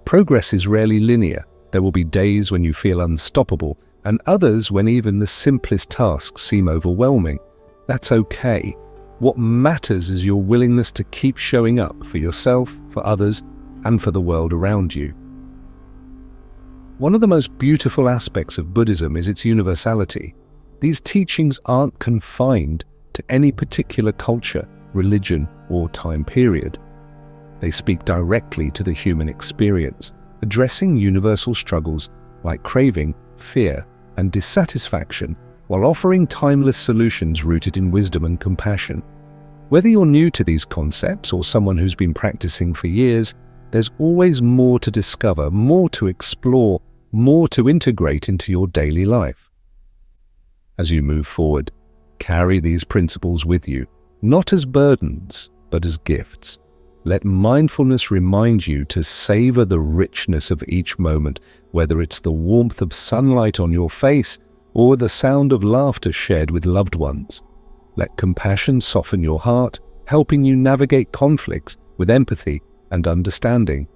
Speaker 1: Progress is rarely linear. There will be days when you feel unstoppable, and others when even the simplest tasks seem overwhelming. That's okay. What matters is your willingness to keep showing up for yourself, for others, and for the world around you. One of the most beautiful aspects of Buddhism is its universality. These teachings aren't confined to any particular culture, religion, or time period. They speak directly to the human experience, addressing universal struggles like craving fear, and dissatisfaction, while offering timeless solutions rooted in wisdom and compassion. Whether you're new to these concepts or someone who's been practicing for years, there's always more to discover, more to explore, more to integrate into your daily life. As you move forward, carry these principles with you, not as burdens, but as gifts. Let mindfulness remind you to savor the richness of each moment, whether it's the warmth of sunlight on your face or the sound of laughter shared with loved ones. Let compassion soften your heart, helping you navigate conflicts with empathy and understanding.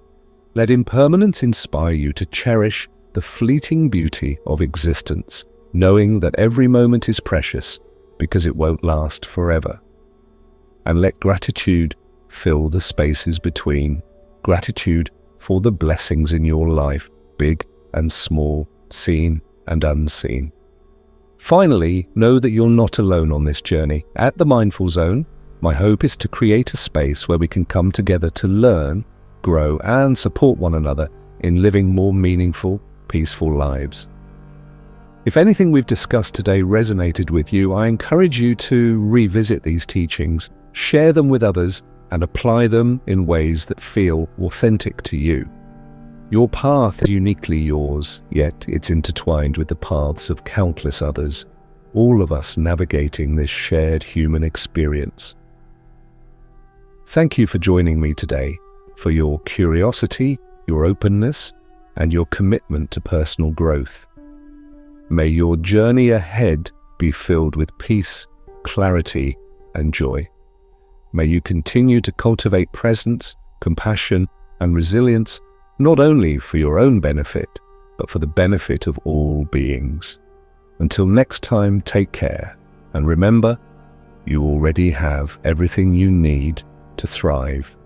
Speaker 1: Let impermanence inspire you to cherish the fleeting beauty of existence, knowing that every moment is precious because it won't last forever. And let gratitude fill the spaces between. Gratitude for the blessings in your life, big and small, seen and unseen. Finally, know that you're not alone on this journey. At the Mindful Zone, my hope is to create a space where we can come together to learn, grow, and support one another in living more meaningful, peaceful lives. If anything we've discussed today resonated with you, I encourage you to revisit these teachings, share them with others, and apply them in ways that feel authentic to you. Your path is uniquely yours, yet it's intertwined with the paths of countless others, all of us navigating this shared human experience. Thank you for joining me today, for your curiosity, your openness, and your commitment to personal growth. May your journey ahead be filled with peace, clarity, and joy. May you continue to cultivate presence, compassion, and resilience, not only for your own benefit, but for the benefit of all beings. Until next time, take care, and remember, you already have everything you need to thrive.